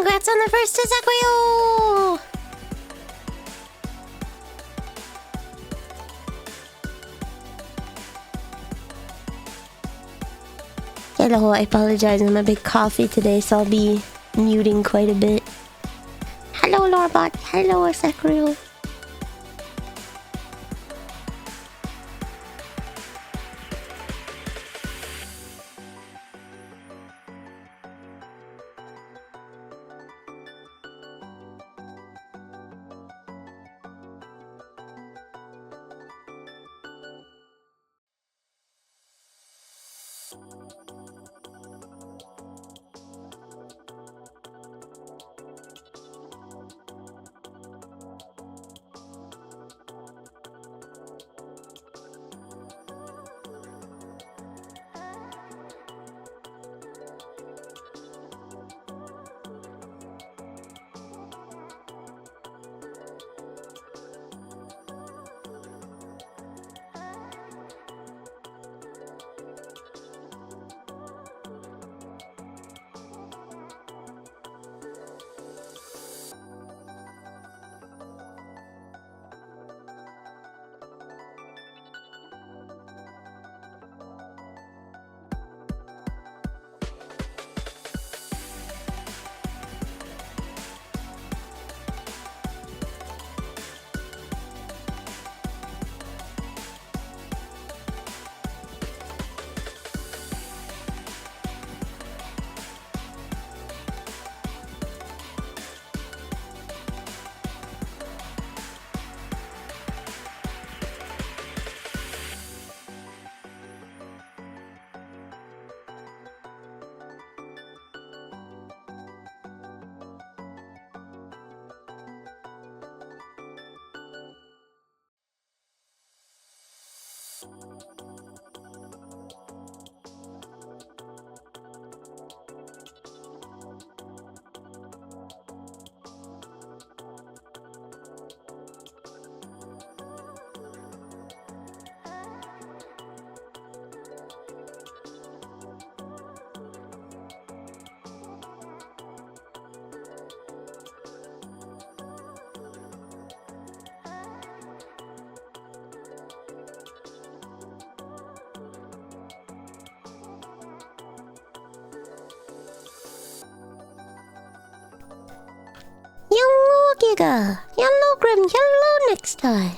Congrats on the first Tizakrio! Hello, I apologize. I'm a bit coffee today, so I'll be muting quite a bit. Hello, Lorbot. Hello, Asakrio. Yellow Giga! Yellow Grim! Yellow next time!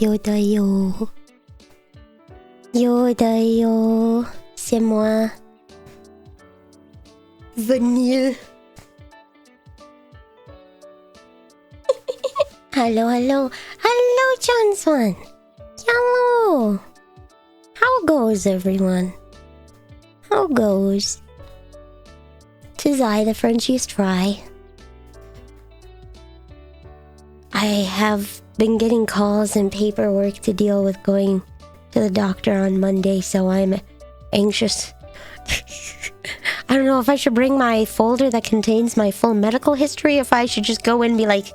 Yoda yo. Yoda yo. C'est moi. Vanille. Hello, hello. Hello, Johnson. Hello. How goes, everyone? How goes? 'Tis I, the Frenchiest fry. I have been getting calls and paperwork to deal with going to the doctor on Monday, so I'm anxious. I don't know if I should bring my folder that contains my full medical history, if I should just go in and be like,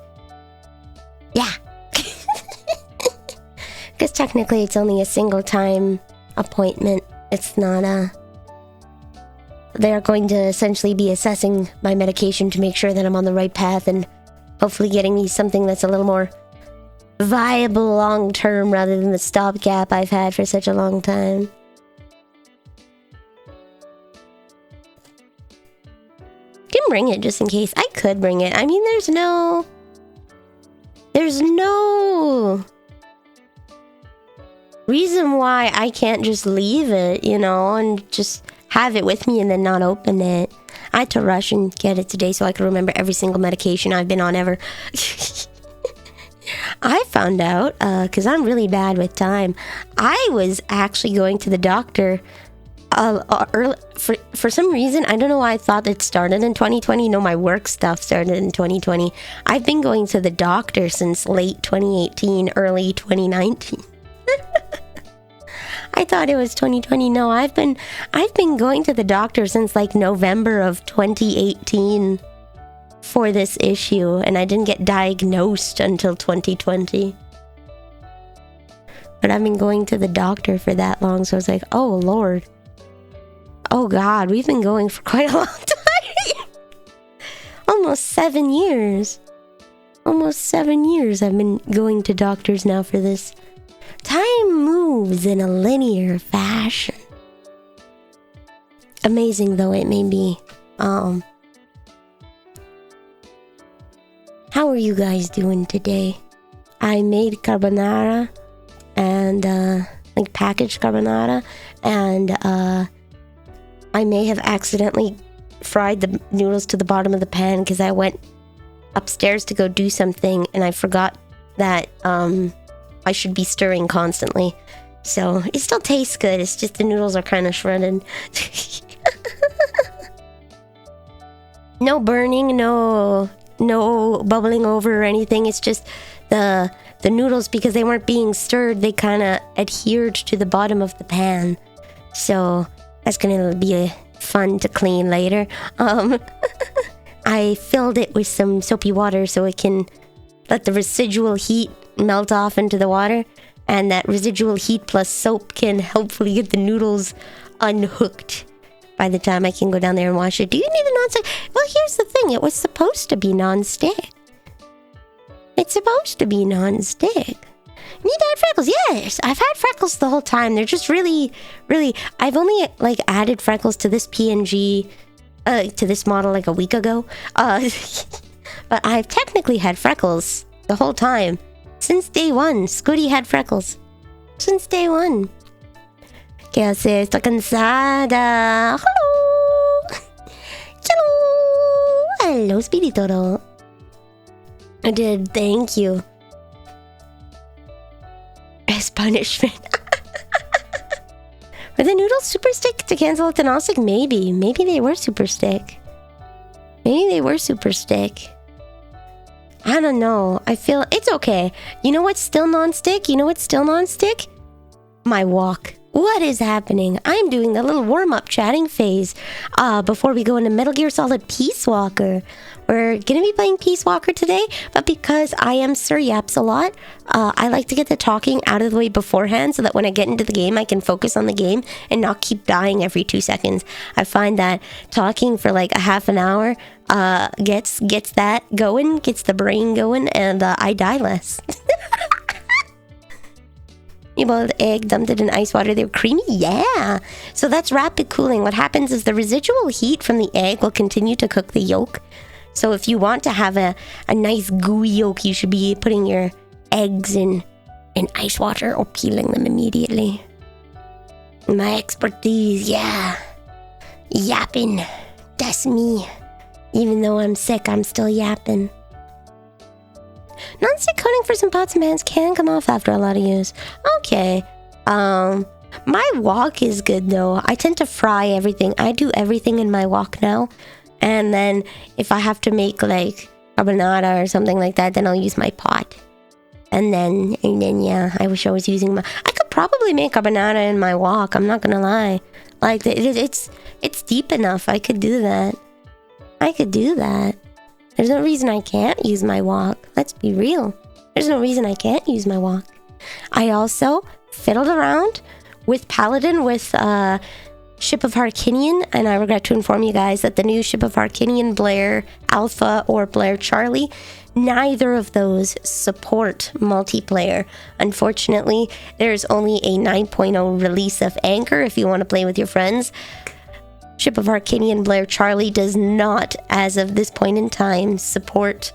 yeah. Because technically it's only a single time appointment. It's not a... They're going to essentially be assessing my medication to make sure that I'm on the right path and hopefully getting me something that's a little more viable long term rather than the stopgap I've had for such a long time. bring it just in case. I could bring it. I mean, there's no reason why I can't just leave it, you know, and just have it with me and then not open it. I had to rush and get it today so I could remember every single medication I've been on ever. I found out, because I'm really bad with time, I was actually going to the doctor early, for some reason. I don't know why I thought it started in 2020. No, my work stuff started in 2020. I've been going to the doctor since late 2018, early 2019. I thought it was 2020. No, I've been going to the doctor since like November of 2018 for this issue, and I didn't get diagnosed until 2020. But I've been going to the doctor for that long, so I was like, oh Lord. Oh God, we've been going for quite a long time. Almost 7 years. Almost 7 years I've been going to doctors now for this. Time moves in a linear fashion. Amazing though it may be. How are you guys doing today? I made carbonara and like packaged carbonara, and I may have accidentally fried the noodles to the bottom of the pan because I went upstairs to go do something and I forgot that I should be stirring constantly. So it still tastes good, it's just the noodles are kind of shredded. No burning, no bubbling over or anything. It's just the noodles, because they weren't being stirred, they kind of adhered to the bottom of the pan. So that's gonna be fun to clean later. I filled it with some soapy water so it can let the residual heat melt off into the water, and that residual heat plus soap can hopefully get the noodles unhooked by the time I can go down there and wash it. Do you need a non-stick? Well, here's the thing. It was supposed to be non-stick. It's supposed to be non-stick. You need to add freckles. Yes, I've had freckles the whole time. They're just really, really... I've only, like, added freckles to this PNG, to this model, like, a week ago. But I've technically had freckles the whole time. Since day one. Scooty had freckles. Since day one. ¿Qué hace? Estoy cansada. Hello. Hello. Hello, Spiritoro. I did. Thank you. As punishment. Were the noodles super stick to cancel the non-stick? Maybe. Maybe they were super stick. Maybe they were super stick. I don't know. I feel it's okay. You know what's still non-stick? You know what's still non-stick? My walk. What is happening? I'm doing the little warm-up chatting phase before we go into Metal Gear Solid Peace Walker. We're going to be playing Peace Walker today, but because I am Sir Yaps a lot, I like to get the talking out of the way beforehand so that when I get into the game, I can focus on the game and not keep dying every 2 seconds. I find that talking for like a half an hour gets that going, gets the brain going, and I die less. You boiled egg, dumped it in ice water, they were creamy? Yeah! So that's rapid cooling. What happens is the residual heat from the egg will continue to cook the yolk. So if you want to have a nice gooey yolk, you should be putting your eggs in ice water or peeling them immediately. My expertise, yeah. Yapping. That's me. Even though I'm sick, I'm still yapping. Non-stick coating for some pots and pans can come off after a lot of use. Okay. My wok is good though. I tend to fry everything. I do everything in my wok now. And then if I have to make like carbonara or something like that, then I'll use my pot. And then yeah, I wish I was using my... I could probably make carbonara in my wok, I'm not gonna lie. Like, it's deep enough, I could do that. I could do that. There's no reason I can't use my wok. Let's be real. There's no reason I can't use my wok. I also fiddled around with Paladin with Ship of Harkinian, and I regret to inform you guys that the new Ship of Harkinian Blair Alpha or Blair Charlie, neither of those support multiplayer. Unfortunately, there's only a 9.0 release of Anchor if you want to play with your friends. Ship of Arcadian Blair Charlie does not, as of this point in time, support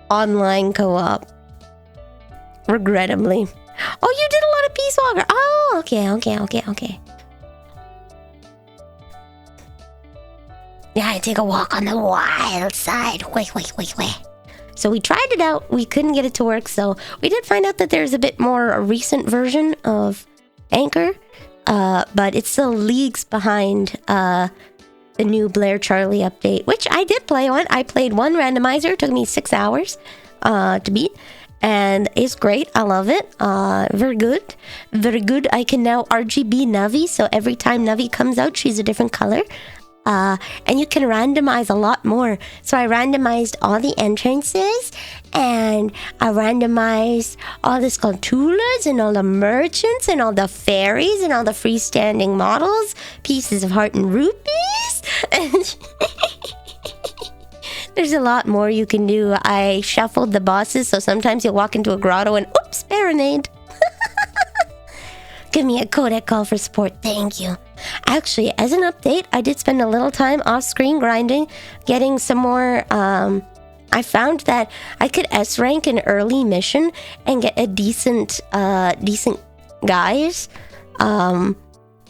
online co-op. Regrettably. Oh, you did a lot of Peace Walker. Oh, okay. Yeah, I take a walk on the wild side. Wait. So we tried it out. We couldn't get it to work. So we did find out that there's a bit more a recent version of Anchor. But it's still leagues behind the new Blair Charlie update, which I did play on. I played one randomizer. It took me 6 hours to beat. And it's great. I love it. Very good. I can now RGB Navi. So every time Navi comes out, she's a different color. And you can randomize a lot more. So I randomized all the entrances, and I randomized all the Skulltulas and all the merchants and all the fairies and all the freestanding models, pieces of heart and rupees. There's a lot more you can do. I shuffled the bosses, so sometimes you'll walk into a grotto and oops, Baronade. Give me a codec call for support. Thank you. Actually, as an update, I did spend a little time off-screen grinding, getting some more. I found that I could S-rank an early mission and get a decent guys.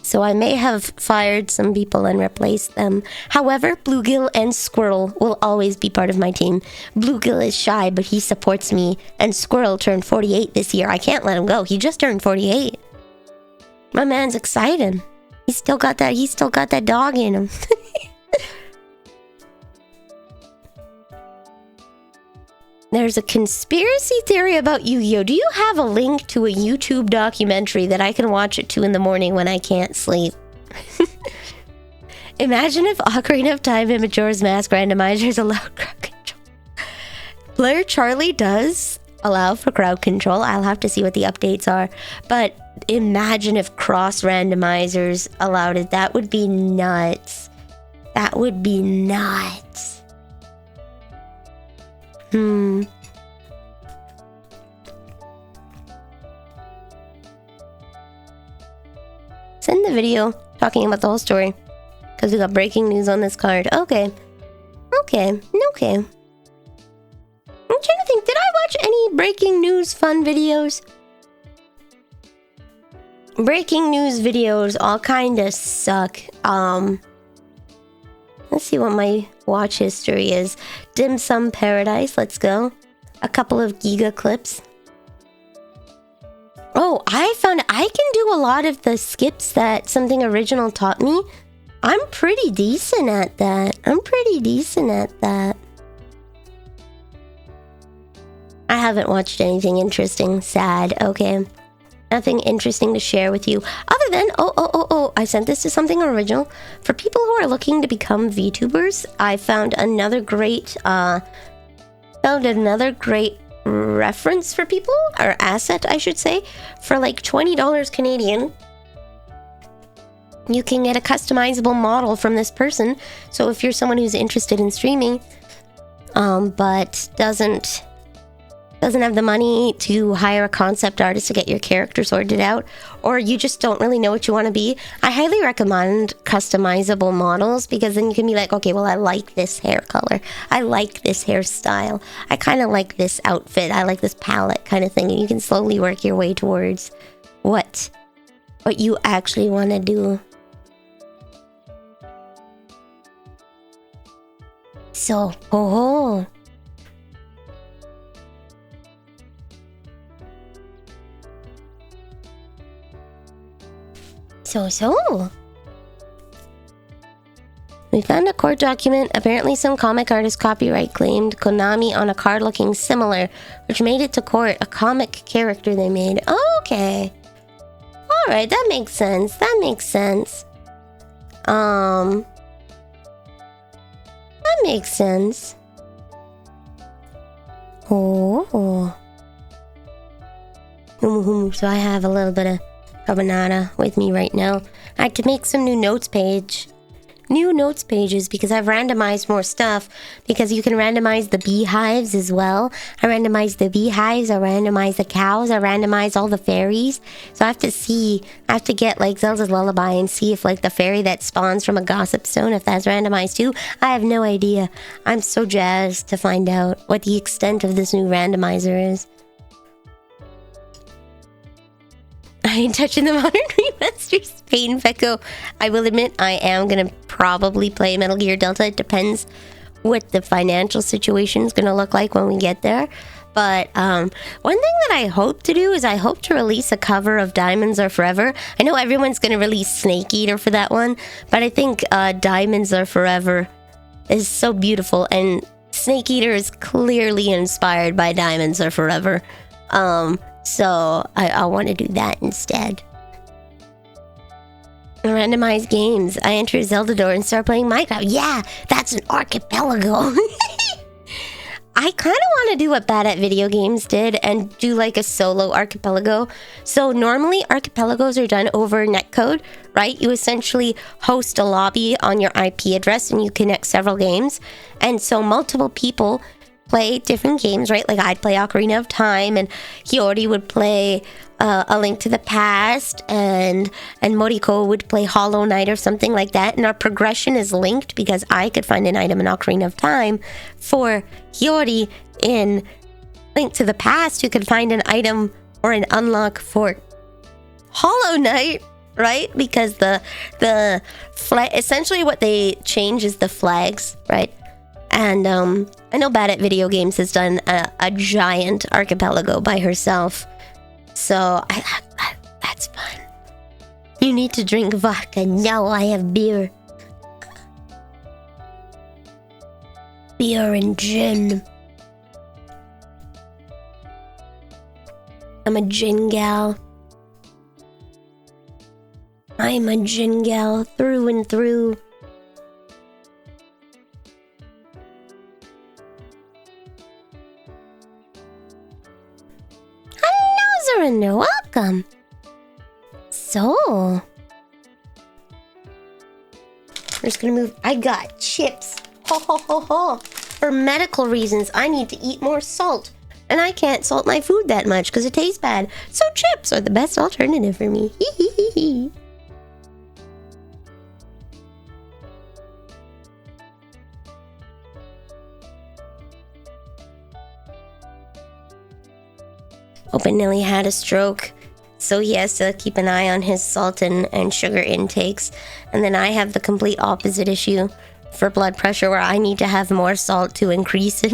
So I may have fired some people and replaced them. However, Bluegill and Squirrel will always be part of my team. Bluegill is shy, but he supports me. And Squirrel turned 48 this year. I can't let him go. He just turned 48. My man's excited. He's still got that dog in him. There's a conspiracy theory about Yu-Gi-Oh! Do you have a link to a YouTube documentary that I can watch at 2 in the morning when I can't sleep? Imagine if Ocarina of Time and Majora's Mask randomizers allowed crowd control. Blair Charlie does allow for crowd control. I'll have to see what the updates are. But imagine if cross randomizers allowed it. That would be nuts. That would be nuts. Send the video talking about the whole story, because we got breaking news on this card. Okay. I'm trying to think, did I watch any breaking news fun videos? Breaking news videos all kinda suck. Let's see what my watch history is. Dim Sum Paradise, let's go. A couple of Giga clips. Oh, I found I can do a lot of the skips that Something Original taught me. I'm pretty decent at that. I haven't watched anything interesting. Sad. Okay. Nothing interesting to share with you. Other than, I sent this to Something Original. For people who are looking to become VTubers, I found another great, reference for people, or asset, I should say. For like $20 Canadian, you can get a customizable model from this person. So if you're someone who's interested in streaming, but doesn't have the money to hire a concept artist to get your character sorted out, or you just don't really know what you want to be, I highly recommend customizable models, because then you can be like, okay, well, I like this hair color, I like this hairstyle, I kind of like this outfit, I like this palette kind of thing, and you can slowly work your way towards what you actually want to do. So, So. We found a court document. Apparently some comic artist copyright claimed Konami on a card looking similar, which made it to court. A comic character they made. Oh, okay. Alright, that makes sense. That makes sense. Oh. So I have a little bit of carbonara with me right now. I had to make some new notes page new notes pages because I've randomized more stuff, because you can randomize the beehives as well. I randomized the beehives, I randomized the cows, I randomized all the fairies. So I have to get like Zelda's Lullaby and see if like the fairy that spawns from a gossip stone, if that's randomized too. I have no idea. I'm so jazzed to find out what the extent of this new randomizer is. I ain't touching the modern remasters. Pain Fecko. I will admit I am gonna probably play Metal Gear Delta. It depends what the financial situation is gonna look like when we get there. But one thing that I hope to do is I hope to release a cover of Diamonds Are Forever. I know everyone's gonna release Snake Eater for that one, but I think Diamonds Are Forever is so beautiful, and Snake Eater is clearly inspired by Diamonds Are Forever. So I want to do that instead. Randomized games. I enter Zelda door and start playing Minecraft. Yeah, that's an archipelago. I kind of want to do what Bad at Video Games did and do like a solo archipelago. So normally archipelagos are done over netcode, right? You essentially host a lobby on your IP address and you connect several games. And so multiple people play different games, right? Like I'd play Ocarina of Time, and Hiyori would play A Link to the Past, and Moriko would play Hollow Knight or something like that. And our progression is linked because I could find an item in Ocarina of Time for Hiyori in Link to the Past, who could find an item or an unlock for Hollow Knight, right? Because the essentially what they change is the flags, right? And I know Bad at Video Games has done a giant archipelago by herself. So that's fun. You need to drink vodka. No, I have beer. Beer and gin. I'm a gin gal. I'm a gin gal through and through. And welcome. So, we're just gonna move. I got chips. Ho ho ho ho. For medical reasons, I need to eat more salt, and I can't salt my food that much because it tastes bad. So chips are the best alternative for me. Hee hee hee hee. Open Nilly had a stroke, so he has to keep an eye on his salt and sugar intakes. And then I have the complete opposite issue for blood pressure, where I need to have more salt to increase it.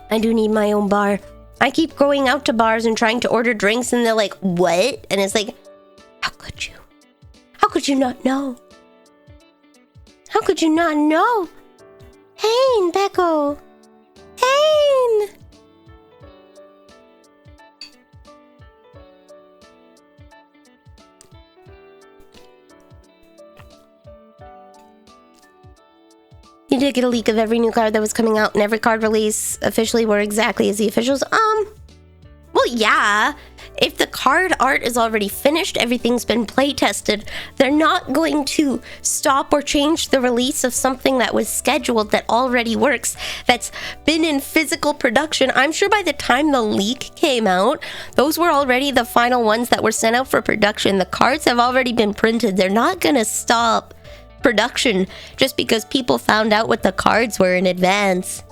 I do need my own bar. I keep going out to bars and trying to order drinks, and they're like, what? And it's like, how could you? How could you not know? How could you not know? Pain, Becco. Pain. You did get a leak of every new card that was coming out, and every card release officially were exactly as the officials. Well, yeah. If the card art is already finished, everything's been play tested, they're not going to stop or change the release of something that was scheduled, that already works, that's been in physical production. I'm sure by the time the leak came out, those were already the final ones that were sent out for production. The cards have already been printed. They're not going to stop production just because people found out what the cards were in advance.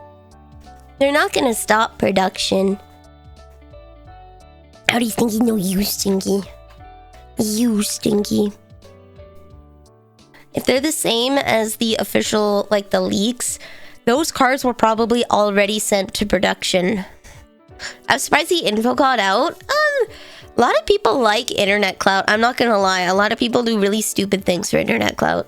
They're not going to stop production. How do you think you know, you stinky? You stinky. If they're the same as the official, like the leaks, those cards were probably already sent to production. I'm surprised the info got out. A lot of people like internet clout. I'm not gonna lie. A lot of people do really stupid things for internet clout.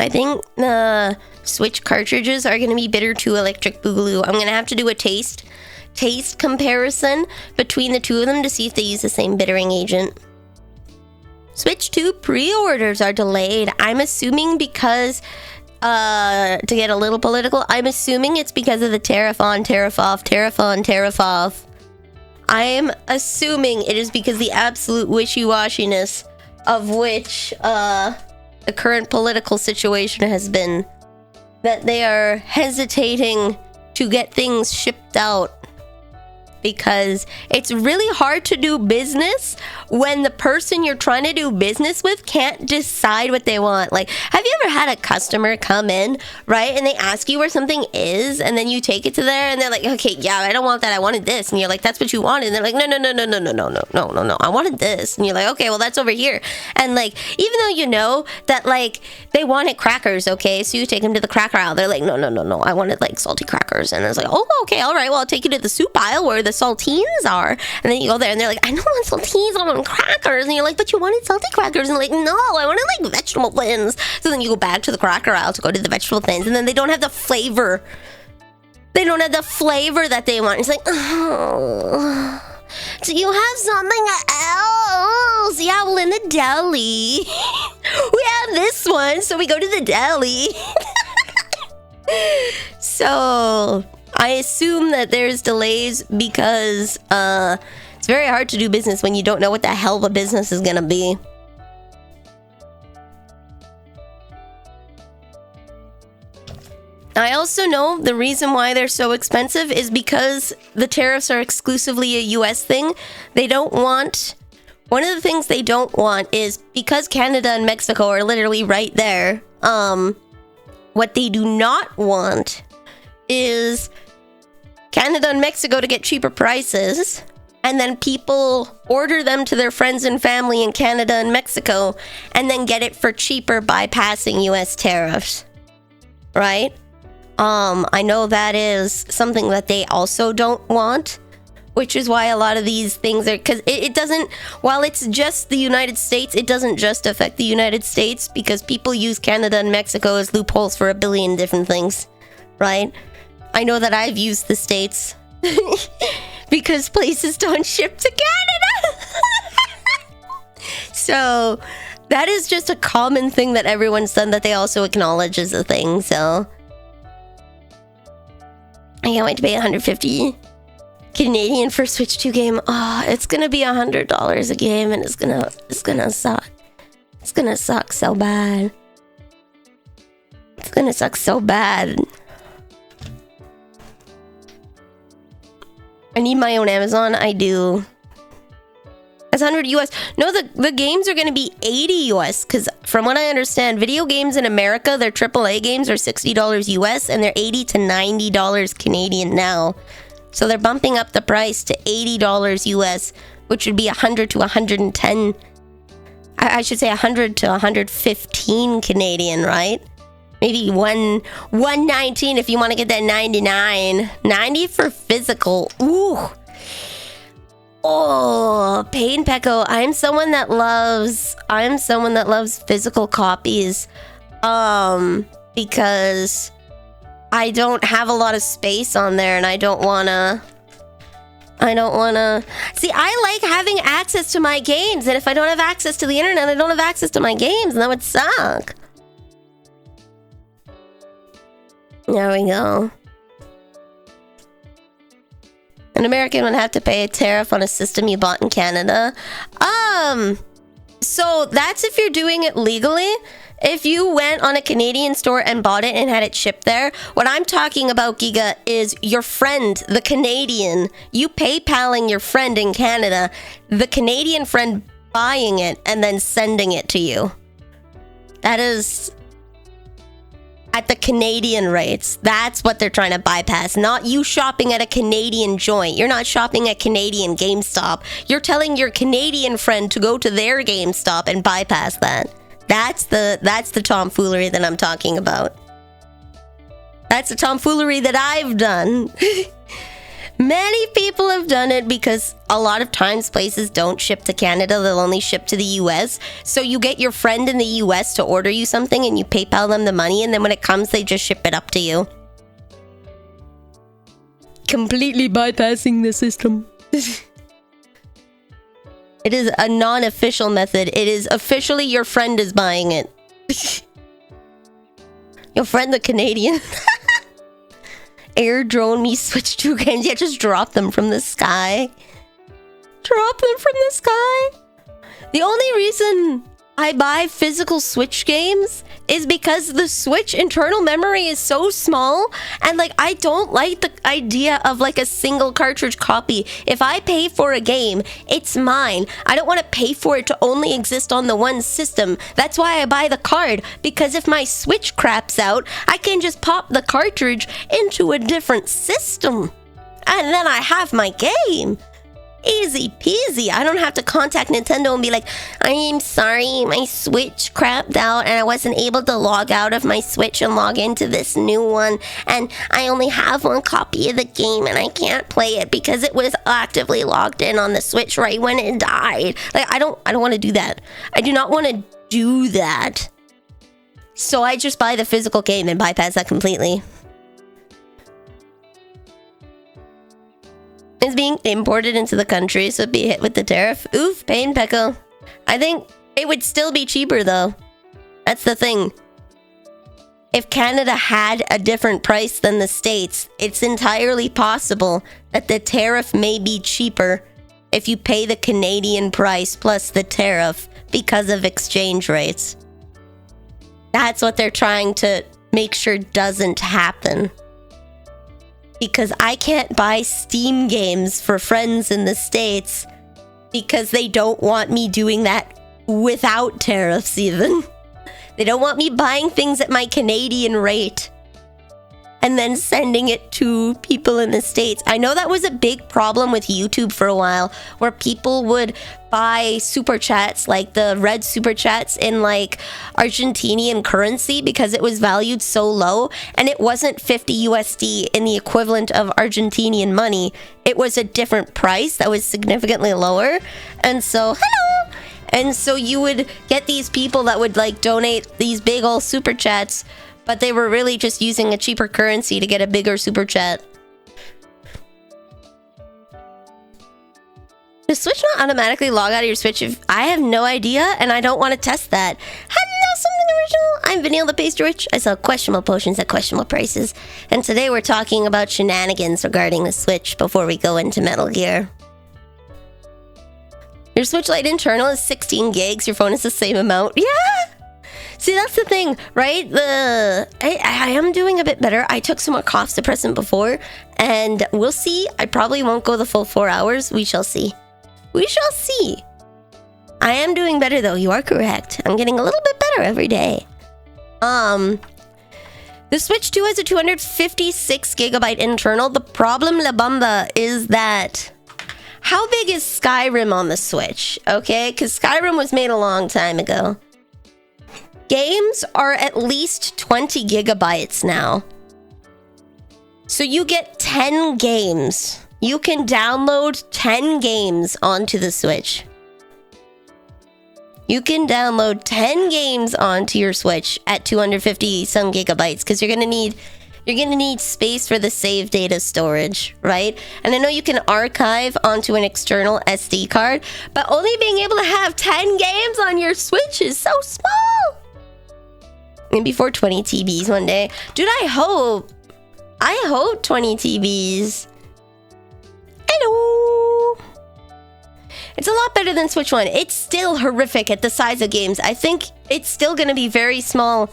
I think the Switch cartridges are going to be bitter to Electric Boogaloo. I'm going to have to do a taste comparison between the two of them to see if they use the same bittering agent. Switch 2 pre-orders are delayed. I'm assuming because to get a little political, I'm assuming it's because of the tariff on, tariff off, tariff on, tariff off. I'm assuming it is because the absolute wishy-washiness of which the current political situation has been, that they are hesitating to get things shipped out. Because it's really hard to do business when the person you're trying to do business with can't decide what they want. Like, have you ever had a customer come in, right, and they ask you where something is, and then you take it to there, and they're like, okay, yeah, I don't want that, I wanted this, and you're like, that's what you wanted, and they're like, no, I wanted this, and you're like, okay, well, that's over here. And like, even though you know that like they wanted crackers, okay, so you take them to the cracker aisle, they're like, no, I wanted like salty crackers, and it's like, oh, okay, all right, well, I'll take you to the soup aisle where the saltines are, and then you go there and they're like, I don't want saltines, I want crackers, and you're like, but you wanted salty crackers, and they're like, no, I wanted like vegetable thins. So then you go back to the cracker aisle to go to the vegetable thins, and then they don't have the flavor that they want. It's like, oh, do you have something else? Yeah, well, in the deli we have this one, so we go to the deli. So I assume that there's delays because it's very hard to do business when you don't know what the hell the business is gonna be. I also know the reason why they're so expensive is because the tariffs are exclusively a US thing. They don't want... One of the things they don't want is, because Canada and Mexico are literally right there, what they do not want is Canada and Mexico to get cheaper prices, and then people order them to their friends and family in Canada and Mexico, and then get it for cheaper bypassing US tariffs. Right? I know that is something that they also don't want, which is why a lot of these things are, because it doesn't, while it's just the United States, it doesn't just affect the United States, because people use Canada and Mexico as loopholes for a billion different things, right? I know that I've used the States because places don't ship to Canada. So that is just a common thing that everyone's done that they also acknowledge as a thing, so I can't wait to pay $150 Canadian for Switch 2 game. Oh, it's gonna be $100 a game, and it's gonna suck. It's gonna suck so bad. It's gonna suck so bad. I need my own Amazon. I do. That's 100 US. No, the games are gonna be 80 US, because from what I understand, video games in America, their AAA games are $60 US, and they're $80 to $90 Canadian now. So they're bumping up the price to $80 US, which would be 100 to 110. I should say 100 to 115 Canadian, right? Maybe 119 if you want to get that 99. 90 for physical. Ooh. Oh, Pain Pecco. I'm someone that loves physical copies. Because I don't have a lot of space on there, and I don't wanna... See, I like having access to my games, and if I don't have access to the internet, I don't have access to my games, and that would suck. There we go. An American would have to pay a tariff on a system you bought in Canada. So that's if you're doing it legally. If you went on a Canadian store and bought it and had it shipped there, what I'm talking about, Giga, is your friend, the Canadian, you PayPaling your friend in Canada, the Canadian friend buying it and then sending it to you. That is at the Canadian rates. That's what they're trying to bypass. Not you shopping at a Canadian joint. You're not shopping at Canadian GameStop. You're telling your Canadian friend to go to their GameStop and bypass that. That's the tomfoolery that I'm talking about. That's the tomfoolery that I've done. Many people have done it because a lot of times places don't ship to Canada. They'll only ship to the US. So you get your friend in the US to order you something and you PayPal them the money, and then when it comes, they just ship it up to you. Completely bypassing the system. It is a non-official method. It is officially your friend is buying it. Your friend the Canadian. Air drone me Switch 2 games. Yeah, just drop them from the sky. Drop them from the sky. The only reason I buy physical Switch games is because the Switch internal memory is so small, and like I don't like the idea of like a single cartridge copy. If I pay for a game, it's mine. I don't want to pay for it to only exist on the one system. That's why I buy the card, because if my Switch craps out, I can just pop the cartridge into a different system, and then I have my game. Easy peasy. I don't have to contact Nintendo and be like, I am sorry, my Switch crapped out and I wasn't able to log out of my Switch and log into this new one, and I only have one copy of the game and I can't play it because it was actively logged in on the Switch right when it died. Like, I don't want to do that. I do not want to do that. So I just buy the physical game and bypass that completely. Is being imported into the country, so be hit with the tariff. Oof, pain pickle. I think it would still be cheaper though. That's the thing. If Canada had a different price than the States, it's entirely possible that the tariff may be cheaper if you pay the Canadian price plus the tariff because of exchange rates. That's what they're trying to make sure doesn't happen. Because I can't buy Steam games for friends in the States because they don't want me doing that without tariffs even. They don't want me buying things at my Canadian rate and then sending it to people in the States. I know that was a big problem with YouTube for a while, where people would buy super chats, like the red super chats, in like Argentinian currency because it was valued so low, and it wasn't 50 USD in the equivalent of Argentinian money. It was a different price that was significantly lower. And so, hello! And so you would get these people that would like donate these big old super chats, but they were really just using a cheaper currency to get a bigger super chat. Does Switch not automatically log out of your Switch? I have no idea, and I don't want to test that. Hello, something original. I'm Vanille the Pastry Witch. I sell questionable potions at questionable prices, and today we're talking about shenanigans regarding the Switch before we go into Metal Gear. Your Switch Lite internal is 16 gigs. Your phone is the same amount. Yeah! See, that's the thing, right? I am doing a bit better. I took some more cough suppressant before, and we'll see. I probably won't go the full 4 hours. We shall see. We shall see. I am doing better, though. You are correct. I'm getting a little bit better every day. The Switch 2 has a 256 gigabyte internal. The problem, La Bamba, is that... How big is Skyrim on the Switch? Okay, because Skyrim was made a long time ago. Games are at least 20 gigabytes now. So you get 10 games. You can download 10 games onto the Switch. You can download 10 games onto your Switch at 250 some gigabytes, because you're gonna need space for the save data storage, right? And I know you can archive onto an external SD card, but only being able to have 10 games on your Switch is so small. Maybe for 20 TBs one day. Dude, I hope 20 TBs. Hello. It's a lot better than Switch 1. It's still horrific at the size of games. I think it's still going to be very small.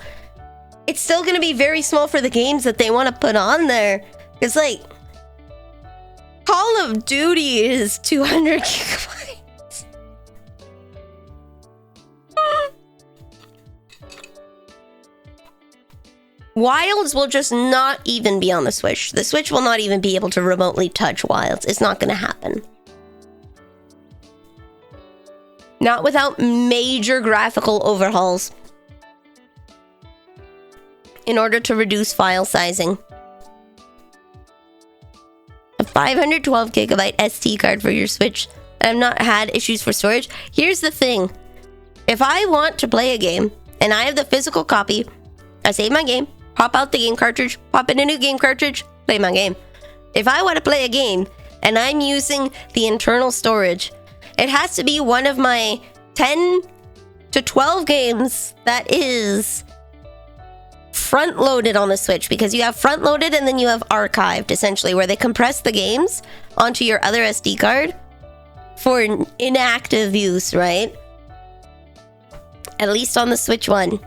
It's still going to be very small for the games that they want to put on there. It's like, Call of Duty is 200 gigabytes. Wilds will just not even be on the Switch. The Switch will not even be able to remotely touch Wilds. It's not going to happen. Not without major graphical overhauls in order to reduce file sizing. A 512 gigabyte SD card for your Switch. I've not had issues for storage. Here's the thing. If I want to play a game and I have the physical copy, I save my game, pop out the game cartridge, pop in a new game cartridge, play my game. If I want to play a game and I'm using the internal storage, it has to be one of my 10 to 12 games that is front-loaded on the Switch, because you have front-loaded and then you have archived, essentially, where they compress the games onto your other SD card for inactive use, right? At least on the Switch one.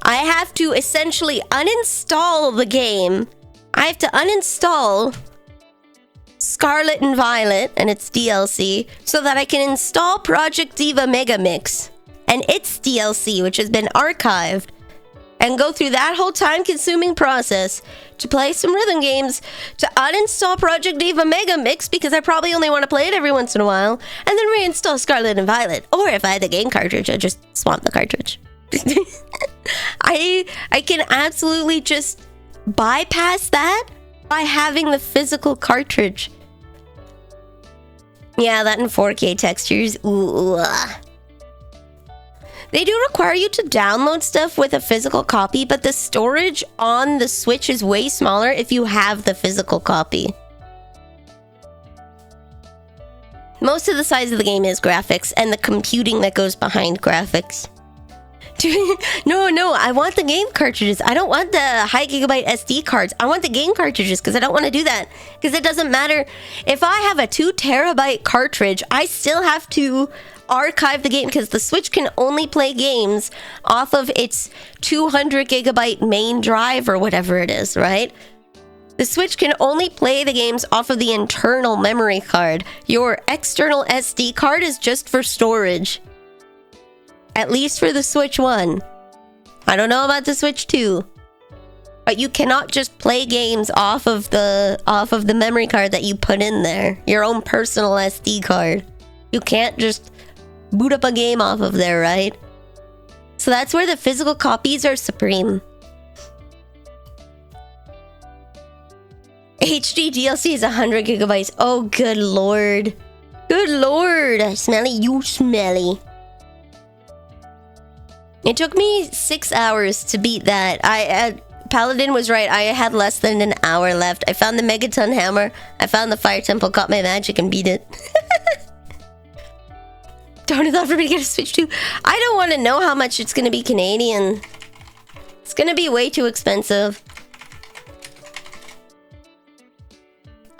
I have to essentially uninstall the game. I have to uninstall Scarlet and Violet and its DLC so that I can install Project Diva Megamix and its DLC, which has been archived, and go through that whole time-consuming process to play some rhythm games, to uninstall Project Diva Megamix because I probably only want to play it every once in a while, and then reinstall Scarlet and Violet. Or if I had the game cartridge, I'd just swap the cartridge. I can absolutely just bypass that by having the physical cartridge. Yeah, that in 4K textures. Ooh. They do require you to download stuff with a physical copy, but the storage on the Switch is way smaller if you have the physical copy. Most of the size of the game is graphics and the computing that goes behind graphics. No, I want the game cartridges. I don't want the high gigabyte SD cards. I want the game cartridges because I don't want to do that. Because it doesn't matter. If I have a 2 terabyte cartridge, I still have to archive the game because the Switch can only play games off of its 200 gigabyte main drive or whatever it is, right? The Switch can only play the games off of the internal memory card. Your external SD card is just for storage. At least for the Switch 1. I don't know about the Switch 2. But you cannot just play games off of the memory card that you put in there. Your own personal SD card. You can't just boot up a game off of there, right? So that's where the physical copies are supreme. HD DLC is 100 gigabytes. Oh, good lord. Good lord. Smelly, you smelly. It took me 6 hours to beat that. Paladin was right. I had less than an hour left. I found the Megaton Hammer. I found the Fire Temple, got my magic, and beat it. Don't it offer me to get a Switch 2? I don't want to know how much it's going to be Canadian. It's going to be way too expensive.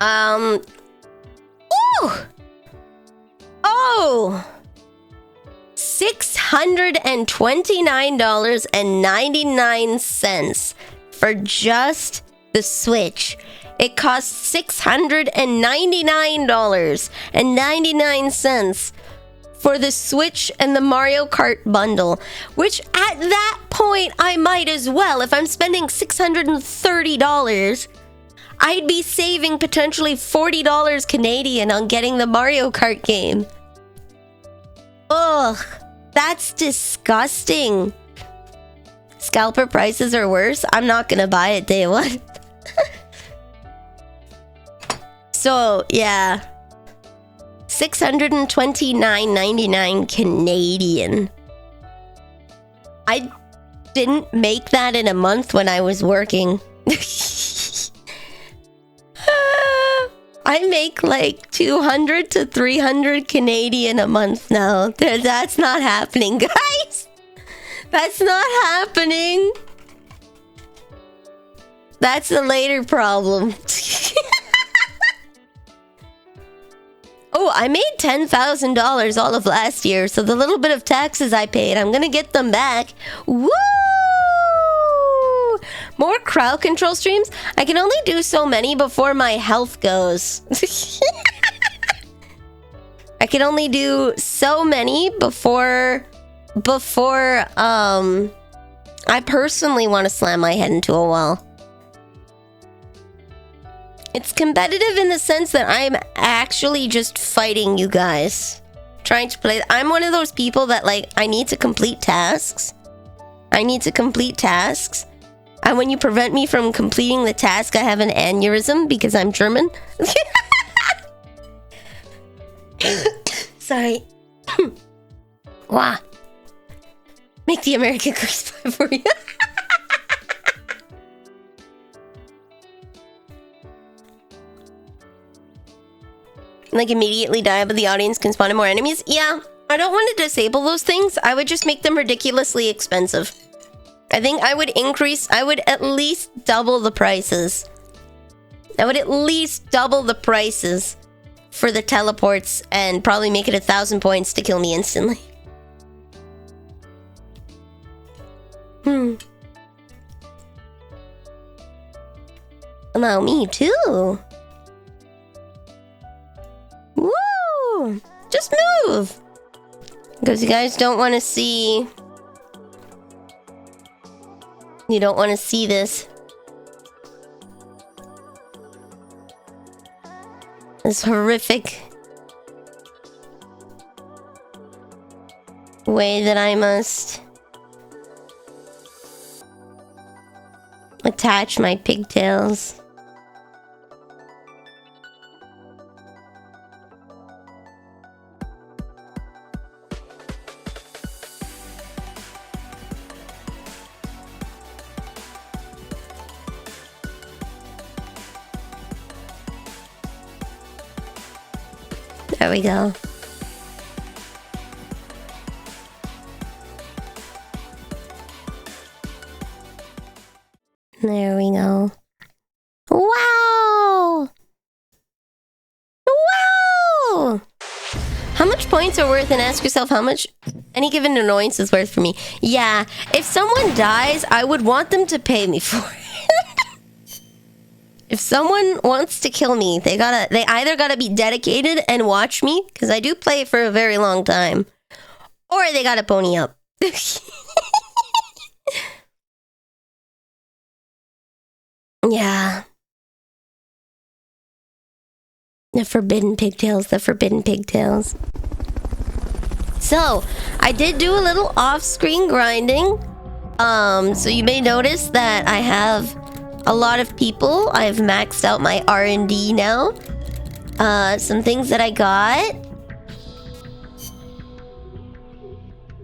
Ooh! Oh! $629.99 for just the Switch. It costs $699.99 for the Switch and the Mario Kart bundle, which at that point I might as well. If I'm spending $630, I'd be saving potentially $40 Canadian on getting the Mario Kart game. Ugh, that's disgusting. Scalper prices are worse. I'm not gonna buy it day one. So, yeah. $629.99 Canadian. I didn't make that in a month when I was working. I make like 200 to 300 Canadian a month now. That's not happening, guys. That's not happening. That's a later problem. Oh, I made $10,000 all of last year, so the little bit of taxes I paid, I'm gonna get them back. Woo! More crowd control streams? I can only do so many before my health goes. I can only do so many before I personally want to slam my head into a wall. It's competitive in the sense that I'm actually just fighting you guys. Trying to play. I'm one of those people that, like, I need to complete tasks. And when you prevent me from completing the task, I have an aneurysm because I'm German. Sorry. Wow. Make the American Grease pie for you. Like, immediately die, but the audience can spawn in more enemies? Yeah, I don't want to disable those things. I would just make them ridiculously expensive. I think I would at least double the prices. I would at least double the prices for the teleports and probably make it 1,000 points to kill me instantly. Allow me too. Woo! Just move! Because you guys don't want to see... You don't want to see this. This horrific way that I must attach my pigtails. There we go. There we go. Wow! Wow! How much points are worth, and ask yourself how much any given annoyance is worth for me. Yeah, if someone dies, I would want them to pay me for it. If someone wants to kill me, they either gotta be dedicated and watch me, because I do play for a very long time, or they gotta pony up. Yeah. The forbidden pigtails, the forbidden pigtails. So, I did do a little off-screen grinding. So you may notice that I have a lot of people. I've maxed out my R&D now. Some things that I got.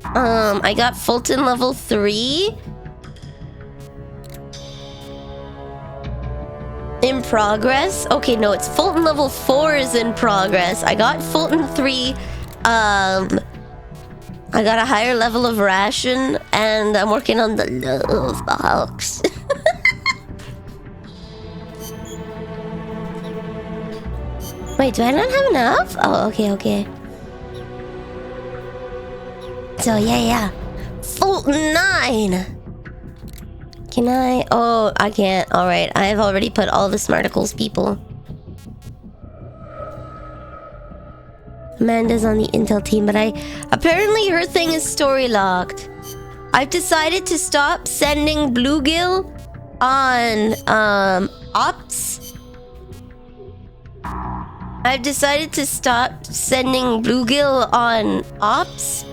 I got Fulton level 3. In progress. Okay, no, it's Fulton level 4 is in progress. I got Fulton 3. I got a higher level of ration, and I'm working on the love box. Wait, do I not have enough? Oh, okay. So, yeah. Fulton 9! Can I? Oh, I can't. Alright, I have already put all the Smarticles people. Amanda's on the Intel team, but apparently her thing is story locked. I've decided to stop sending Bluegill on, ops. I've decided to stop sending Bluegill on ops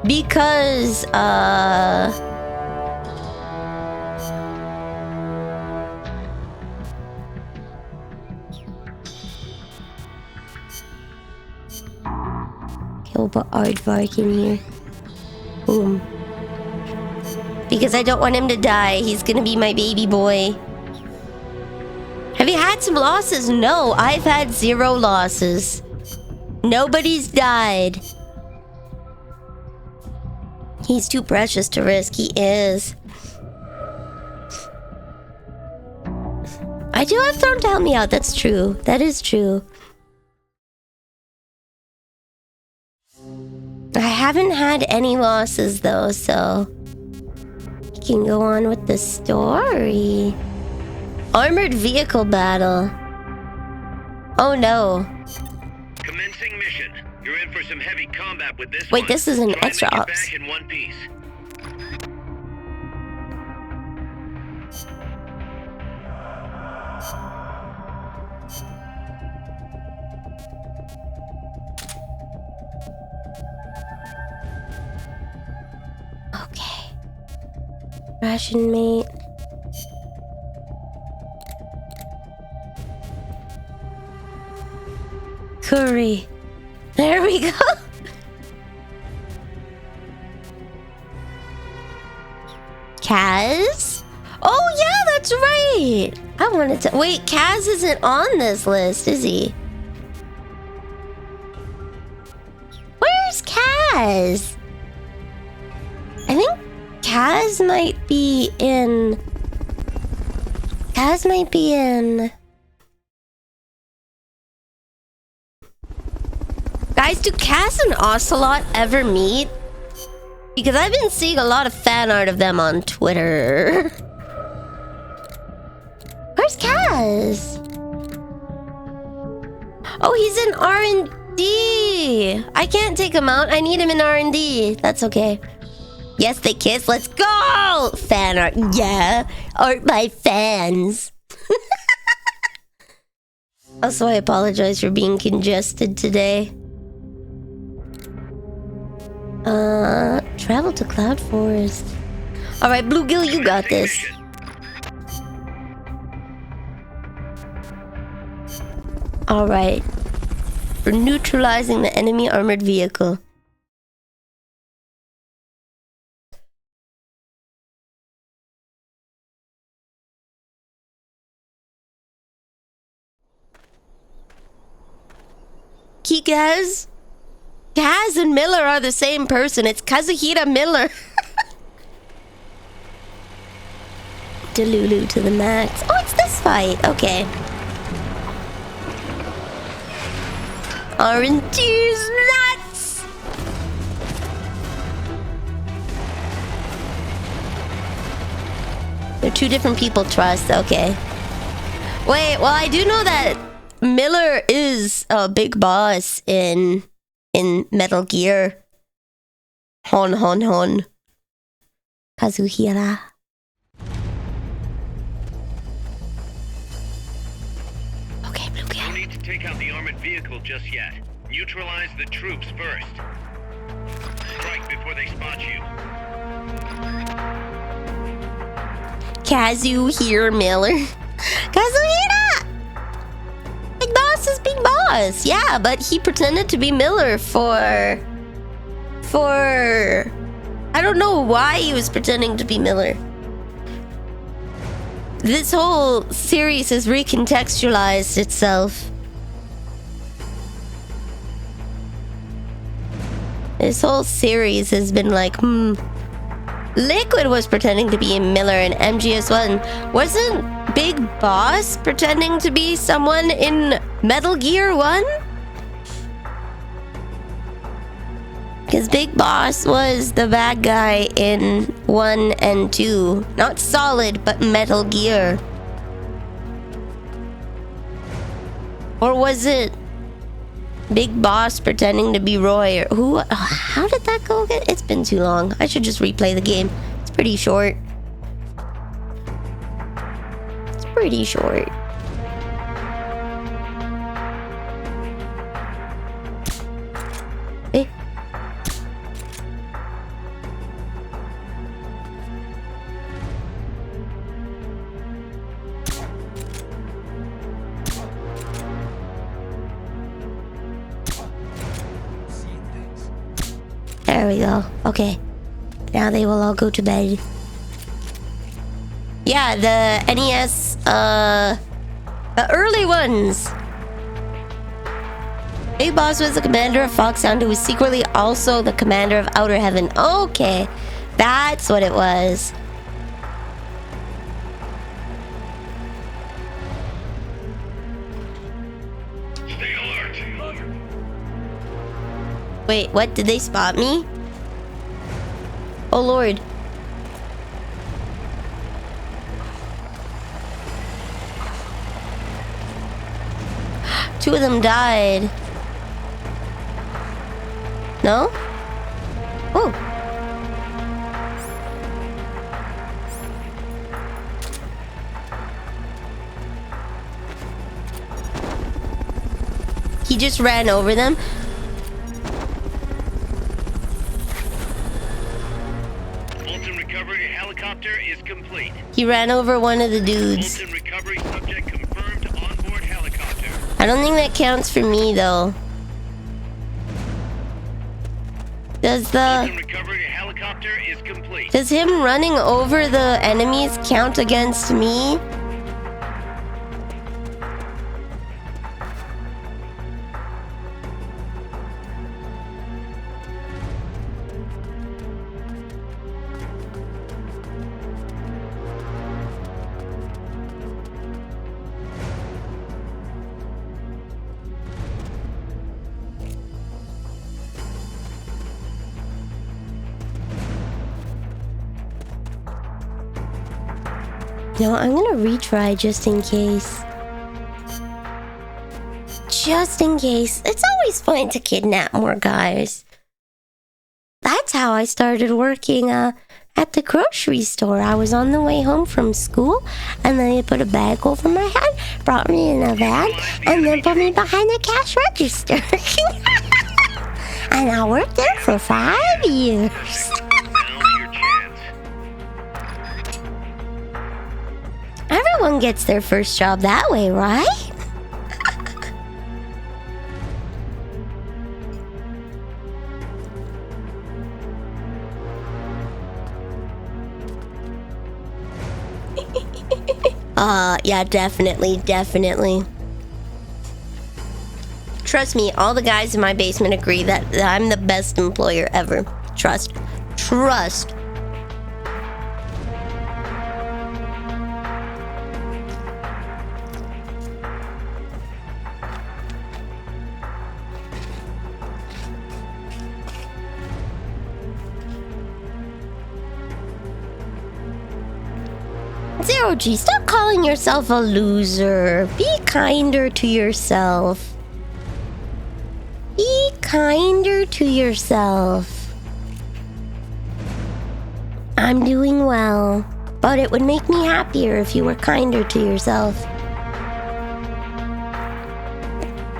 because, we'll put Aardvark in here. Boom. Because I don't want him to die. He's gonna be my baby boy. Have you had some losses? No, I've had 0 losses. Nobody's died. He's too precious to risk. He is. I do have Throne to help me out. That's true. That is true. I haven't had any losses though, so we can go on with the story. Armored vehicle battle. Oh no. Commencing mission. You're in for some heavy combat with this. Wait, this is an extra ops. Back in one piece. Okay. Ration mate. Curry. There we go. Kaz? Oh yeah, that's right. I wanted to wait. Kaz isn't on this list, is he? Where's Kaz? I think Kaz might be in... Kaz might be in... Guys, do Kaz and Ocelot ever meet? Because I've been seeing a lot of fan art of them on Twitter. Where's Kaz? Oh, he's in R&D. I can't take him out. I need him in R&D. That's okay. Yes, they kiss. Let's go! Fan art. Yeah. Art by fans. Also, I apologize for being congested today. Travel to Cloud Forest. Alright, Bluegill, you got this. Alright. For neutralizing the enemy armored vehicle. Kaz? Kaz and Miller are the same person. It's Kazuhira Miller. Delulu to the max. Oh, it's this fight. Okay. R&D is nuts! They're two different people, trust. Okay. Wait, well, I do know that Miller is a big boss in Metal Gear. Hon. Kazuhira. Okay, Bluegill. No need to take out the armored vehicle just yet. Neutralize the troops first. Strike before they spot you. Kazuhira Miller. Kazuhira! Big boss is big boss. Yeah, but he pretended to be Miller for... I don't know why he was pretending to be Miller. This whole series has recontextualized itself. This whole series has been like, Liquid was pretending to be Miller in MGS 1. Wasn't Big Boss pretending to be someone in Metal Gear 1? Because Big Boss was the bad guy in 1 and 2. Not Solid, but Metal Gear. Or was it Big Boss pretending to be Roy? Or who? How did that go again? It's been too long. I should just replay the game. It's pretty short. It's pretty short. Eh? There we go. Okay. Now they will all go to bed. Yeah, the NES, the early ones. Big Boss was the commander of Foxhound, who was secretly also the commander of Outer Heaven. Okay. That's what it was. Stay alert. Wait, what? Did they spot me? Oh, Lord. Two of them died. No? Oh. He just ran over them. Recovery helicopter is complete. He ran over one of the dudes. Fulton recovery subject confirmed onboard helicopter. I don't think that counts for me, though. Does Fulton recovery helicopter is complete. Does him running over the enemies count against me? No, I'm gonna retry just in case. Just in case. It's always fun to kidnap more guys. That's how I started working at the grocery store. I was on the way home from school, and then they put a bag over my head, brought me in a van, and then put me behind the cash register. And I worked there for 5 years. Everyone gets their first job that way, right? Yeah, definitely. Trust me, all the guys in my basement agree that I'm the best employer ever. Trust. Zero G, stop calling yourself a loser. Be kinder to yourself. Be kinder to yourself. I'm doing well, but it would make me happier if you were kinder to yourself.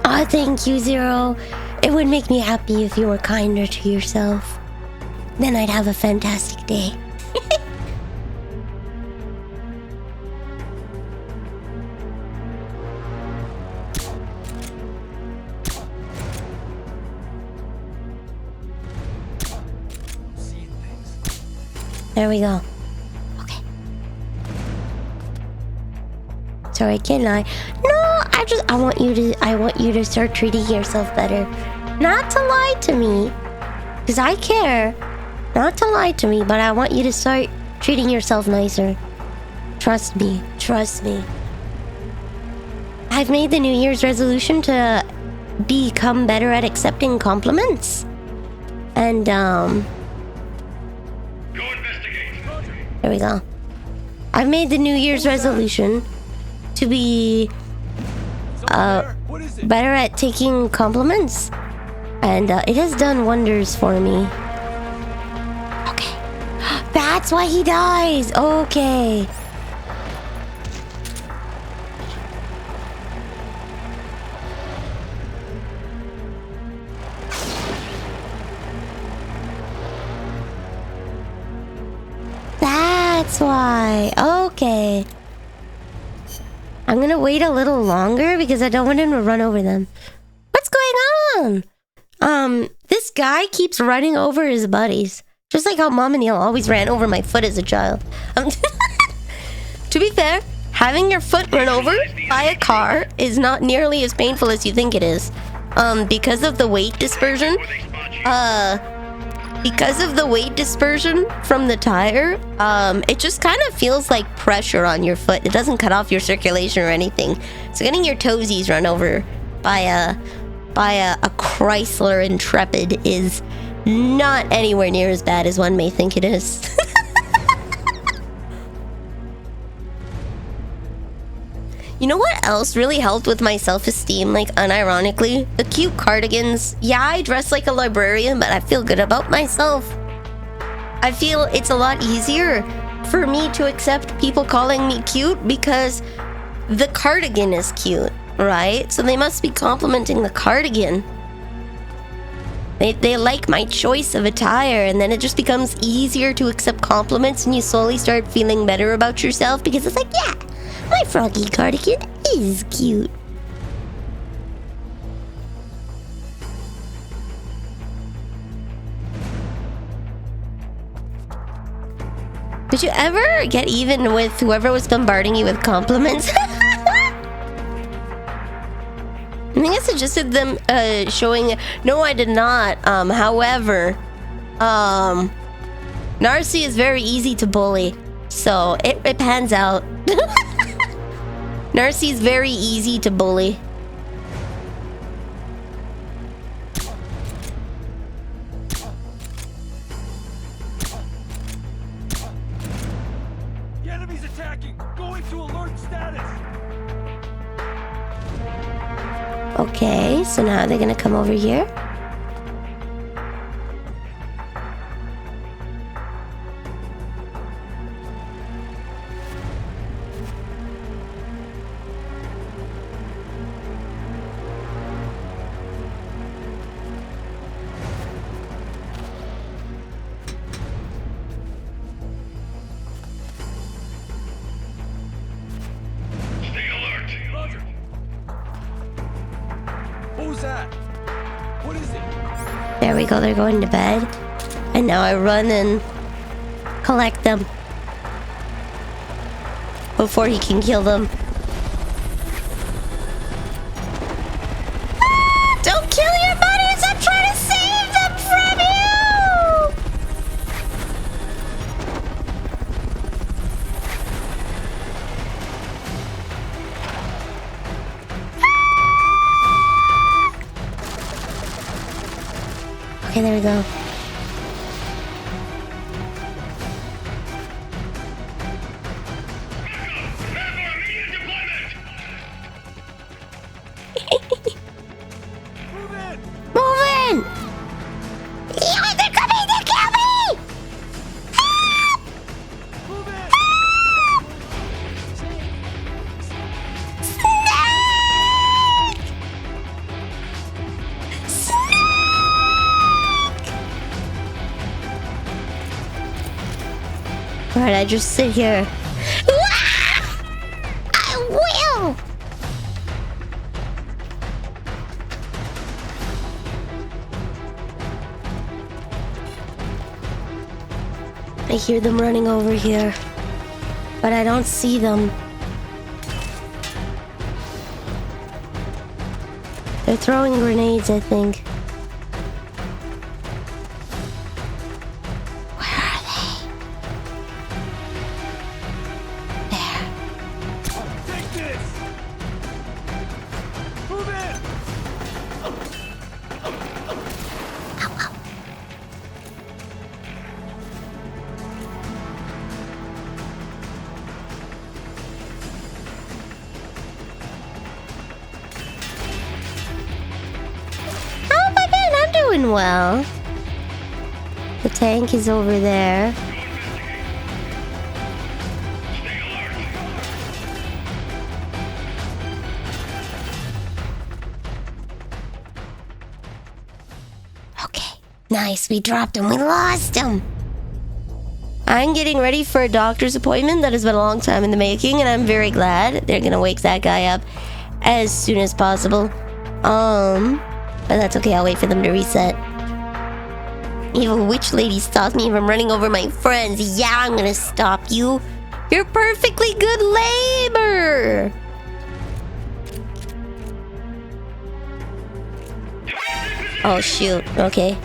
Oh, thank you, Zero. It would make me happy if you were kinder to yourself. Then I'd have a fantastic day. There we go. Okay. Sorry, can I? No, I want you to start treating yourself better. Not to lie to me, because I care. Not to lie to me, but I want you to start treating yourself nicer. Trust me. I've made the New Year's resolution to become better at accepting compliments. And, there we go. I've made the New Year's resolution to be better at taking compliments, and it has done wonders for me. Okay. That's why he dies. Okay. That's why. Okay. I'm gonna wait a little longer because I don't want him to run over them. What's going on? This guy keeps running over his buddies. Just like how Mom and Neil always ran over my foot as a child. To be fair, having your foot run over by a car is not nearly as painful as you think it is. Because of the weight dispersion. Because of the weight dispersion from the tire, it just kind of feels like pressure on your foot. It doesn't cut off your circulation or anything. So getting your toesies run over by a Chrysler Intrepid is not anywhere near as bad as one may think it is. You know what else really helped with my self-esteem, like unironically? The cute cardigans. Yeah, I dress like a librarian, but I feel good about myself. I feel it's a lot easier for me to accept people calling me cute because the cardigan is cute, right? So they must be complimenting the cardigan. They like my choice of attire, and then it just becomes easier to accept compliments, and you slowly start feeling better about yourself because it's like, yeah, my froggy cardigan is cute. Did you ever get even with whoever was bombarding you with compliments? I think I suggested them showing... No, I did not. However, Narcy is very easy to bully, so it pans out. Narcy is very easy to bully. The enemy He's attacking! Going to alert status! Okay, so now they're gonna come over here. Stay alert. Roger. Who's that? What is it? There we go, they're going to bed. And now I run and collect them before he can kill them. Ah, don't kill your buddies! I'm trying to save them from you! Okay, there we go. Move in! Move in! Yeah, they're coming to kill me! Help! Move in! Snake! Snake! Alright, I just sit here. Ah! I will! I hear them running over here, but I don't see them. They're throwing grenades, I think. Where are they? There. Take this! Move in! How am I doing? I'm doing well. The tank is over there. Stay alert. Okay. Nice. We dropped him. We lost him. I'm getting ready for a doctor's appointment that has been a long time in the making, and I'm very glad they're gonna wake that guy up as soon as possible. But that's okay. I'll wait for them to reset. Evil witch lady stopped me from running over my friends. Yeah, I'm gonna stop you. You're perfectly good labor. Oh shoot. Okay.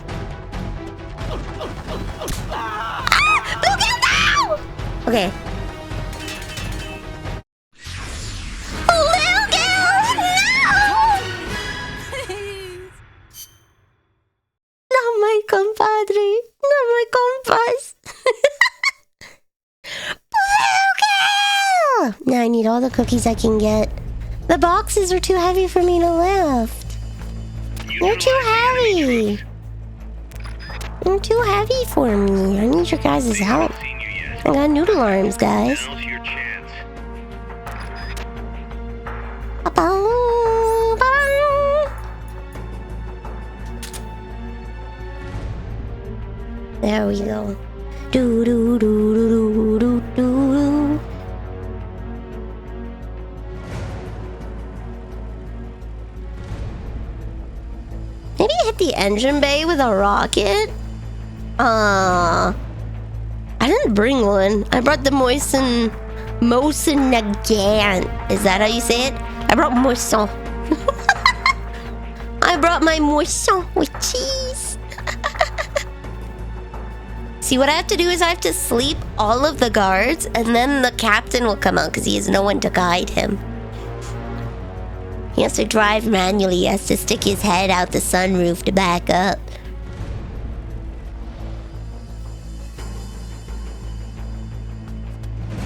Bluegill, no! Okay. Bluegill, no! Not my compadre. Not my compas. Bluegill! Now I need all the cookies I can get. The boxes are too heavy for me to lift. They're too heavy. They're too heavy for me. I need your guys' help. Seen you yet. I got noodle arms, guys. Now's your chance. There we go. Do do do do do do do. Maybe hit the engine bay with a rocket? I didn't bring one. I brought the Moisten Nagant. Is that how you say it? I brought Moisson. I brought my Moisson with cheese. See, what I have to do is I have to sleep all of the guards, and then the captain will come out because he has no one to guide him. He has to drive manually. He has to stick his head out the sunroof to back up.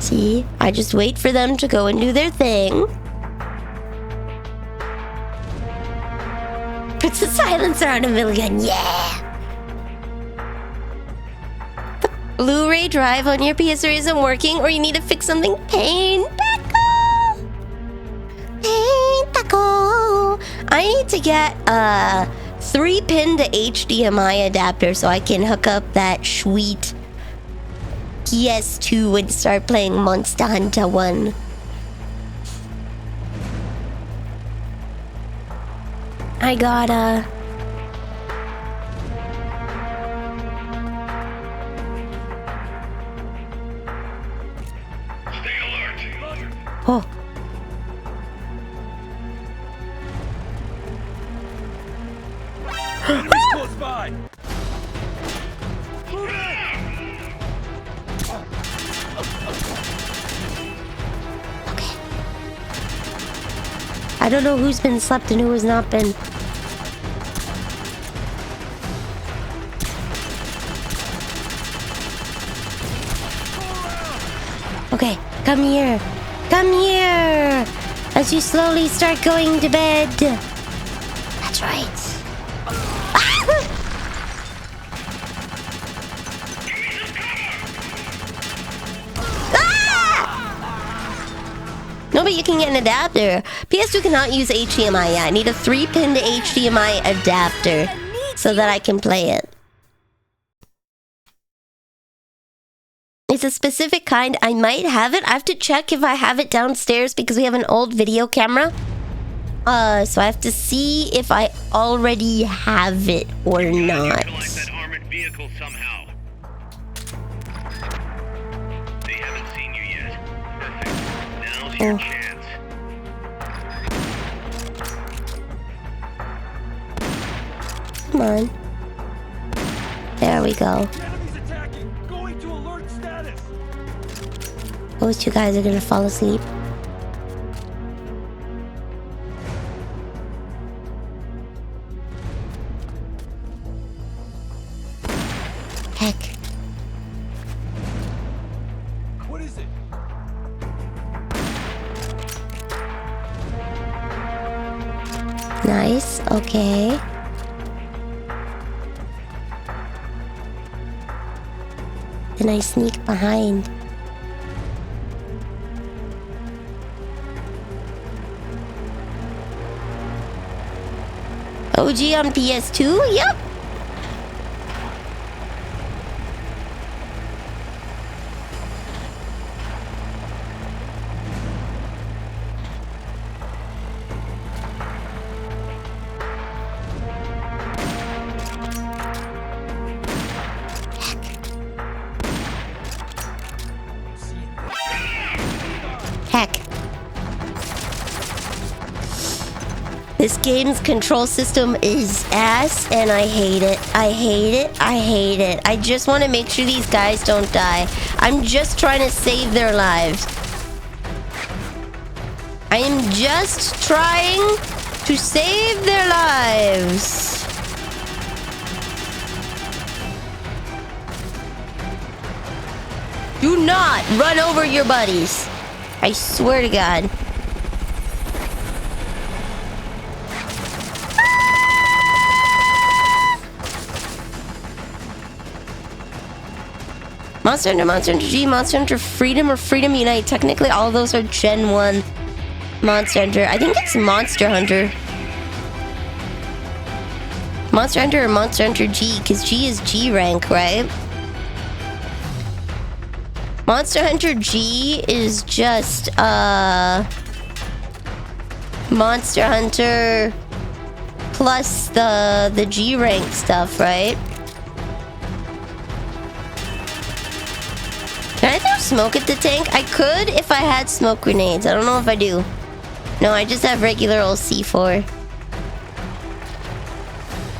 See? I just wait for them to go and do their thing. Puts the silencer on a milligun, yeah! The Blu-ray drive on your PS3 isn't working, or you need to fix something. Pain tackle! Pain tackle! I need to get a 3-pin to HDMI adapter so I can hook up that sweet PS2 and start playing Monster Hunter 1. I gotta... Stay alert. Oh. Enemies close by. Move in. I don't know who's been slept and who has not been. Okay, come here. Come here! As you slowly start going to bed. That's right. No, but you can get an adapter. PS2 cannot use HDMI yet. I need a 3-pin to HDMI adapter so that I can play it. It's a specific kind. I might have it. I have to check if I have it downstairs because we have an old video camera. So I have to see if I already have it or not. Neutralize that armored vehicle somehow. They haven't seen you yet. Perfect. Now's your chance. Come on. There we go. Enemies attacking. Going to alert status. Those two guys are gonna fall asleep. Heck. What is it? Nice. Okay. Then I sneak behind. OG on PS2? Yep. Heck. This game's control system is ass, and I hate it. I hate it. I hate it. I just want to make sure these guys don't die. I'm just trying to save their lives. I am just trying to save their lives. Do not run over your buddies. I swear to God. Monster Hunter, Monster Hunter G, Monster Hunter Freedom, or Freedom Unite. Technically, all of those are Gen 1 Monster Hunter. I think it's Monster Hunter. Monster Hunter or Monster Hunter G, because G is G rank, right? Monster Hunter G is just, Monster Hunter plus the G rank stuff, right? Can I throw smoke at the tank? I could if I had smoke grenades. I don't know if I do. No, I just have regular old C4.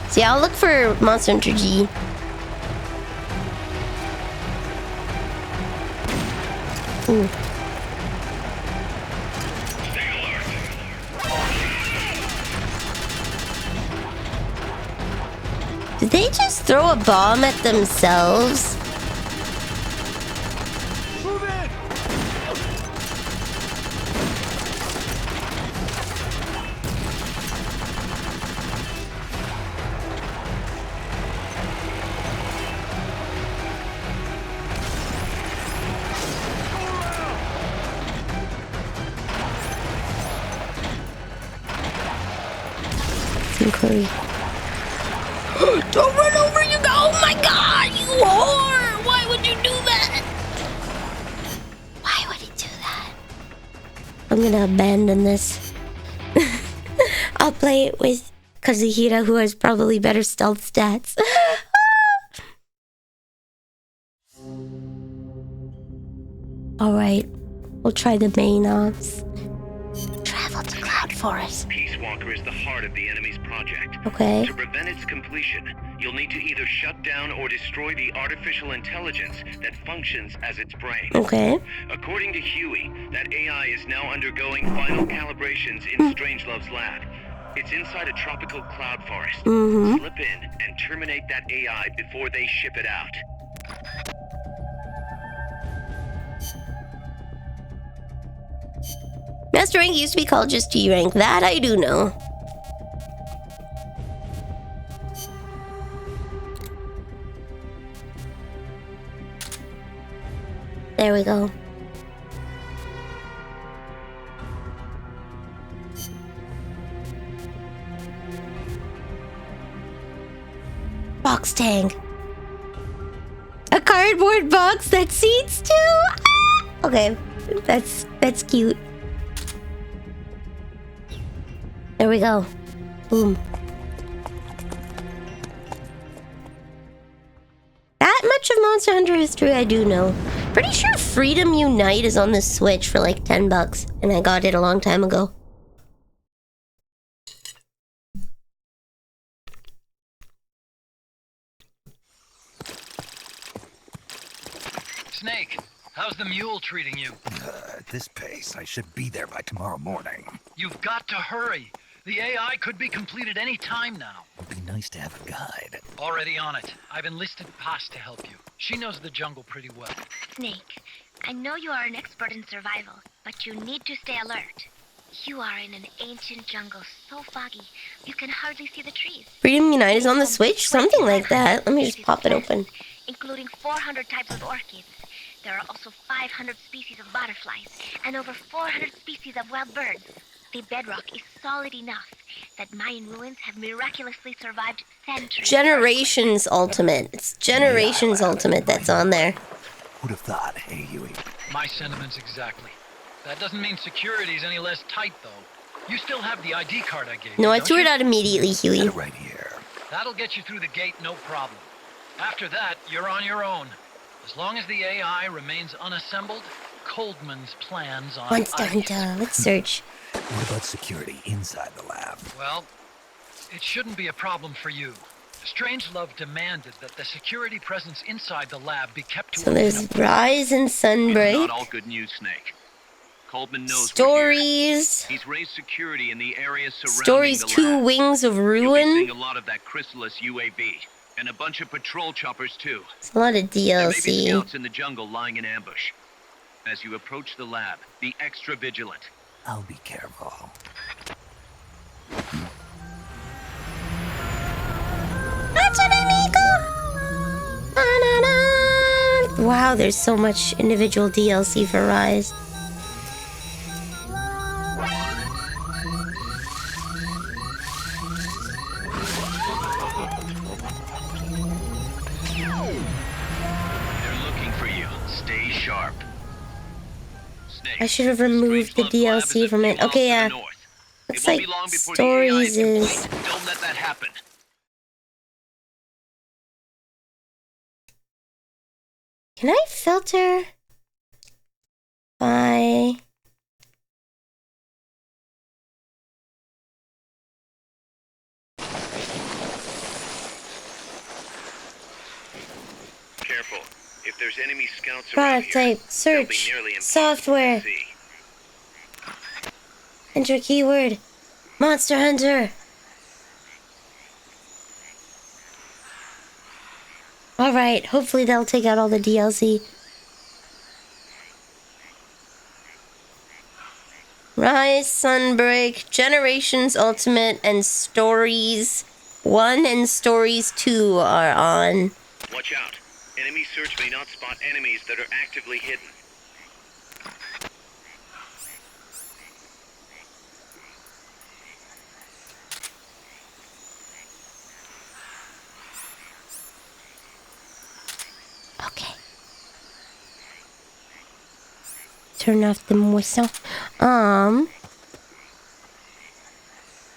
See, I'll look for Monster Hunter G. Ooh. Did they just throw a bomb at themselves? Move in. Huey. Don't run over you! Oh my god, you whore! Why would you do that? Why would he do that? I'm gonna abandon this. I'll play it with Kazuhira, who has probably better stealth stats. Alright, we'll try the main ops. Travel to Cloud Forest. Peace Walker is the heart of the enemy's project. Okay. To prevent its completion, you'll need to either shut down or destroy the artificial intelligence that functions as its brain. Okay. According to Huey, that AI is now undergoing final calibrations in Strangelove's lab. It's inside a tropical cloud forest. Slip in and terminate that AI before they ship it out. Master rank used to be called just G rank. That I do know. There we go. Box tank. A cardboard box that seats two? Ah! Okay, that's cute. There we go. Boom. That much of Monster Hunter history I do know. Pretty sure Freedom Unite is on the Switch for like $10, and I got it a long time ago. Snake, how's the mule treating you? At this pace, I should be there by tomorrow morning. You've got to hurry. The AI could be completed any time now. It'd be nice to have a guide. Already on it. I've enlisted Paz to help you. She knows the jungle pretty well. Snake, I know you are an expert in survival, but you need to stay alert. You are in an ancient jungle so foggy, you can hardly see the trees. Freedom Unite is on the Switch? Something like that. Let me just pop it open. Including 400 types of orchids. There are also 500 species of butterflies and over 400 species of wild birds. The bedrock is solid enough that Mayan ruins have miraculously survived centuries. Generations Ultimate. It's Generations Ultimate that's on there. Who'd have thought, hey, Huey? My sentiments exactly. That doesn't mean security's any less tight, though. You still have the ID card I gave you. No, I don't threw you? it out immediately, Huey. Got it right here. That'll get you through the gate, no problem. After that, you're on your own. As long as the AI remains unassembled, Coldman's plans on Monster ice. Hunter. Let's search. What about security inside the lab? Well, it shouldn't be a problem for you. Strangelove demanded that the security presence inside the lab be kept to So there's Rise and It's not Sunbreak. all good news, Snake. Coleman knows Stories. He's raised security in the area surrounding Stories the 2 lab. Wings of You'll be seeing Ruin. a lot of that Chrysalis UAV, and a bunch of patrol choppers too. It's a lot of There may be DLC. scouts in the jungle lying in ambush. As you approach the lab, be extra vigilant. I'll be careful. Wow, there's so much individual DLC for Rise. They're looking for you. Stay sharp. Snake, I should have removed the Strangelove's lab is DLC a from few it. miles Okay, to the yeah. north. Looks It won't like be long before the AI Stories is... complete. Don't let that happen. Can I filter by... Careful. If there's enemy scouts around Product here, type, they'll be search, nearly impossible software, to see. enter keyword, Monster Hunter. Alright, hopefully that'll take out all the DLC. Rise, Sunbreak, Generations Ultimate, and Stories 1 and Stories 2 are on. Watch out. Enemy search may not spot enemies that are actively hidden. Turn off the whistle.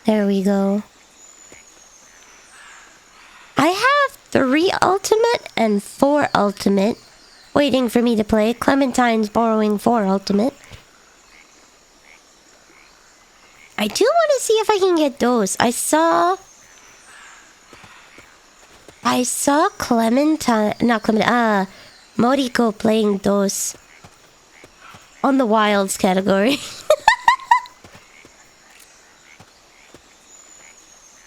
There we go. I have 3 ultimate and 4 ultimate waiting for me to play. Clementine's borrowing 4 ultimate. I do want to see if I can get those. I saw Moriko playing those on the wilds category.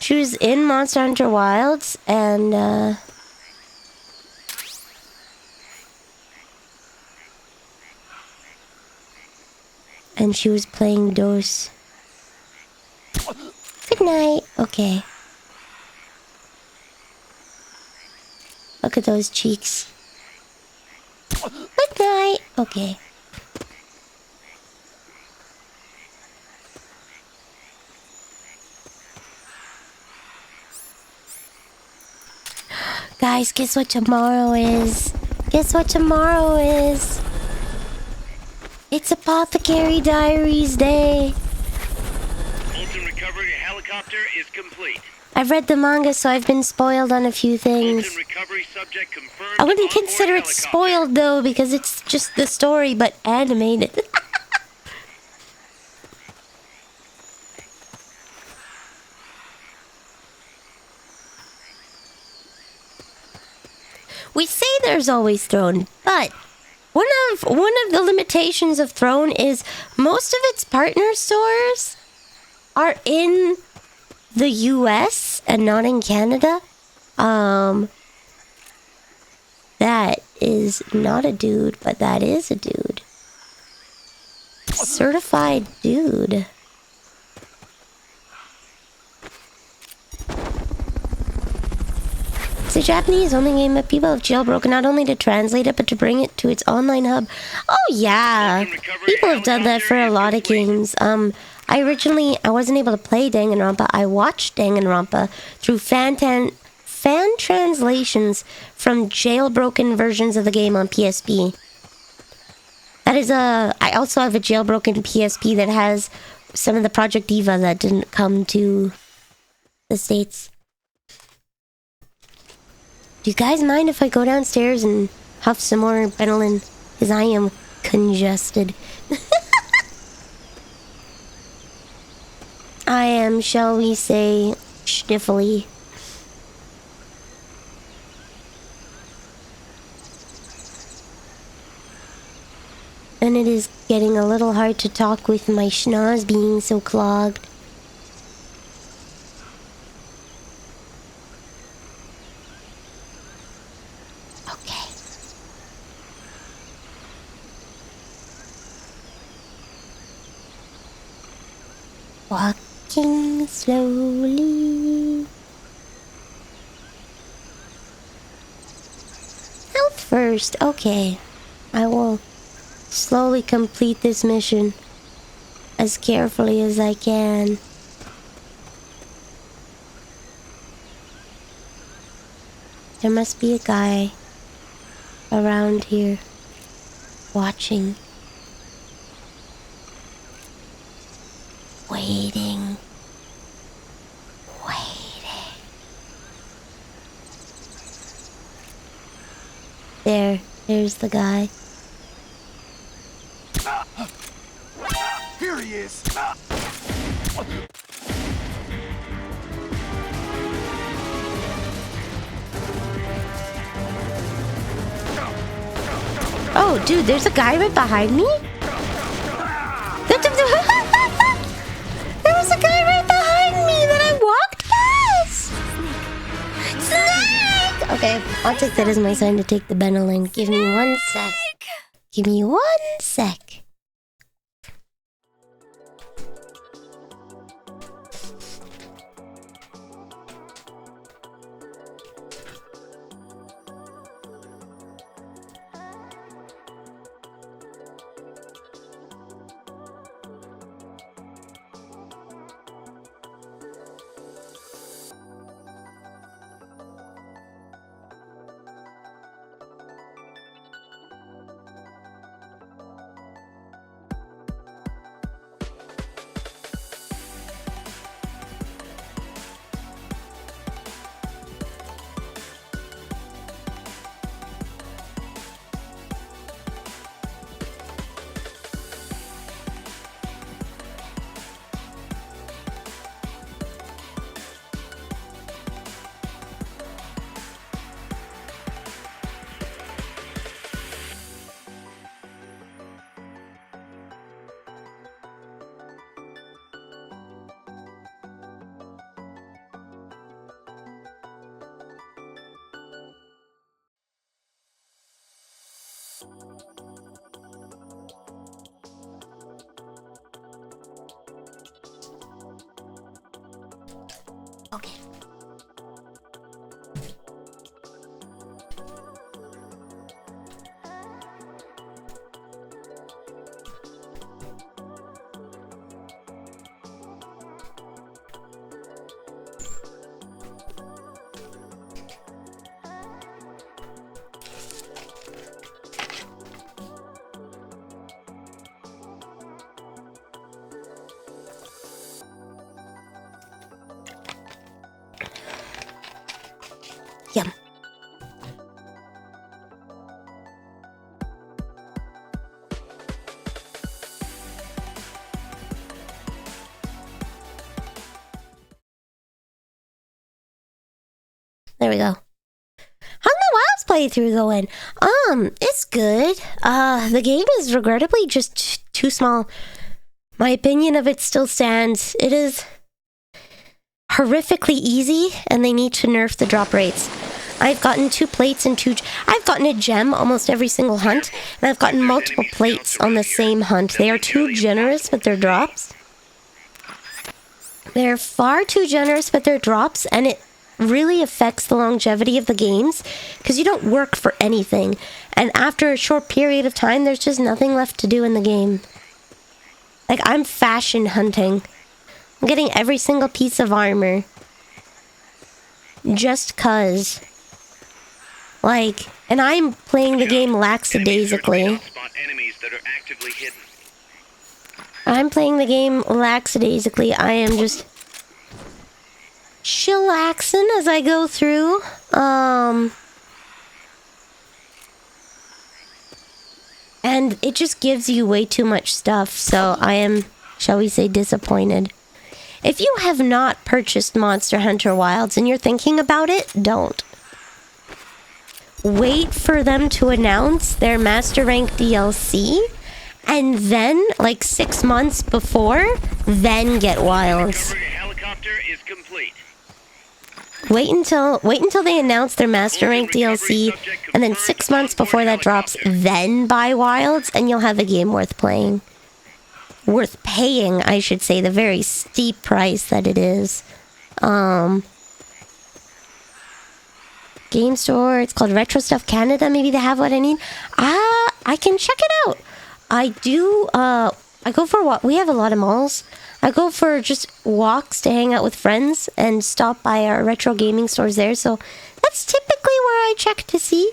She was in Monster Hunter Wilds and she was playing those. Good night. Okay. Look at those cheeks. Good night. Okay. Guys, guess what tomorrow is? Guess what tomorrow is? It's Apothecary Diaries Day. Fulton recovery helicopter is complete. I've read the manga, so I've been spoiled on a few things. Fulton recovery subject confirmed. I wouldn't onboard consider it helicopter. spoiled, though, because it's just the story, but animated. We say there's always Throne, but one of the limitations of Throne is most of its partner stores are in the US and not in Canada. That is not a dude, but that is a dude. Certified dude. It's a Japanese-only game that people have jailbroken not only to translate it, but to bring it to its online hub. Oh yeah, people have done that for a lot of games. I wasn't able to play Danganronpa. I watched Danganronpa through fan translations from jailbroken versions of the game on PSP. I also have a jailbroken PSP that has some of the Project Diva that didn't come to the States. Do you guys mind if I go downstairs and huff some more Benylin? Because I am congested. I am, shall we say, sniffly. And it is getting a little hard to talk with my schnoz being so clogged. Okay. Walking slowly. Health first. Okay. I will slowly complete this mission as carefully as I can. There must be a guy around here watching, waiting. There's the guy. Here he is. Oh, dude, there's a guy right behind me? There was a guy right behind me that I walked past! Snake! Okay, I'll take that as my sign to take the Benylin. Give me 1 sec. Give me 1 sec. Okay. Yum. There we go. How's my Wilds playthrough going? It's good. The game is regrettably just too small. My opinion of it still stands. It is horrifically easy, and they need to nerf the drop rates. I've gotten 2 plates and 2... I've gotten a gem almost every single hunt, and I've gotten multiple plates on the same hunt. They are too generous with their drops. They're far too generous with their drops, and it really affects the longevity of the games, because you don't work for anything. And after a short period of time, there's just nothing left to do in the game. Like, I'm fashion hunting. I'm getting every single piece of armor. Just 'cause. Like, and I'm playing the game lackadaisically. I'm playing the game lackadaisically. I am just chillaxing as I go through. And it just gives you way too much stuff, so I am, shall we say, disappointed. If you have not purchased Monster Hunter Wilds and you're thinking about it, don't. Wait for them to announce their Master Rank DLC, and then, like 6 months before, then get Wilds. Helicopter is complete. Wait until they announce their Master Rank DLC, and then 6 months before that drops, then buy Wilds, and you'll have a game worth playing. Worth paying, I should say, the very steep price that it is. Game store, it's called Retro Stuff Canada. Maybe they have what I need. I can check it out. I do, I go for what? We have a lot of malls. I go for just walks to hang out with friends and stop by our retro gaming stores there. So that's typically where I check to see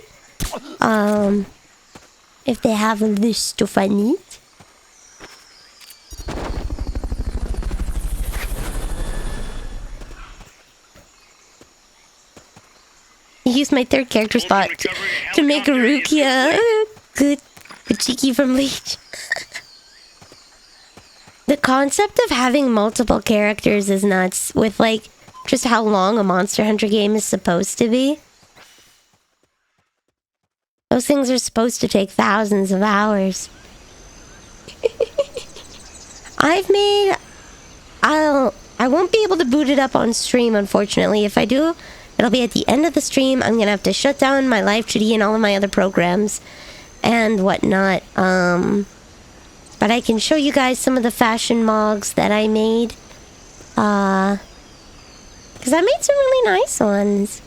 if they have this stuff I need. Use my third character spot to make a Rukia. Good cheeky from Leech. The concept of having multiple characters is nuts, with like just how long a Monster Hunter game is supposed to be. Those things are supposed to take thousands of hours. I won't be able to boot it up on stream, unfortunately. If I do, it'll be at the end of the stream. I'm gonna have to shut down my live 2D and all of my other programs and whatnot. But I can show you guys some of the fashion mogs that I made. Because I made some really nice ones.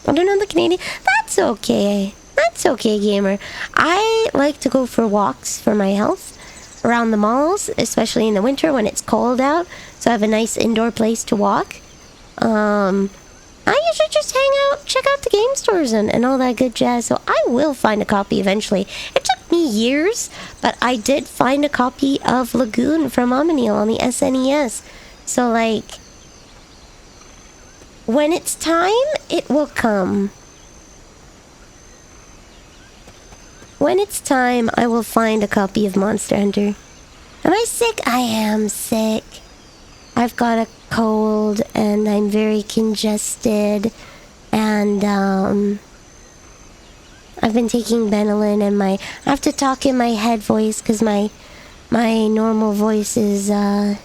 I don't know the Canadian. That's okay. That's okay, gamer. I like to go for walks for my health around the malls, especially in the winter when it's cold out. So I have a nice indoor place to walk. I usually just hang out, check out the game stores and all that good jazz. So I will find a copy eventually. It took me years, but I did find a copy of Lagoon from Vanille on the SNES. So like, when it's time, it will come. When it's time, I will find a copy of Monster Hunter. Am I sick? I am sick. I've got a cold and I'm very congested, and I've been taking Benylin, and I have to talk in my head voice because my normal voice is no.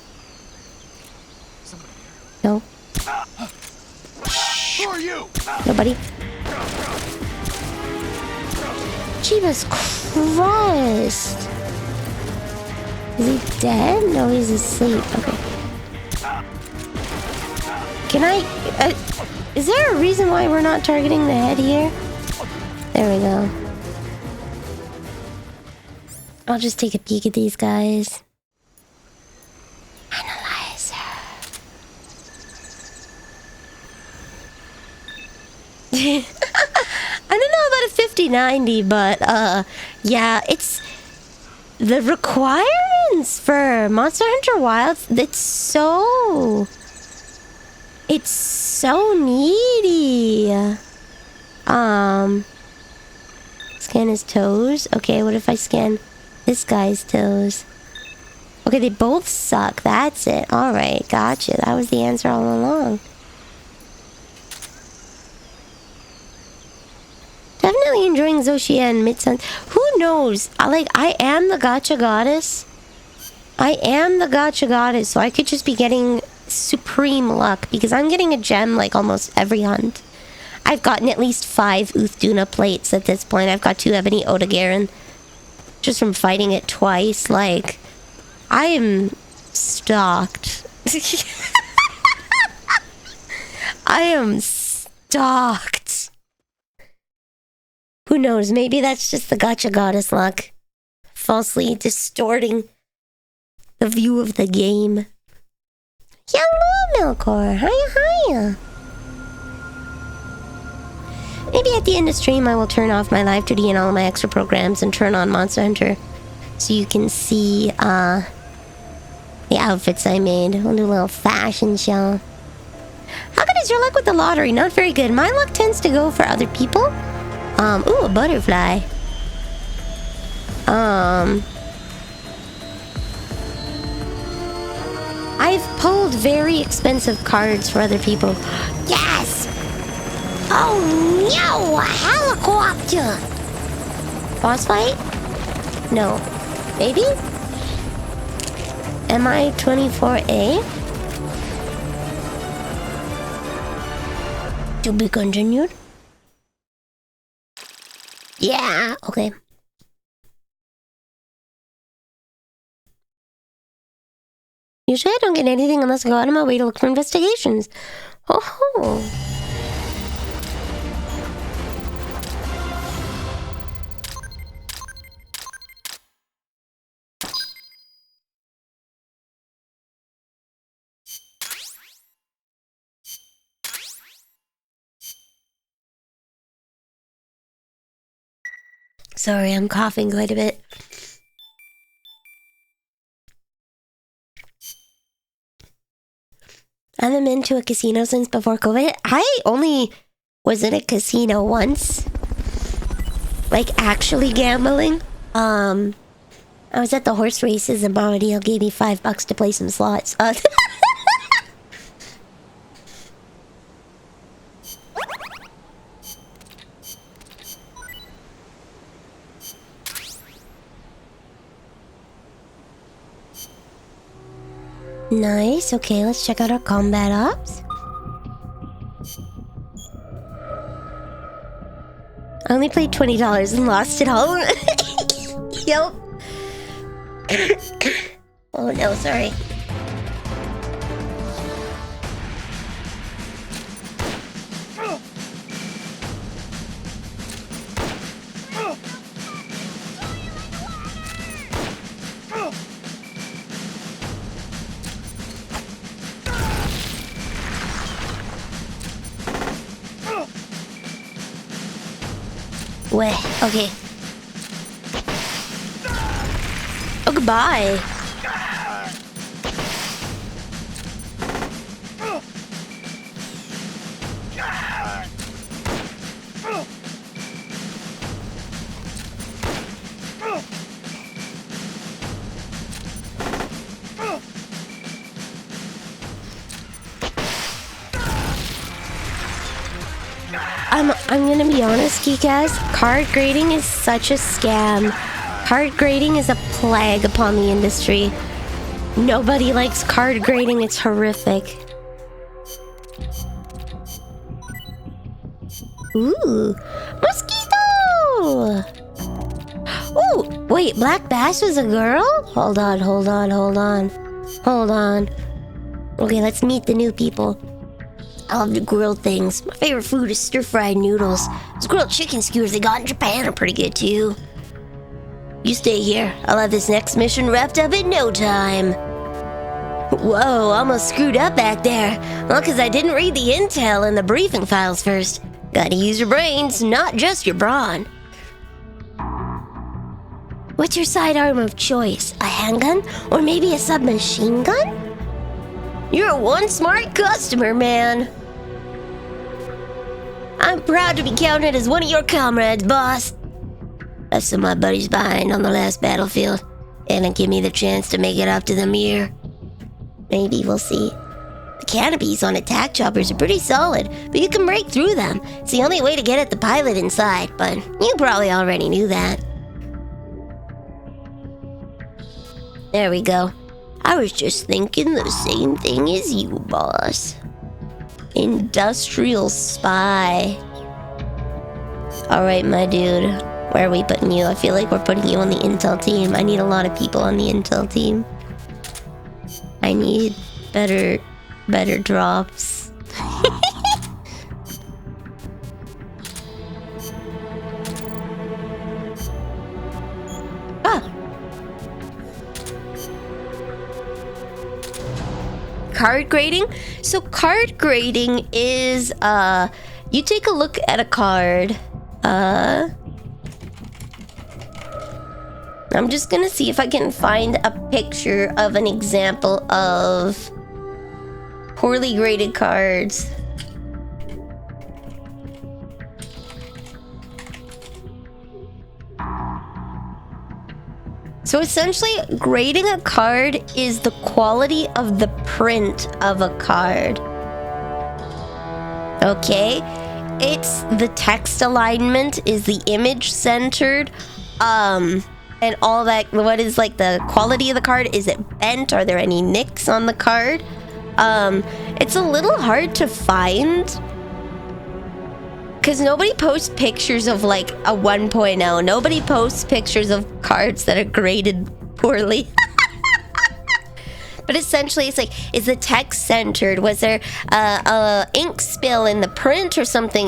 Who are you? Nobody. Jesus Christ. Is he dead? No, he's asleep. Okay. Can I... is there a reason why we're not targeting the head here? There we go. I'll just take a peek at these guys. Analyzer. I don't know about a 5090, but yeah, it's the requirements for Monster Hunter Wilds. It's so needy. Scan his toes. Okay, what if I scan this guy's toes? Okay, they both suck. That's it. Alright, gotcha. That was the answer all along. Definitely enjoying Zoshia and Midsun. Who knows? I am the gacha goddess. I am the gacha goddess, so I could just be getting supreme luck, because I'm getting a gem like almost every hunt. I've gotten at least 5 Uthduna plates at this point. I've got 2 Ebony Odogaron just from fighting it twice. Like, I am stocked. I am stocked. Who knows? Maybe that's just the gacha goddess luck. Falsely distorting the view of the game. Hello, Melkor. Hiya. Maybe at the end of stream I will turn off my live 2D and all of my extra programs and turn on Monster Hunter so you can see the outfits I made. We'll do a little fashion show. How good is your luck with the lottery? Not very good. My luck tends to go for other people. Ooh, a butterfly. I've pulled very expensive cards for other people. Yes! Oh no! A helicopter! Boss fight? No. Maybe? MI24A? To be continued? Yeah, okay. Usually I don't get anything unless I go out of my way to look for investigations. Oh. Sorry, I'm coughing quite a bit. I haven't been to a casino since before COVID. I only was in a casino once. Like, actually gambling. I was at the horse races and Mama Deal gave me $5 to play some slots. Nice. Okay, let's check out our combat ops. I only played $20 and lost it all. Yep. Oh no, sorry. Wait, okay. Oh, goodbye. I'm gonna be honest, Geek-Ass. Card grading is such a scam. Card grading is a plague upon the industry. Nobody likes card grading, it's horrific. Ooh! Mosquito! Ooh, wait, Black Bass was a girl? Hold on. Okay, let's meet the new people. I love the grilled things. My favorite food is stir-fried noodles. Those grilled chicken skewers they got in Japan are pretty good too. You stay here. I'll have this next mission wrapped up in no time. Whoa, almost screwed up back there. Well, because I didn't read the intel and the briefing files first. Gotta use your brains, not just your brawn. What's your sidearm of choice? A handgun? Or maybe a submachine gun? You're one smart customer, man. I'm proud to be counted as one of your comrades, boss. Left some of my buddies behind on the last battlefield, and it give me the chance to make it up to the mirror. Maybe we'll see. The canopies on attack choppers are pretty solid, but you can break through them. It's the only way to get at the pilot inside, but you probably already knew that. There we go. I was just thinking the same thing as you, boss. Industrial spy. Alright, my dude. Where are we putting you? I feel like we're putting you on the intel team. I need a lot of people on the intel team. I need better drops. Card grading? So card grading is, you take a look at a card, I'm just gonna see if I can find a picture of an example of poorly graded cards. So essentially, grading a card is the quality of the print of a card. Okay? It's the text alignment, is the image centered, and all that. What is like the quality of the card? Is it bent? Are there any nicks on the card? It's a little hard to find, because nobody posts pictures of like a 1.0. Nobody posts pictures of cards that are graded poorly. But essentially, it's like, is the text centered? Was there a ink spill in the print or something?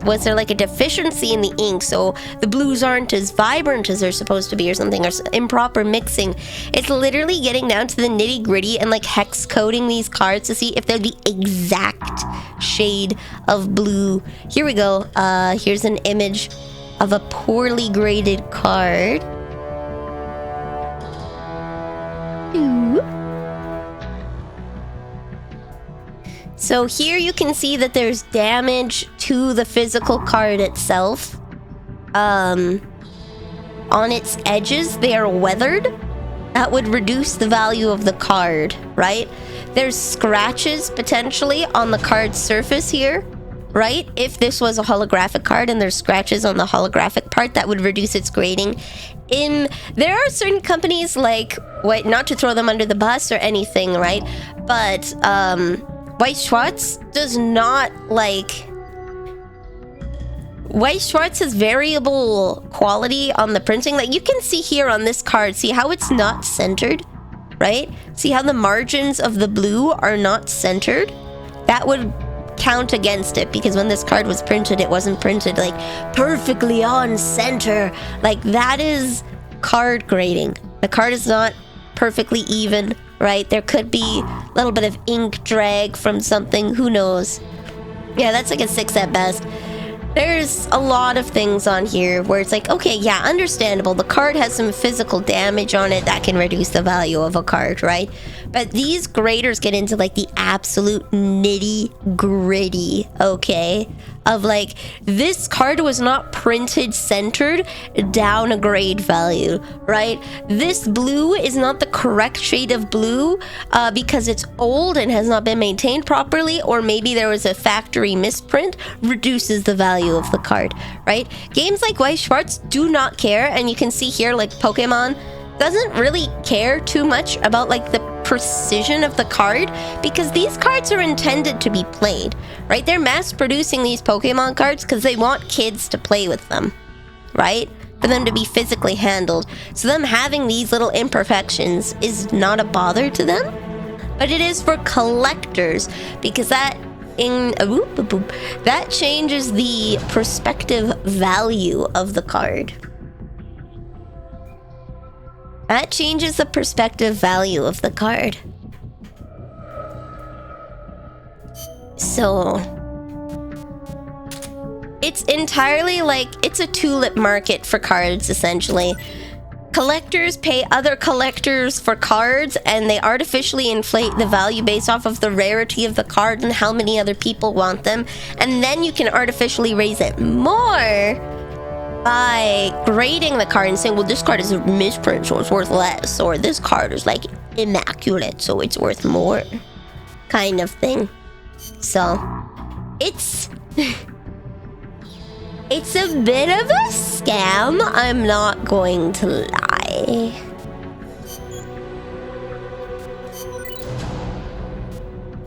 Was there like a deficiency in the ink, so the blues aren't as vibrant as they're supposed to be, or something, or improper mixing? It's literally getting down to the nitty gritty and like hex coding these cards to see if they're the exact shade of blue. Here we go. Here's an image of a poorly graded card. So here you can see that there's damage to the physical card itself. On its edges, they are weathered. That would reduce the value of the card, right? There's scratches potentially on the card's surface here, right? If this was a holographic card and there's scratches on the holographic part, that would reduce its grading. There are certain companies like, not to throw them under the bus or anything, right? But White Schwartz does not like... White Schwartz has variable quality on the printing. Like you can see here on this card, see how it's not centered, right? See how the margins of the blue are not centered? That would count against it, because when this card was printed, it wasn't printed like perfectly on center. Like that is card grading. The card is not perfectly even, right? There could be a little bit of ink drag from something, who knows? Yeah, that's like a 6 at best. There's a lot of things on here where it's like, okay, yeah, understandable. The card has some physical damage on it that can reduce the value of a card, right? But these graders get into like the absolute nitty gritty, okay? Of like, this card was not printed centered down a grade value, right? This blue is not the correct shade of blue because it's old and has not been maintained properly, or maybe there was a factory misprint, reduces the value of the card, right? Games like White Schwartz do not care, and you can see here like Pokemon doesn't really care too much about like the precision of the card, because these cards are intended to be played, right? They're mass producing these Pokemon cards because they want kids to play with them, right? for them to be physically handled. So them having these little imperfections is not a bother to them, but it is for collectors, because that changes the perspective value of the card. That changes the perspective value of the card. So it's entirely like it's a tulip market for cards, essentially. Collectors pay other collectors for cards, and they artificially inflate the value based off of the rarity of the card and how many other people want them. And then you can artificially raise it more by grading the card and saying, well, this card is a misprint, so it's worth less. Or this card is like immaculate, so it's worth more. Kind of thing. So, it's... it's a bit of a scam, I'm not going to lie.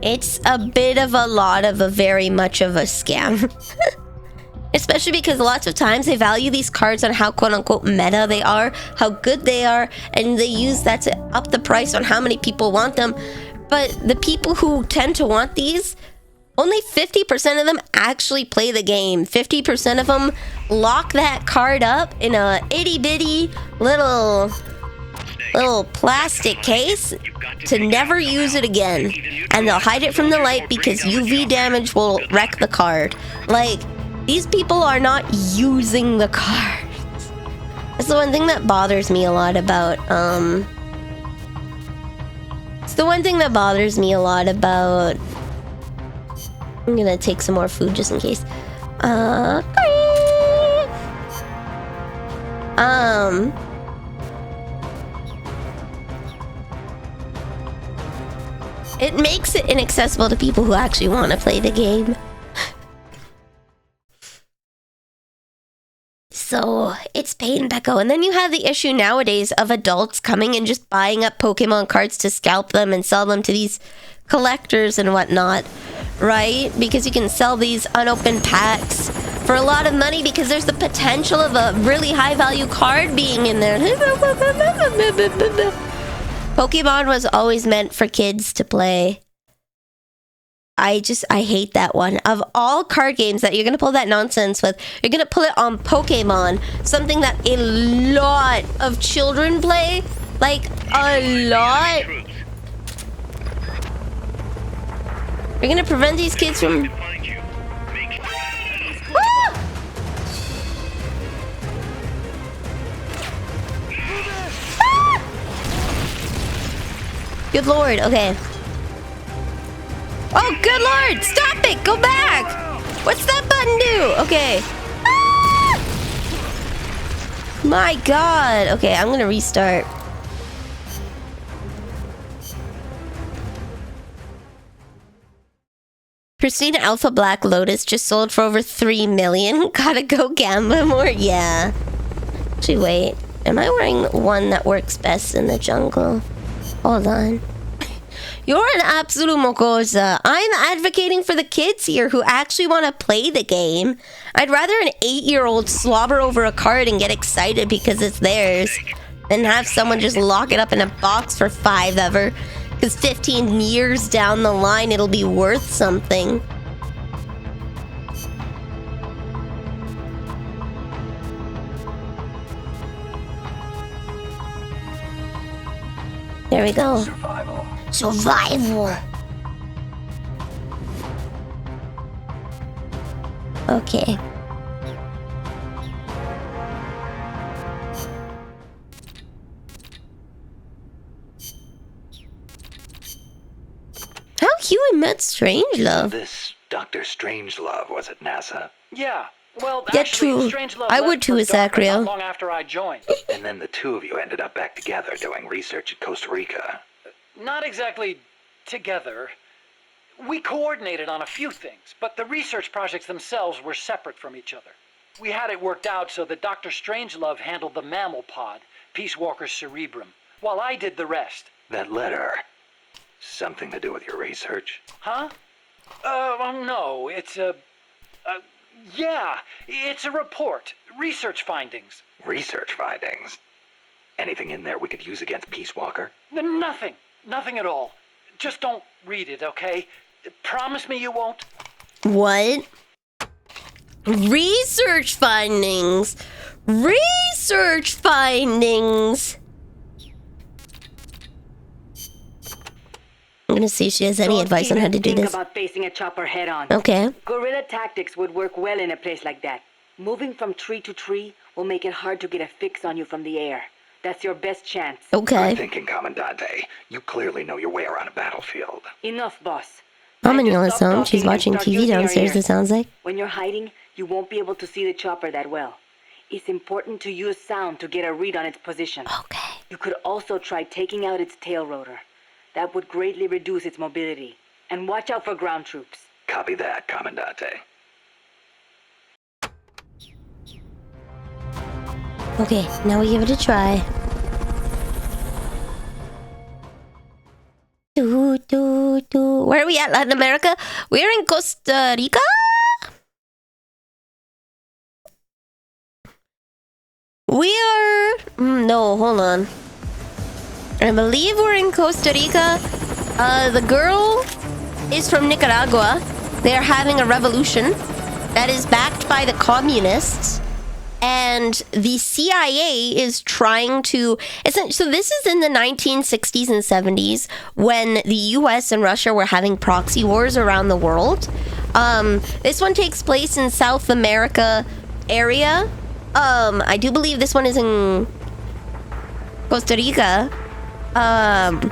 It's a bit of a lot of a very much of a scam. Especially because lots of times they value these cards on how quote-unquote meta they are, how good they are, and they use that to up the price on how many people want them. But the people who tend to want these, only 50% of them actually play the game. 50% of them lock that card up in a itty-bitty little plastic case to never use it again. And they'll hide it from the light because UV damage will wreck the card. Like, these people are not using the cards. That's the one thing that bothers me a lot about, it's the one thing that bothers me a lot about... I'm gonna take some more food just in case. It makes it inaccessible to people who actually want to play the game. So, it's pain, Becco. And then you have the issue nowadays of adults coming and just buying up Pokemon cards to scalp them and sell them to these collectors and whatnot, right? Because you can sell these unopened packs for a lot of money because there's the potential of a really high value card being in there. Pokemon was always meant for kids to play. I hate that one. Of all card games that you're going to pull that nonsense with, you're going to pull it on Pokemon. Something that a lot of children play. Like, a lot. You're going to prevent these kids from... Ah! Ah! Good lord, okay. Oh, good lord! Stop it! Go back! What's that button do? Okay. Ah! My god. Okay, I'm gonna restart. Pristine Alpha Black Lotus just sold for over 3 million. Gotta go gamble more? Yeah. Actually, wait. Am I wearing one that works best in the jungle? Hold on. You're an absolute mocosa. I'm advocating for the kids here who actually want to play the game. I'd rather an 8-year-old slobber over a card and get excited because it's theirs than have someone just lock it up in a box for 5 ever. Because 15 years down the line, it'll be worth something. There we go. Survival. Okay. How Huey met Strangelove. This Dr. Strangelove was at NASA. Yeah. Well, yeah, actually, true. Strangelove I left would too, for DARPA Isacrio. not long after I joined. And then the two of you ended up back together doing research at Costa Rica. Not exactly together. We coordinated on a few things, but the research projects themselves were separate from each other. We had it worked out so that Dr. Strangelove handled the mammal pod, Peace Walker's cerebrum, while I did the rest. That letter, something to do with your research? Huh? No, it's Yeah, it's a report. Research findings. Research findings? Anything in there we could use against Peace Walker? Nothing. Nothing at all. Just don't read it, okay? Promise me you won't. What? Research findings. Research findings. I'm gonna see if she has any advice on how to do this. Think about facing a chopper head on. Okay. Guerrilla tactics would work well in a place like that. Moving from tree to tree will make it hard to get a fix on you from the air. That's your best chance. Okay. Good thinking, Commandante. You clearly know your way around a battlefield. Enough, boss. I'm in Time to Yellowstone. stop She's talking and watching start TV using your downstairs, it ears. sounds like. When you're hiding, you won't be able to see the chopper that well. It's important to use sound to get a read on its position. Okay. You could also try taking out its tail rotor. That would greatly reduce its mobility. And watch out for ground troops. Copy that, Commandante. Okay, now we give it a try. Where are we at, Latin America? We're in Costa Rica? We are... no, hold on. I believe we're in Costa Rica. The girl is from Nicaragua. They're having a revolution that is backed by the communists. And the CIA is trying to... So this is in the 1960s and 70s when the US and Russia were having proxy wars around the world. This one takes place in South America area. I do believe this one is in Costa Rica. And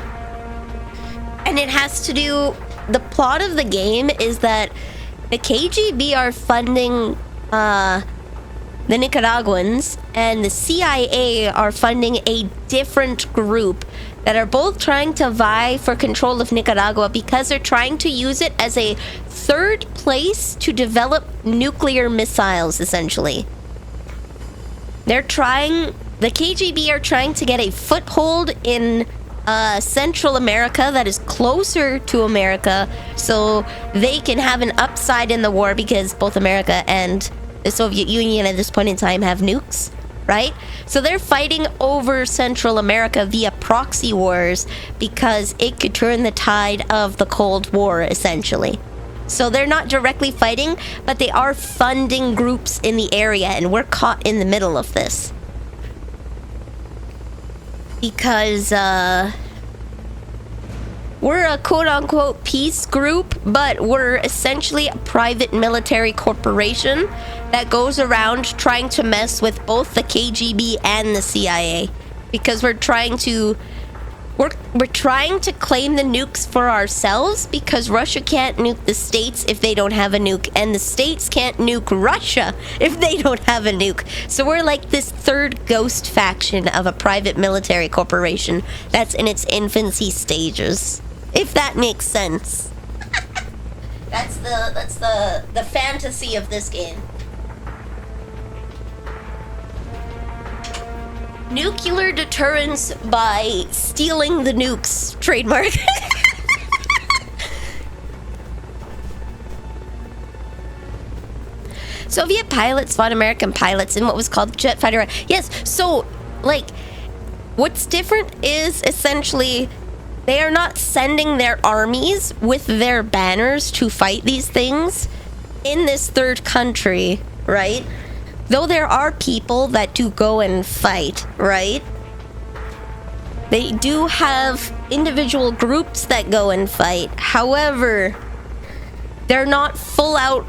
it has to do... The plot of the game is that the KGB are funding... the Nicaraguans and the CIA are funding a different group that are both trying to vie for control of Nicaragua because they're trying to use it as a third place to develop nuclear missiles, essentially. The KGB are trying to get a foothold in Central America that is closer to America so they can have an upside in the war because both America and the Soviet Union at this point in time have nukes, right? So they're fighting over Central America via proxy wars because it could turn the tide of the Cold War, essentially. So they're not directly fighting, but they are funding groups in the area, and we're caught in the middle of this. Because, we're a quote-unquote peace group, but we're essentially a private military corporation that goes around trying to mess with both the KGB and the CIA. Because we're trying to claim the nukes for ourselves because Russia can't nuke the States if they don't have a nuke, and the States can't nuke Russia if they don't have a nuke. So we're like this third ghost faction of a private military corporation that's in its infancy stages. If that makes sense. That's the fantasy of this game. Nuclear deterrence by stealing the nukes. Trademark. Soviet pilots fought American pilots in what was called jet fighter. Yes, so, like, what's different is essentially they are not sending their armies with their banners to fight these things in this third country, right? Though there are people that do go and fight, right? They do have individual groups that go and fight. However, they're not full out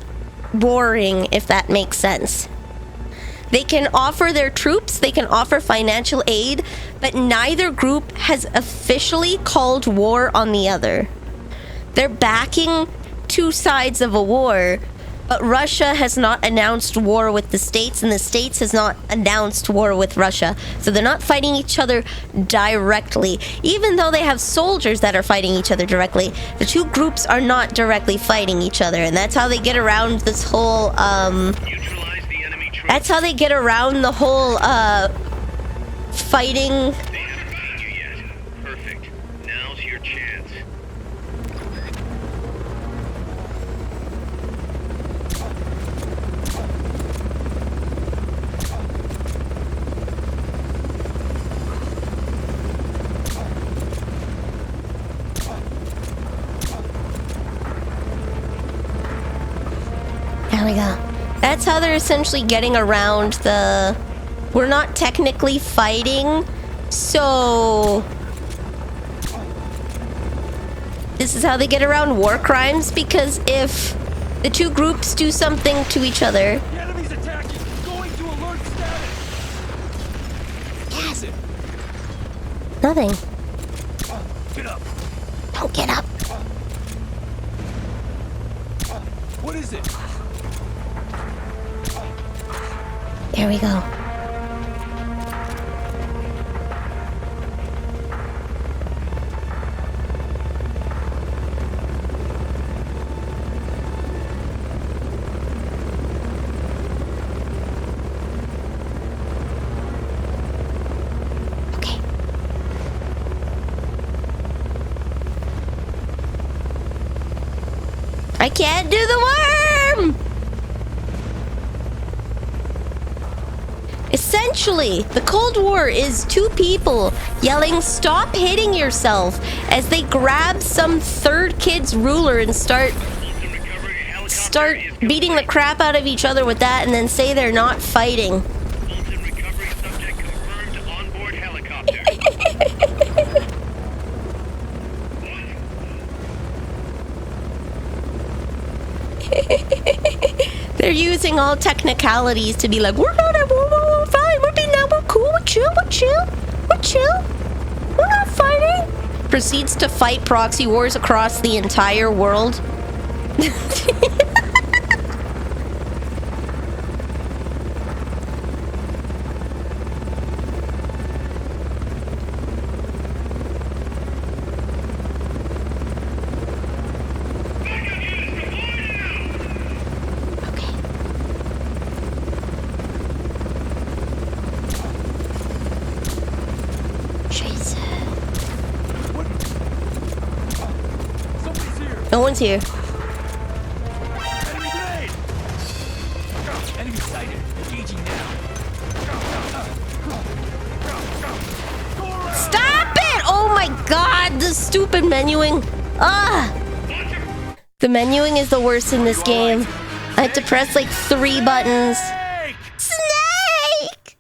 warring, if that makes sense. They can offer their troops, they can offer financial aid, but neither group has officially called war on the other. They're backing two sides of a war, but Russia has not announced war with the States, and the States has not announced war with Russia. So they're not fighting each other directly. Even though they have soldiers that are fighting each other directly, the two groups are not directly fighting each other. And that's how they get around this whole, Neutralize the enemy troops. that's how they get around the whole, fighting. They haven't seen you yet. Perfect. Now's your chance. that's how they're essentially getting around the... We're not technically fighting, so... This is how they get around war crimes, because if the two groups do something to each other... The enemy's attacking! Going to alert status! What is it? Nothing. Get up! Don't get up. What is it? There we go. Okay. I can't do the worm! Essentially, the Cold War is two people yelling, "Stop hitting yourself," as they grab some third kid's ruler and start beating the crap out of each other with that, and then say they're not fighting. Fulton recovery subject confirmed onboard helicopter. They're using all technicalities to be like, we're fine, we're being now, we're cool, we're chill, we're not fighting. Proceeds to fight proxy wars across the entire world. No one's here. Enemy grenade! Enemy sighted. Engaging now. Stop it! Oh my god, the stupid menuing. Ah! The menuing is the worst in this game. I had to press like 3 buttons. Snake!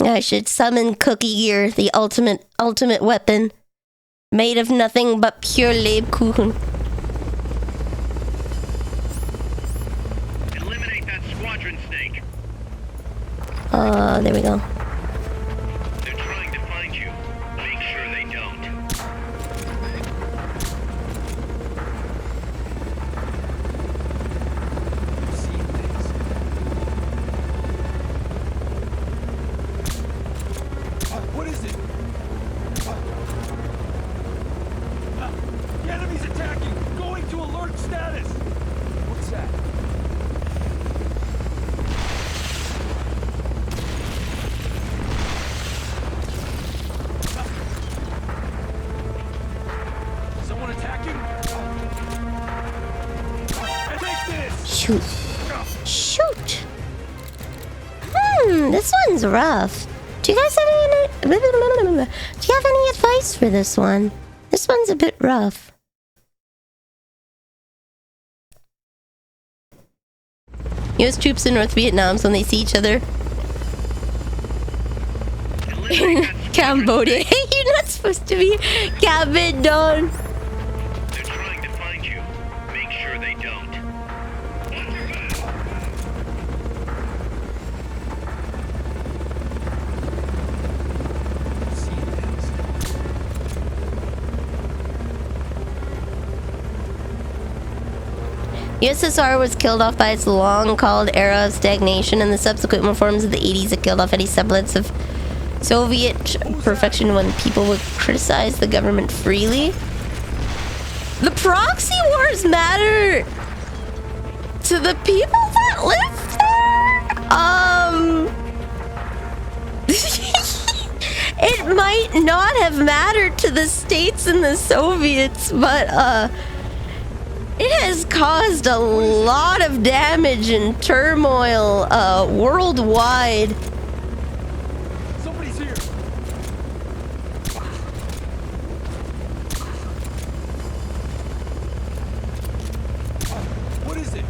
I should summon Cookie Gear, the ultimate weapon. Made of nothing but pure Lebkuchen. Eliminate that squadron snake. There we go. They're trying to find you. Make sure they don't. What is it? The enemy's attacking! Going to alert status! What's that? Someone attacking? Take this! Shoot. Shoot! This one's rough. Do you guys have any advice for this one? This one's a bit rough. US troops in North Vietnam, so when they see each other. Cambodia. You're not supposed to be Cabin Don. They're trying to find you. Make sure they don't. USSR was killed off by its long-called era of stagnation, and the subsequent reforms of the 80s that killed off any semblance of Soviet perfection when people would criticize the government freely. The proxy wars matter to the people that live there. It might not have mattered to the States and the Soviets, but it has caused a lot of damage and turmoil worldwide. Somebody's here! What is it?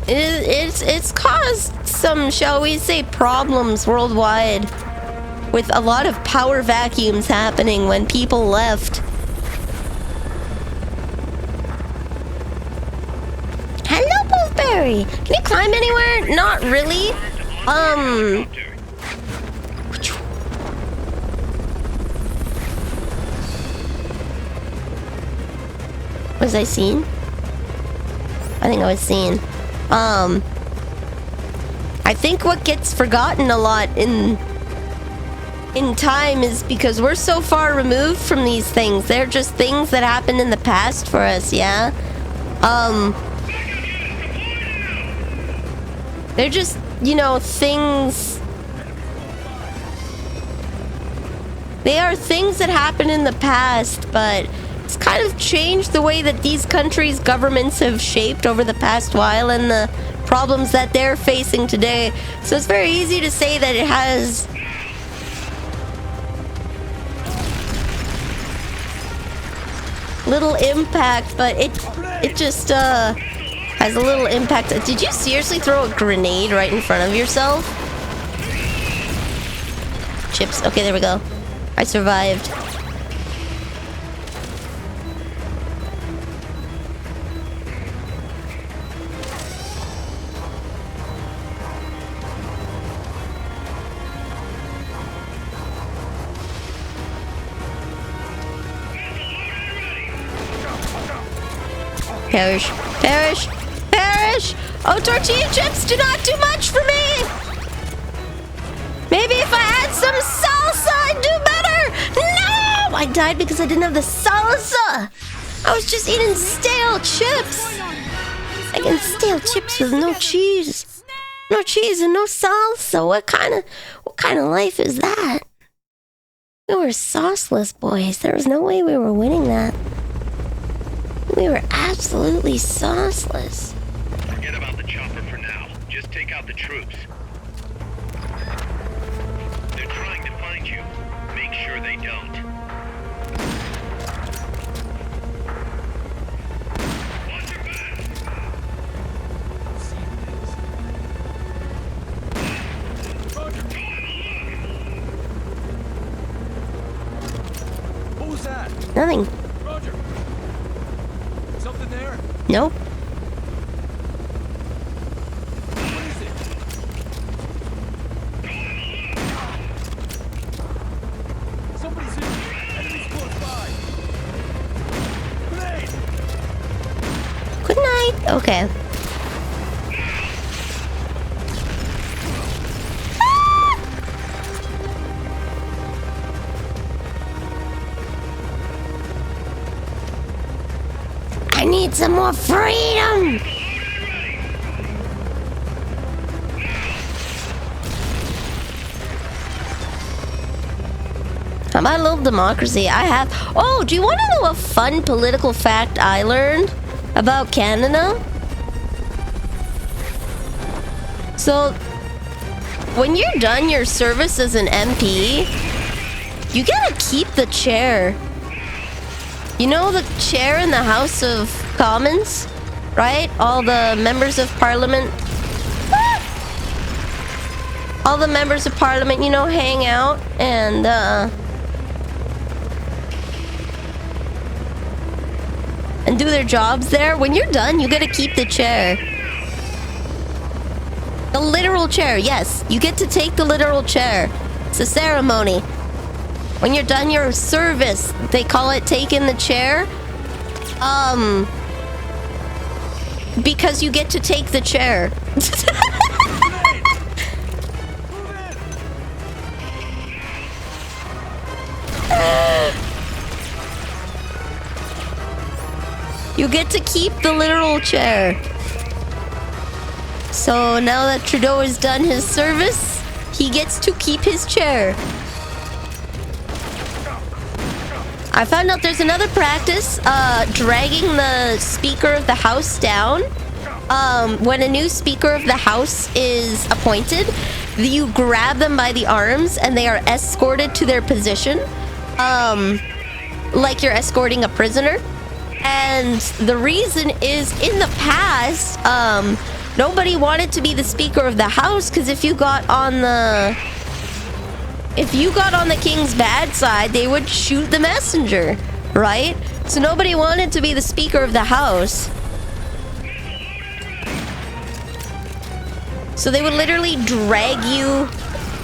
it's caused some, shall we say, problems worldwide with a lot of power vacuums happening when people left. Hello, Wolfberry! Can you climb anywhere? Not really. Was I seen? I think I was seen. I think what gets forgotten a lot in time is because we're so far removed from these things. They're just things that happened in the past for us, yeah? They're just, you know, things... They are things that happened in the past, but it's kind of changed the way that these countries' governments have shaped over the past while and the problems that they're facing today. So it's very easy to say that it has... little impact, but it just has a little impact. Did you seriously throw a grenade right in front of yourself? Chips. Okay, there we go. I survived. Perish. Perish. Perish! Oh, tortilla chips do not do much for me! Maybe if I had some salsa, I'd do better! No! I died because I didn't have the salsa! I was just eating stale chips! Eating stale chips with no cheese. No cheese and no salsa. What kind of life is that? We were sauceless, boys. There was no way we were winning that. We were absolutely sauceless. Forget about the chopper for now. Just take out the troops. They're trying to find you. Make sure they don't. Watch your back! Roger. What was that? Nothing. Roger. Something there? Nope. What is it? Somebody's here. Enemies close by. Grenade! Good night. Okay. I need some more freedom! How about a little democracy? I have... Oh, do you want to know a fun political fact I learned about Canada? So, when you're done your service as an MP, you gotta keep the chair. You know the chair in the House of Commons, right? All the members of Parliament. All the members of Parliament, you know, hang out and do their jobs there. When you're done, you gotta keep the chair. The literal chair, yes. You get to take the literal chair. It's a ceremony. When you're done your service, they call it taking the chair. Because you get to take the chair. You get to keep the literal chair. So now that Trudeau has done his service, he gets to keep his chair. I found out there's another practice, dragging the Speaker of the House down. When a new Speaker of the House is appointed, you grab them by the arms and they are escorted to their position. Like you're escorting a prisoner. And the reason is, in the past, Nobody wanted to be the Speaker of the House, because if you got on the king's bad side, they would shoot the messenger, right? So nobody wanted to be the Speaker of the House. So they would literally drag you.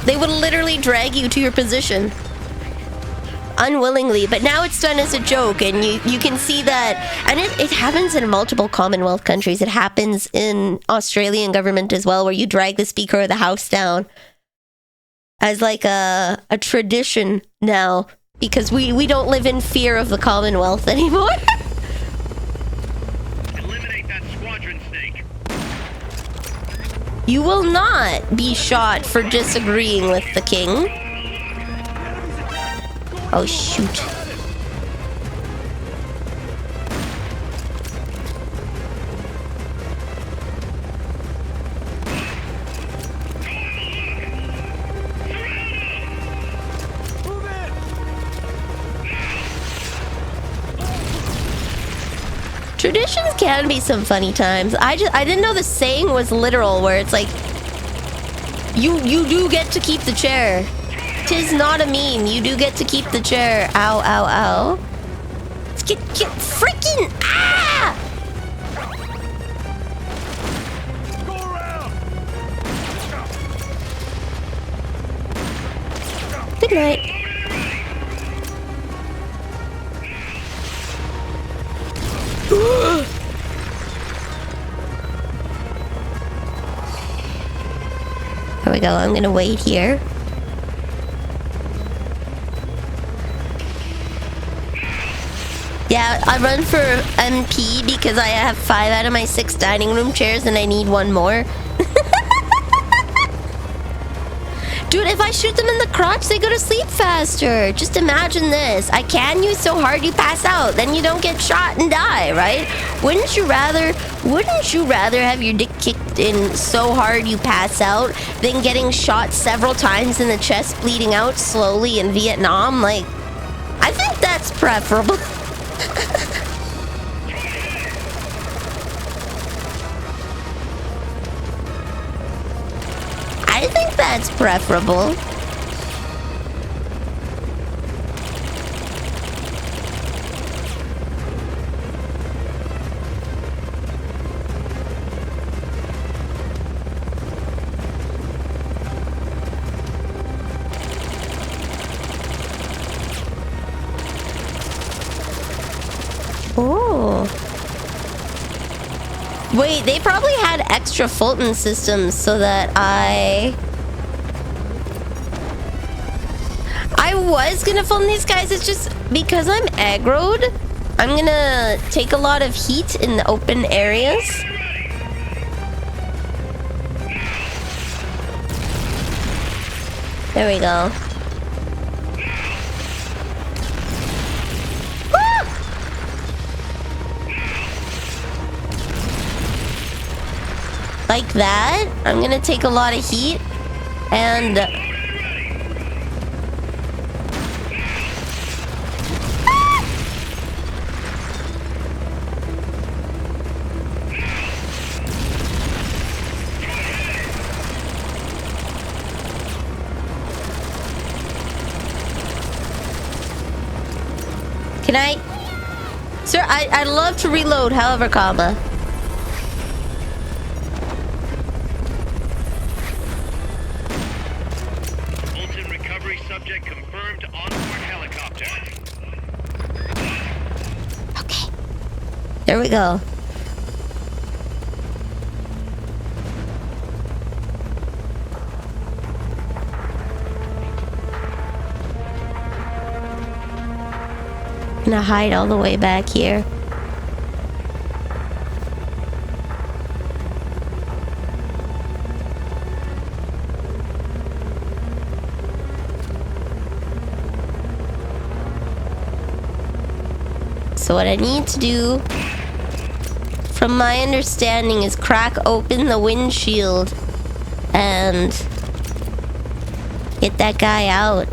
They would literally drag you to your position. Unwillingly, but now it's done as a joke, and you can see that, and it happens in multiple Commonwealth countries. It happens in Australian government as well, where you drag the Speaker of the House down as like a tradition now, because we don't live in fear of the Commonwealth anymore. Eliminate that squadron snake. You will not be shot for disagreeing with the king. Oh, shoot. Traditions can be some funny times. I didn't know the saying was literal, where it's like, you do get to keep the chair. 'Tis not a meme. You do get to keep the chair. Ow, ow, ow. Get freaking ah! Go around. Good night. There we go. I'm gonna wait here. Yeah, I run for MP because I have 5 out of my 6 dining room chairs and I need one more. Dude, if I shoot them in the crotch, they go to sleep faster. Just imagine this. I can you so hard you pass out. Then you don't get shot and die, right? Wouldn't you rather have your dick kicked in so hard you pass out than getting shot several times in the chest, bleeding out slowly in Vietnam? Like, I think that's preferable. I think that's preferable. Oh. Wait, they probably had extra Fulton systems so that I was gonna Fulton these guys. It's just because I'm aggroed, I'm gonna take a lot of heat in the open areas. There we go. Like that. I'm gonna take a lot of heat and can I? Sir, I'd love to reload, however, comma. Subject confirmed onboard helicopter. Okay. There we go. I'm gonna hide all the way back here. So what I need to do, from my understanding, is crack open the windshield and get that guy out.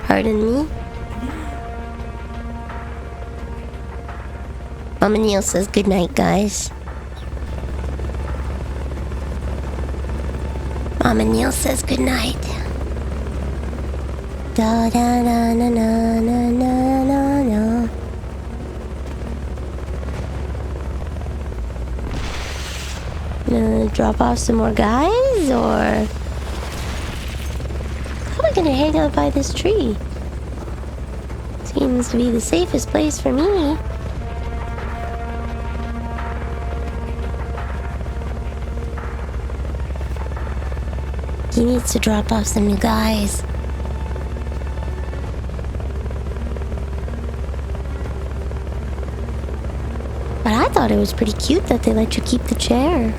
Pardon me? Mama Neil says goodnight, guys. Mama Neil says goodnight. Da da da na na na na na na. Gonna drop off some more guys, or probably gonna hang out by this tree. Seems to be the safest place for me. He needs to drop off some new guys. But I thought it was pretty cute that they let you keep the chair.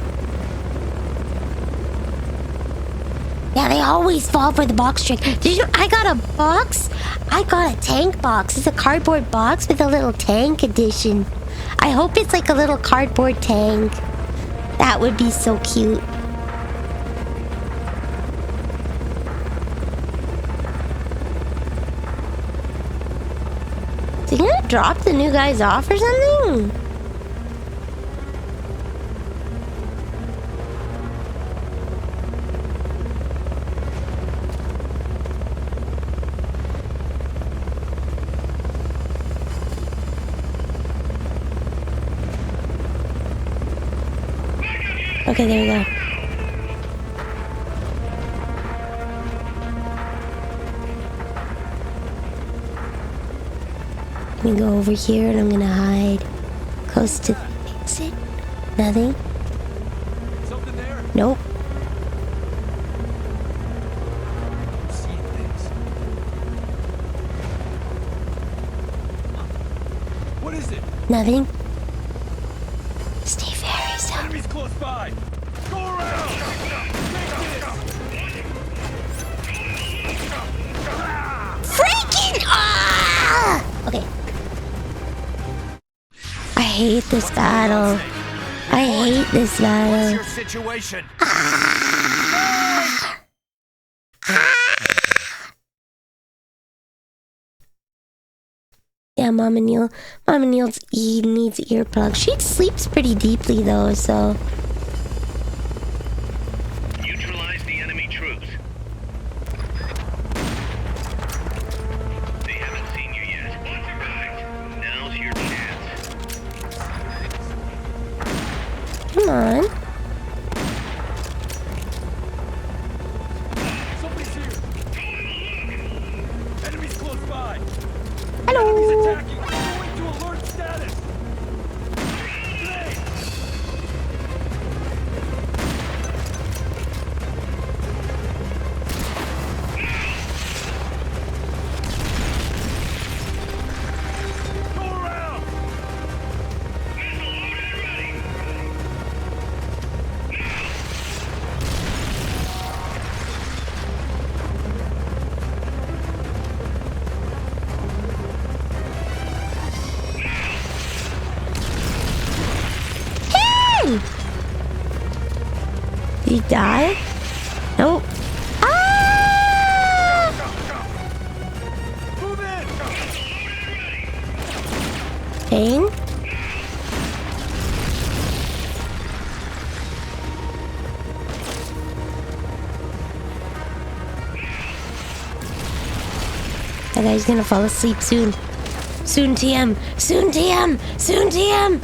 Yeah, they always fall for the box trick. Did you? I got a box. I got a tank box. It's a cardboard box with a little tank edition. I hope it's like a little cardboard tank. That would be so cute. Is he gonna drop the new guys off or something? Okay, there we go. I'm gonna go over here and I'm gonna hide close to the exit. Nothing. Something there? Nope. Seeing things. What is it? Nothing. Stay very still. Enemies close by. Go around. Freaking ah! Okay. I hate this battle. I hate this battle. What's your situation? Yeah, Mama Neil needs earplugs. She sleeps pretty deeply though, so. Neutralize the enemy troops. They haven't seen you yet. Watch your back. Now's your chance. Come on. Somebody's here. Enemies close by. Hello. Enemies attacking. Going to alert status. Grenade. Go around. Hey! Did he die? Nope. Ah! Move in. Pain? That guy's gonna fall asleep soon. Soon TM! Soon TM! Soon TM!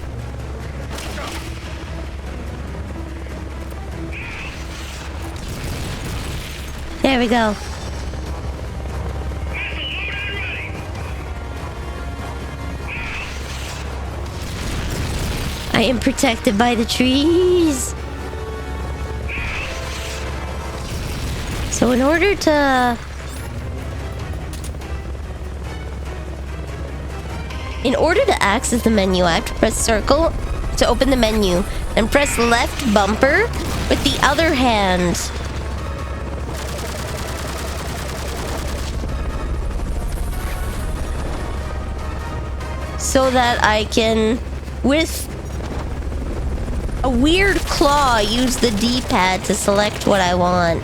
There we go. I am protected by the trees. So in order to access the menu, I have to press circle to open the menu and press left bumper with the other hand. So that I can, with a weird claw, use the D-pad to select what I want.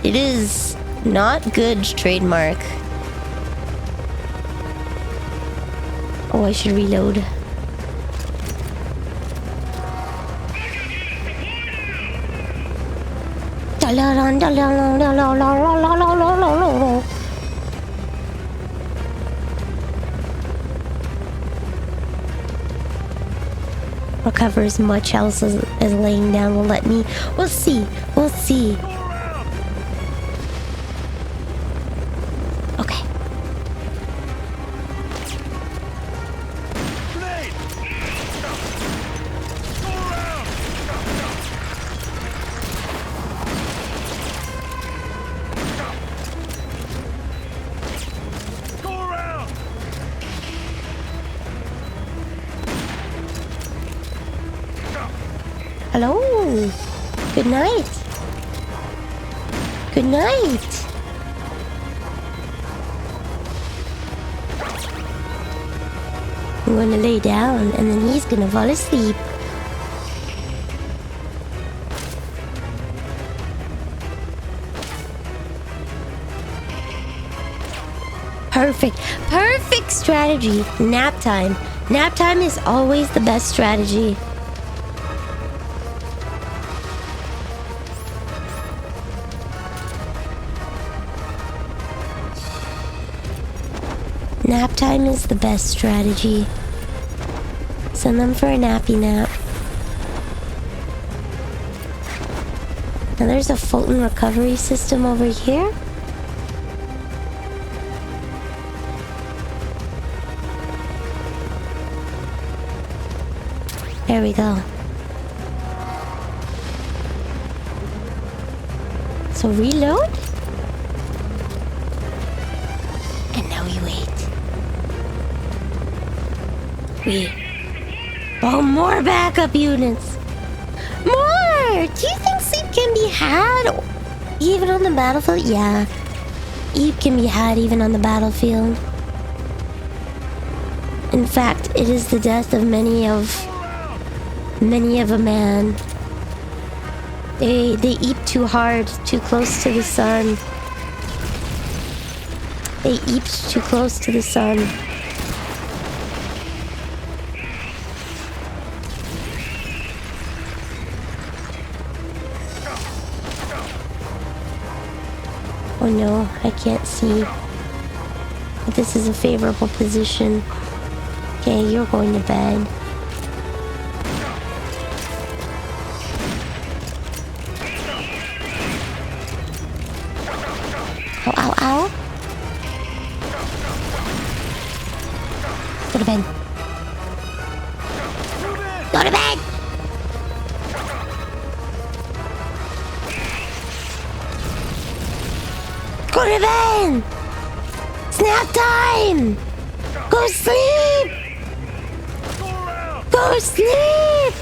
It is not good, trademark. Oh, I should reload. Recover as much else as laying down will let me. We'll see. We'll see. Okay. Hello. Good night. Good night. I'm gonna lay down and then he's gonna fall asleep. Perfect. Perfect strategy. Nap time. Nap time is always the best strategy. Nap time is the best strategy. Send them for a nappy nap. Now there's a Fulton recovery system over here. There we go. So reload. And now we wait. Oh, more backup units. More! Do you think sleep can be had even on the battlefield? Yeah. Sleep can be had even on the battlefield. In fact, it is the death of many of a man. They eat too hard, too close to the sun. They eat too close to the sun. Oh no, I can't see. But this is a favorable position. Okay, you're going to bed. Ow, ow, ow. Go to bed. Go to bed! Go to bed! Snap time! Go sleep! Go sleep!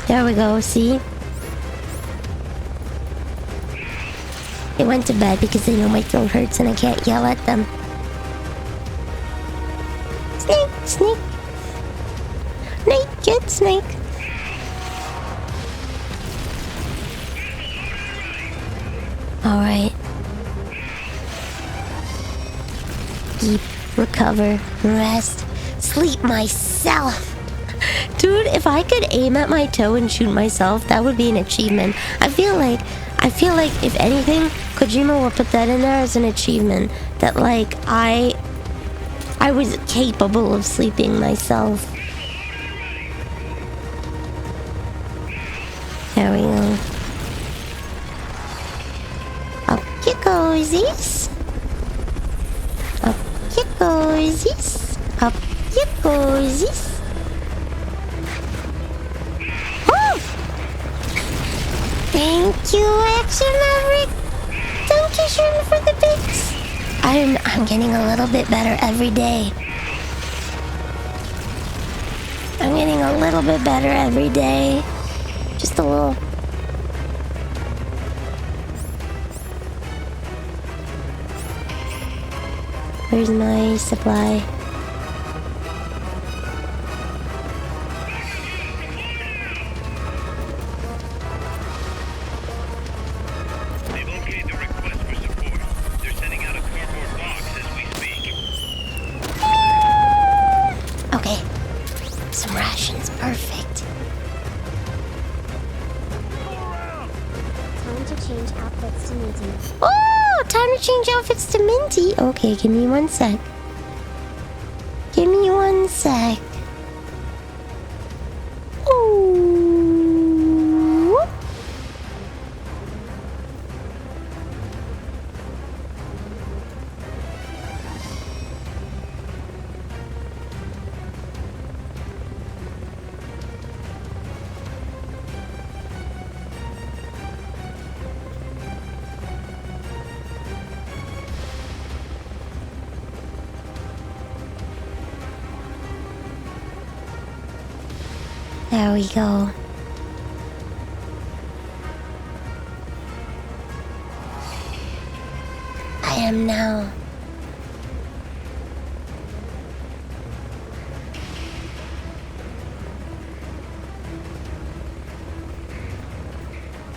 There we go, see? They went to bed because they know my throat hurts and I can't yell at them. Snake, snake. Naked snake. Alright. Deep, recover, rest, sleep myself. Dude, if I could aim at my toe and shoot myself, that would be an achievement. I feel like if anything, Kojima will put that in there as an achievement. That like I was capable of sleeping myself. There we go. Up you goesies. Up you goesies. Up you goesies. Oh! Thank you, Action Maverick. Dankeschön for the bits. I'm getting a little bit better every day. I'm getting a little bit better every day. Just a little. Where's my supply? They've okayed the request for support. They're sending out a cardboard box as we speak. some rations. Perfect. Time to change outfits to Minty. Oh, time to change outfits to Minty. Okay, give me 1 sec. Give me 1 sec. Ooh. There we go. I am now.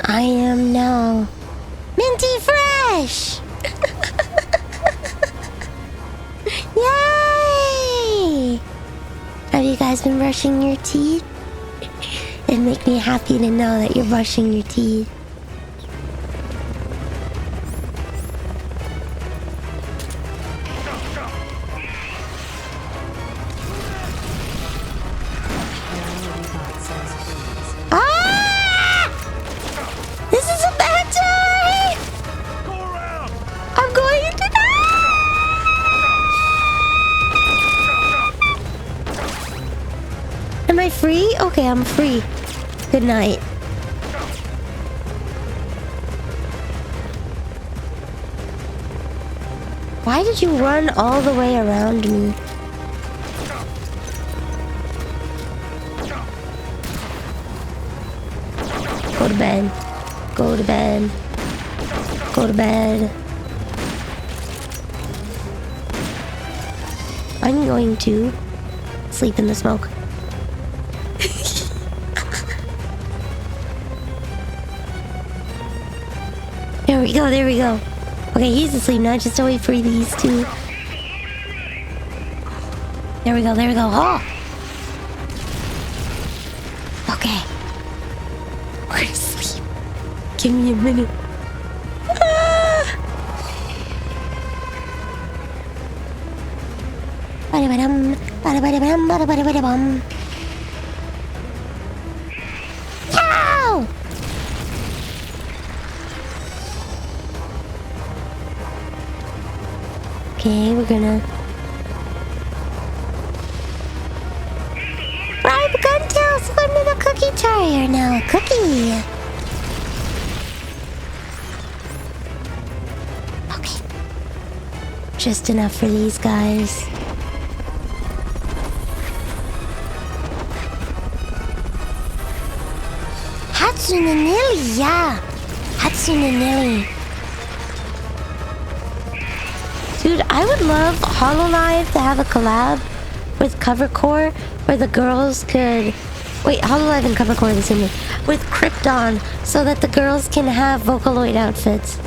I am now Minty Fresh! Yay! Have you guys been brushing your teeth? It makes me happy to know that you're brushing your teeth. Ah! This is a bad time! Go around! I'm going to die! Am I free? Okay, I'm free. Good night. Why did you run all the way around me? Go to bed. Go to bed. Go to bed. I'm going to sleep in the smoke. There we go, there we go. Okay, he's asleep now, just to wait for these two. There we go, there we go. Oh! Okay. We're gonna sleep. Give me a minute. Ah! Ba-da-ba-dum, ba-da-ba-da-bum, ba-da-ba-da-ba-da-bum. Yow! Okay, we're gonna bribe Guntail, swim in a cookie jar. You're now a cookie. Okay. Just enough for these guys. Hatsune Nilly, yeah. Hatsune Nilly. Dude, I would love HoloLive to have a collab with Covercore where the girls could... Wait, HoloLive and Covercore are the same thing. With Krypton, so that the girls can have Vocaloid outfits.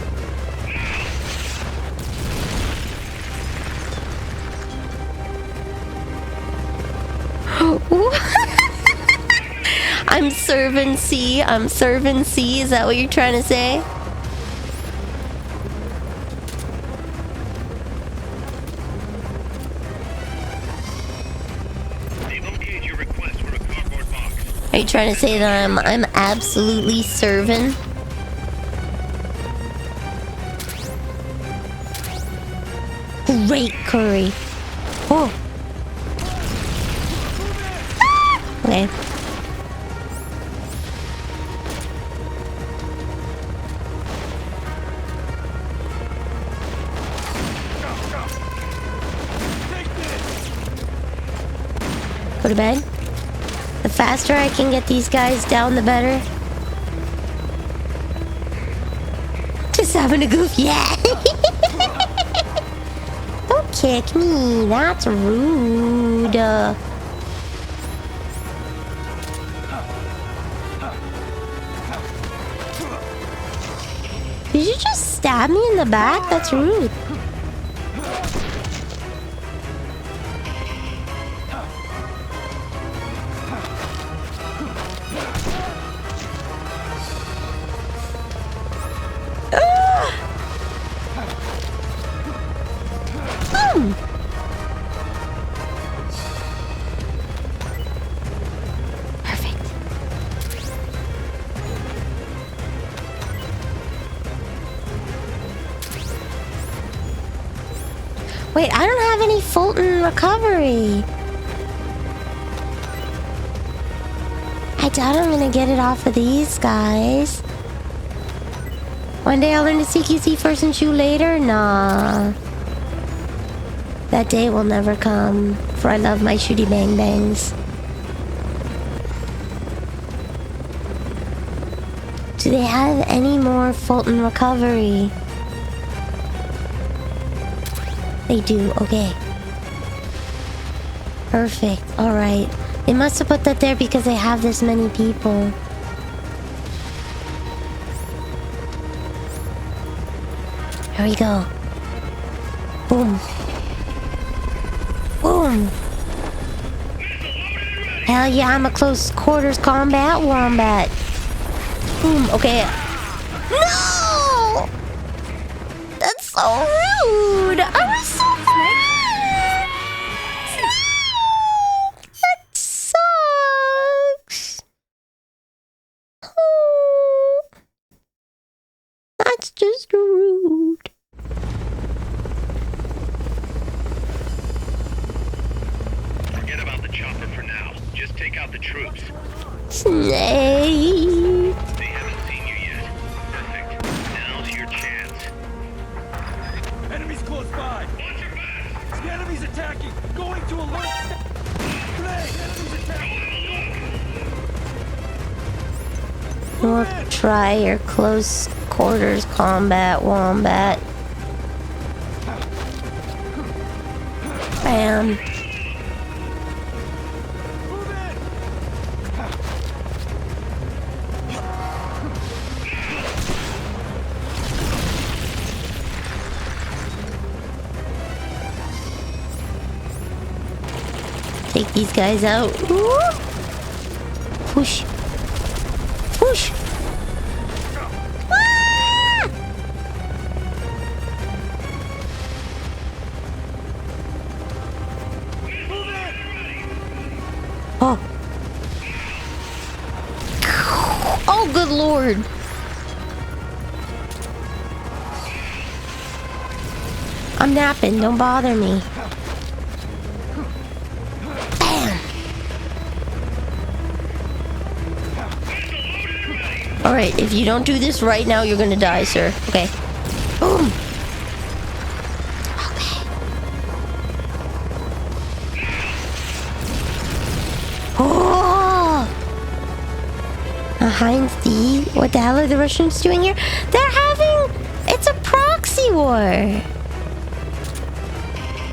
I'm serving C. I'm serving C. Is that what you're trying to say? Are you trying to say that I'm absolutely serving? Great curry. Oh. Ah! Okay. Go to bed. The faster I can get these guys down, the better. Just having a goof, yeah. Don't kick me, that's rude. Did you just stab me in the back? That's rude. Wait, I don't have any Fulton recovery. I doubt I'm gonna get it off of these guys. One day I'll learn to CQC first and shoot later? Nah. That day will never come, for I love my shooty bang bangs. Do they have any more Fulton recovery? They do, okay. Perfect, alright. They must have put that there because they have this many people. Here we go. Boom. Boom. Hell yeah, I'm a close quarters combat wombat. Boom, okay. No! That's so rude! I was so bad! That sucks! Oh, that's just rude. Forget about the chopper for now. Just take out the troops. Snake! They haven't seen you yet. Perfect. Now's your chance. Enemies close by. Watch your back! The enemy's attacking. Going to alert. Grenade. Enemies attacking. We'll try your close quarters combat wombat. Bam. Move in. Take these guys out. Woo! Push. Push. Ah! Oh. Oh, good lord. I'm napping. Don't bother me. Bam. Alright, if you don't do this right now, you're gonna die, sir. Okay. Boom. Okay. Oh! Behind the... What the hell are the Russians doing here? They're having... It's a proxy war.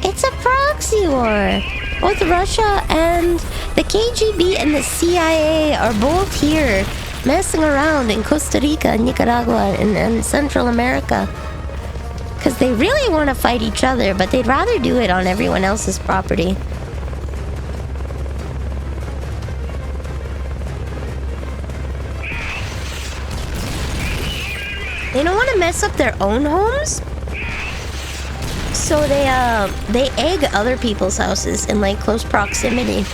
It's a proxy war. Both Russia and the KGB and the CIA are both here messing around in Costa Rica, Nicaragua, and Central America. Because they really want to fight each other, but they'd rather do it on everyone else's property. They don't want to mess up their own homes. So they egg other people's houses in like close proximity.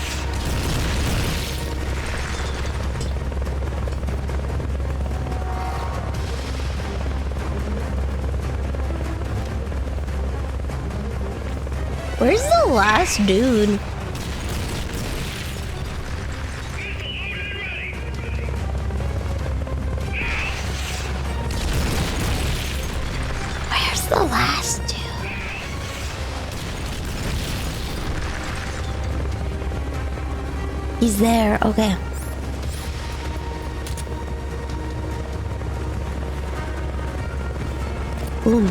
Where's the last dude? Where's the last dude? He's there, okay. Boom.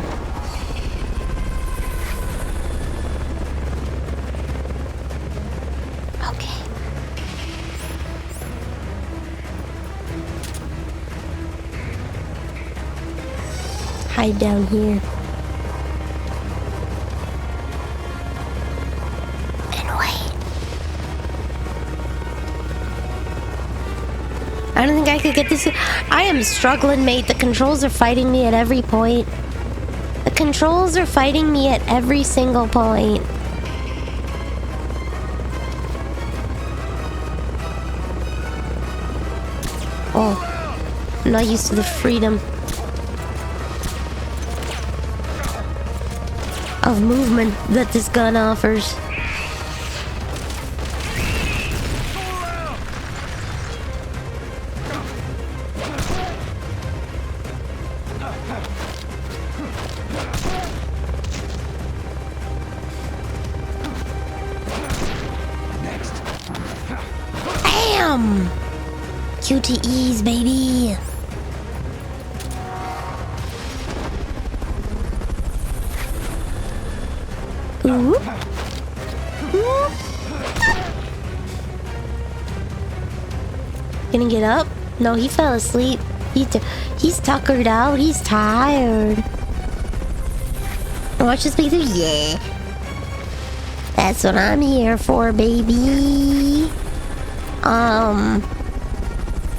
Okay. Hide down here. I don't think I could get this. I am struggling, mate. The controls are fighting me at every point. The controls are fighting me at every single point. Oh, I'm not used to the freedom. of movement that this gun offers. Bam! QTEs, baby! Ooh. Ooh. Gonna get up? No, he fell asleep. He's tuckered out. He's tired. Watch this playthrough? Yeah. That's what I'm here for, baby.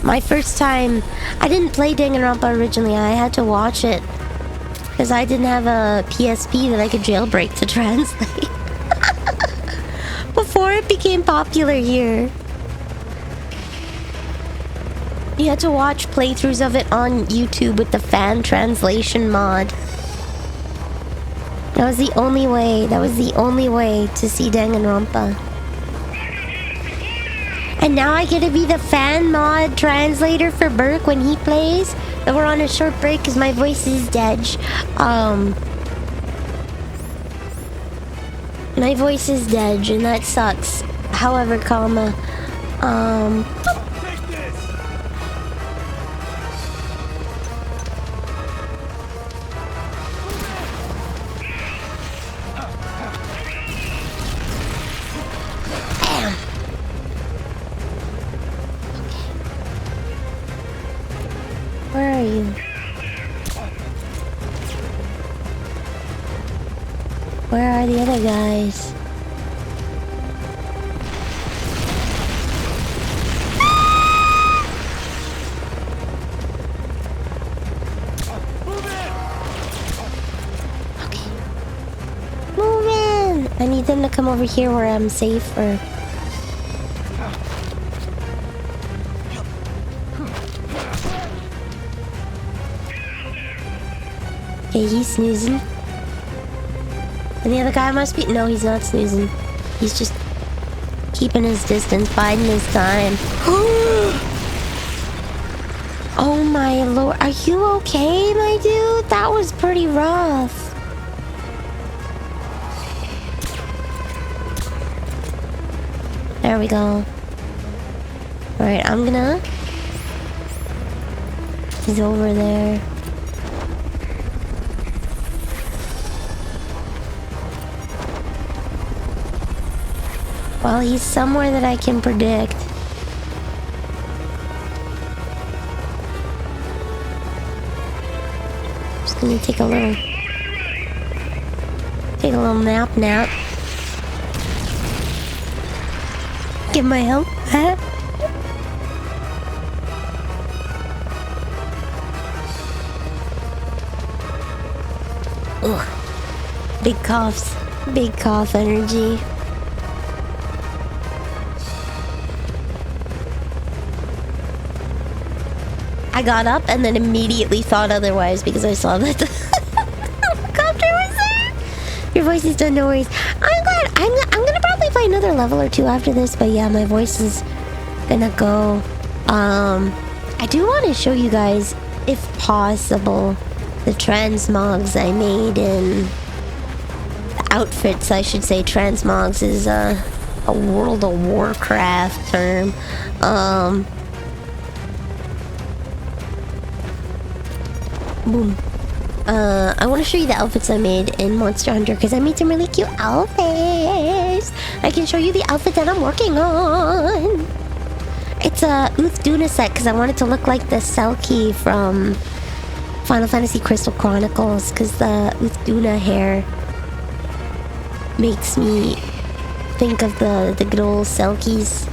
My first time... I didn't play Danganronpa originally. I had to watch it. Because I didn't have a PSP that I could jailbreak to translate. Before it became popular here. You had to watch playthroughs of it on YouTube with the fan translation mod. That was the only way. That was the only way to see Danganronpa. And now I get to be the fan mod translator for Burke when he plays. And we're on a short break because my voice is dead. My voice is dead and that sucks. However, where are you? Where are the other guys? Okay. Move in! I need them to come over here where I'm safer. Okay, he's snoozing. And the other guy must be... No, he's not snoozing. He's just keeping his distance, biding his time. Oh my lord. Are you okay, my dude? That was pretty rough. There we go. Alright, I'm gonna... He's over there. Well, he's somewhere that I can predict. Just gonna take a little nap. Give my help. Ugh. Big coughs. Big cough energy. I got up and then immediately thought otherwise because I saw that the helicopter was there. Your voice is done, no worries. I'm glad. I'm gonna probably play another level or two after this, but yeah, my voice is gonna go. I do want to show you guys, if possible, the transmogs I made in the outfits. I should say transmogs is a World of Warcraft term. Boom. I want to show you the outfits I made in Monster Hunter because I made some really cute outfits. I can show you the outfit that I'm working on. It's a Vtuber set because I want it to look like the Selkie from Final Fantasy Crystal Chronicles because the Vtuber hair makes me think of the good old Selkies.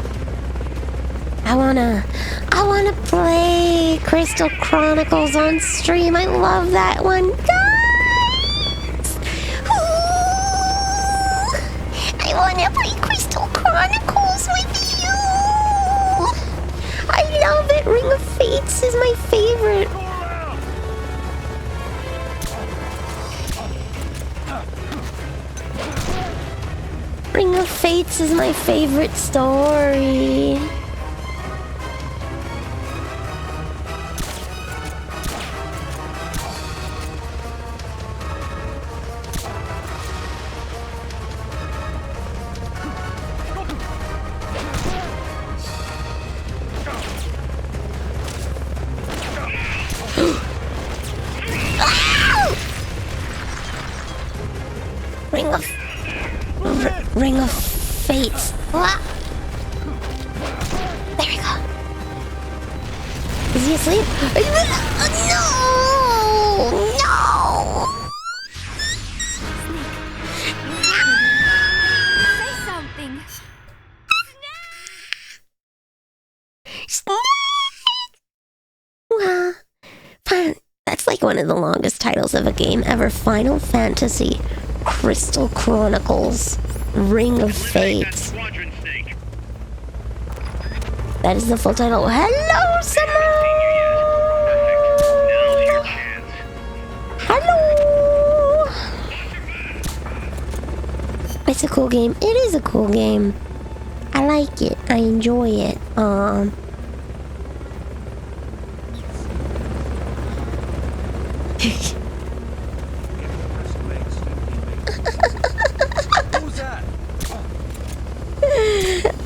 I wanna play Crystal Chronicles on stream. I love that one, guys. Ooh, I wanna play Crystal Chronicles with you. I love it. Ring of Fates is my favorite. of Fates is my favorite story. Ring of Fates. Ah. There we go. Is he asleep? No! No! Say something. Snake! Well, that's like one of the longest titles of a game ever. Final Fantasy Crystal Chronicles Ring of Fate. That is the full title. Hello, Summer! Hello! It's a cool game. It is a cool game. I like it. I enjoy it.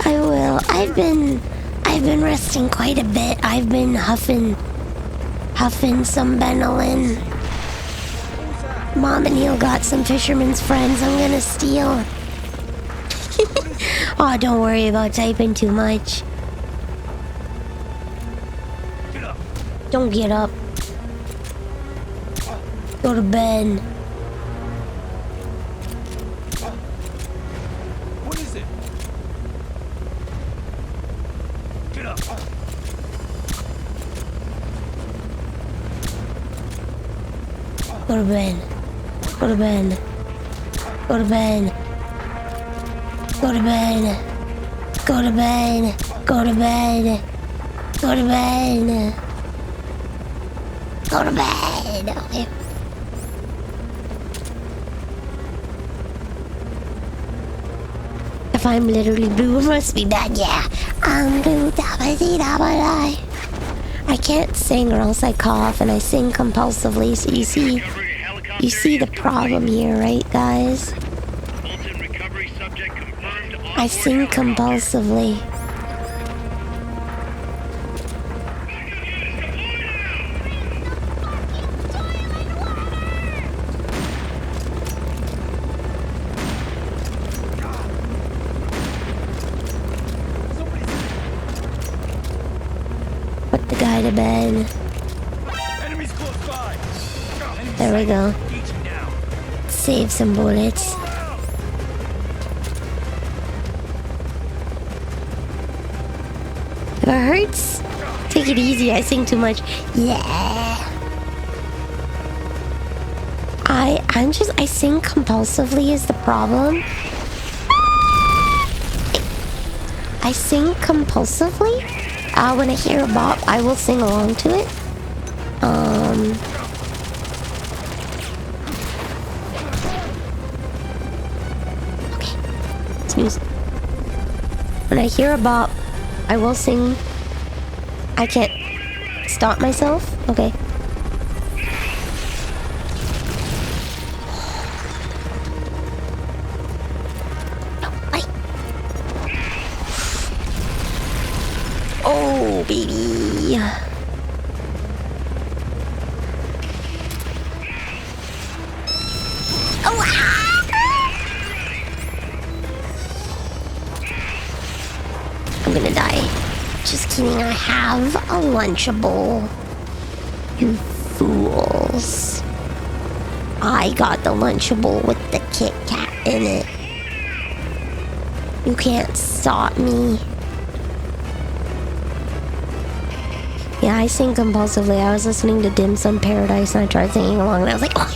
I will. I've been resting quite a bit. I've been huffing some Benylin. Mom and Neil got some Fisherman's Friends I'm gonna steal. Oh, don't worry about typing too much. Don't get up. Go to bed. What is it? Get up. Go to bed. Go to bed. Go to bed. Go to bed. Go to bed. Go to bed. Go to bed. Go to bed. Okay. If I'm literally blue, it must be bad. Yeah. I'm blue. I can't sing or else I cough, and I sing compulsively. So you see the problem here, right, guys? I sing compulsively. Put the guy to bed. Enemies close by. There we go. Save some bullets. If it hurts, take it easy. I sing too much. Yeah. I sing compulsively is the problem. I sing compulsively. When I hear a bop, I will sing along to it. Okay. Snooze. When I hear a bop, I will sing. I can't stop myself. Okay. No, bye. Oh, baby. Oh, I'm gonna die. Just kidding, I have a Lunchable. You fools. I got the Lunchable with the Kit Kat in it. You can't stop me. Yeah, I sing compulsively. I was listening to Dim Sum Paradise and I tried singing along and I was like, wait.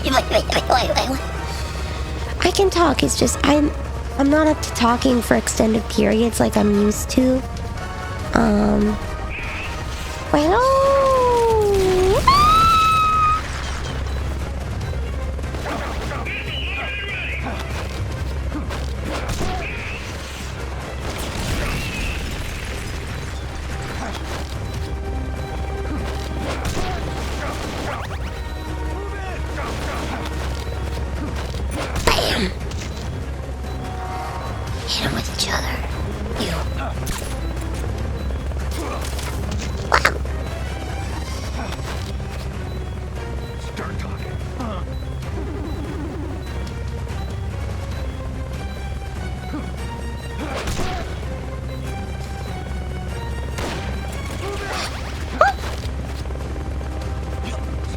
I can talk, it's just I'm not up to talking for extended periods like I'm used to. Well, Bam! Hit them with each other. You. Wow. Start talking.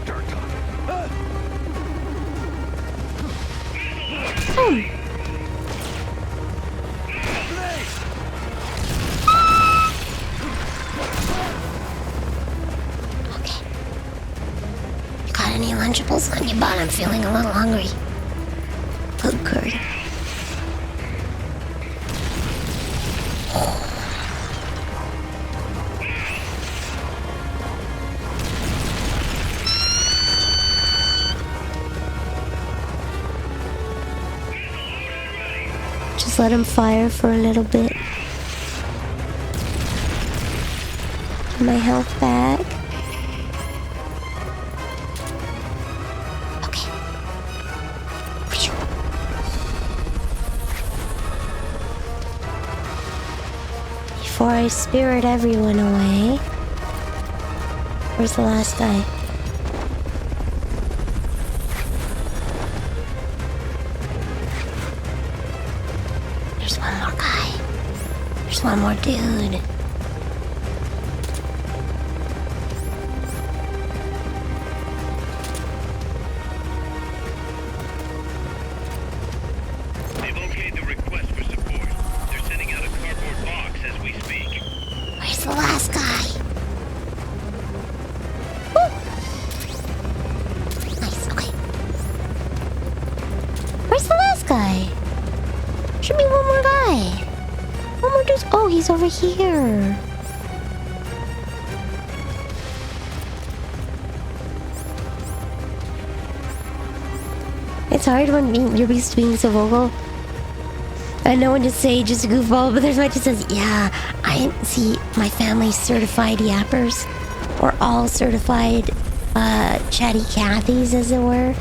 Start talking. Okay. You got any Lunchables on your butt? I'm feeling a little hungry. Food curry. Just let him fire for a little bit. Get my health back. Okay. Before I spirit everyone away. Where's the last guy? There's one more guy. There's one more dude. They've okayed the request for support. They're sending out a cardboard box as we speak. Where's the last guy? Nice, okay. Where's the last guy? Should be one more guy. One more dude. Oh, he's over here. It's hard when you're used to being so vocal. I know when to say just a goofball, but there's one that says, yeah, I see my family's certified yappers. We're all certified chatty Cathys, as it were.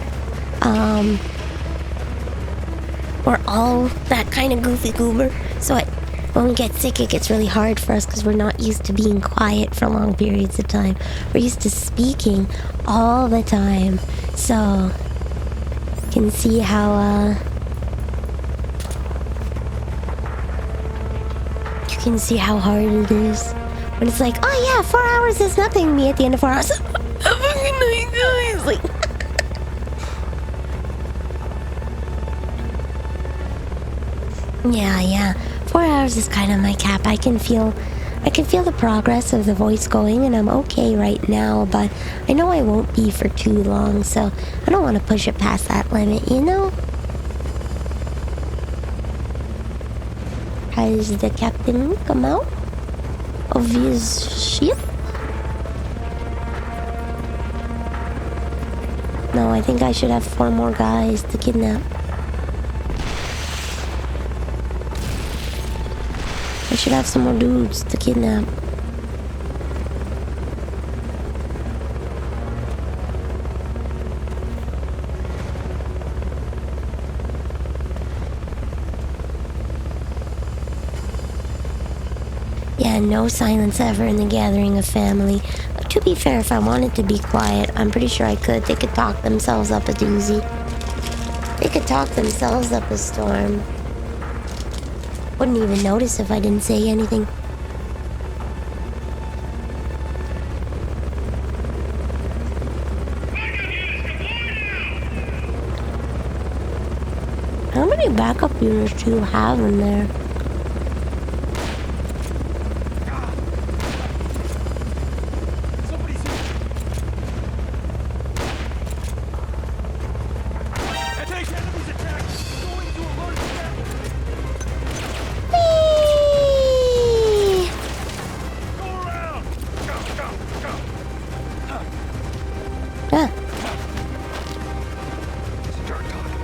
We're all that kind of goofy goober. So when we get sick, it gets really hard for us because we're not used to being quiet for long periods of time. We're used to speaking all the time. So you can see how you can see how hard it is when it's like, oh yeah, 4 hours is nothing to me. At the end of 4 hours, I'm fucking night, guys. Like. Yeah. 4 hours is kind of my cap. I can feel the progress of the voice going, and I'm okay right now, but I know I won't be for too long, so I don't want to push it past that limit, you know? Has the captain come out of his ship? No, I think I should have 4 more guys to kidnap. I should have some more dudes to kidnap. Yeah, no silence ever in the gathering of family. To be fair, if I wanted to be quiet, I'm pretty sure I could. They could talk themselves up a doozy. They could talk themselves up a storm. Wouldn't even notice if I didn't say anything. How many backup units do you have in there? Somebody's here. Take enemy's attack. Going to alert status. Whee! Go around. Go. Ah. Start talking.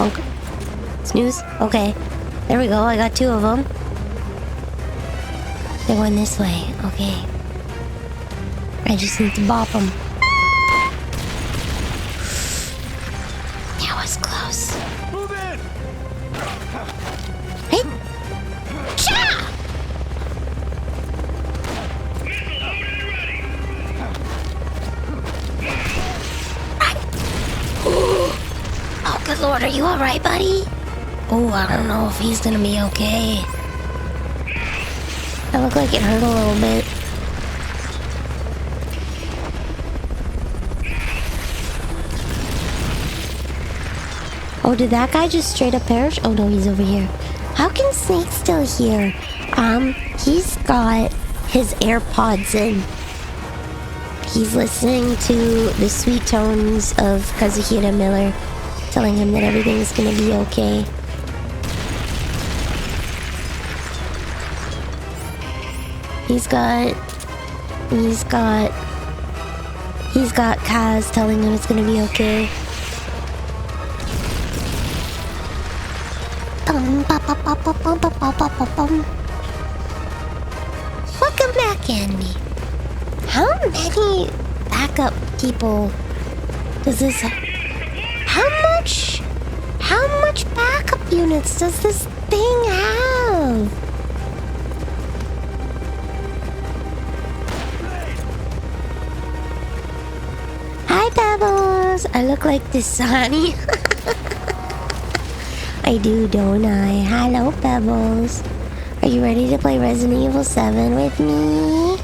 Okay. Snooze? Okay. There we go, I got 2 of them. They're going this way. Okay. I just need to bop them. That was close. Move in! Hey! Cha! Oh, good lord, are you alright, buddy? Oh, I don't know if he's gonna be okay. That looked like it hurt a little bit. Oh, did that guy just straight up perish? Oh no, he's over here. How can Snake still hear? He's got his AirPods in. He's listening to the sweet tones of Kazuhira Miller, telling him that everything's gonna be okay. He's got Kaz telling him it's gonna be okay. Welcome back, Andy. How many backup people does this have? How much backup units does this thing have? Hi, Pebbles. I look like Dasani. I do, don't I? Hello, Pebbles. Are you ready to play Resident Evil 7 with me?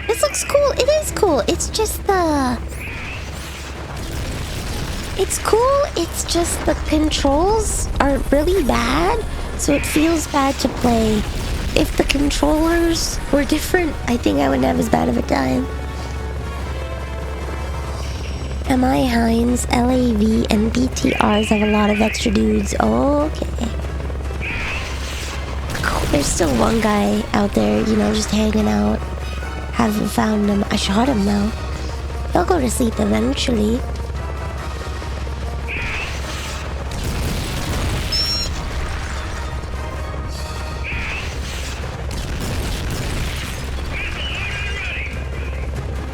This looks cool. It is cool. It's just the... It's cool. It's just the controls are really bad, so it feels bad to play. If the controllers were different, I think I wouldn't have as bad of a time. MI Hines, LAV, and BTRs have a lot of extra dudes. Okay. There's still one guy out there, you know, just hanging out. Haven't found him. I shot him though. He'll go to sleep eventually.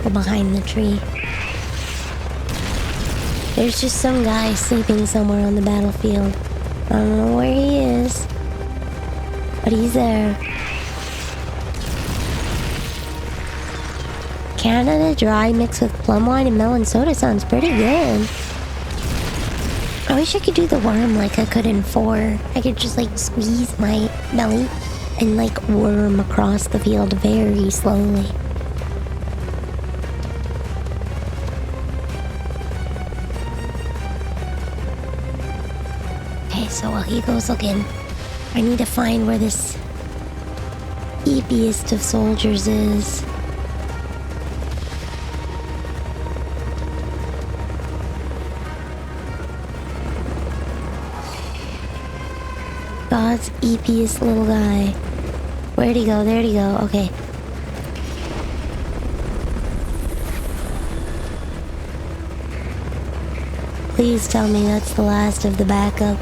Go behind the tree. There's just some guy sleeping somewhere on the battlefield. I don't know where he is, but he's there. Canada Dry mixed with plum wine and melon soda sounds pretty good. I wish I could do the worm like I could in 4. I could just like squeeze my belly and like worm across the field very slowly. Okay, so while he goes looking, I need to find where this eepiest of soldiers is. God's eepiest little guy. Where'd he go? There'd he go. Okay. Please tell me that's the last of the backup.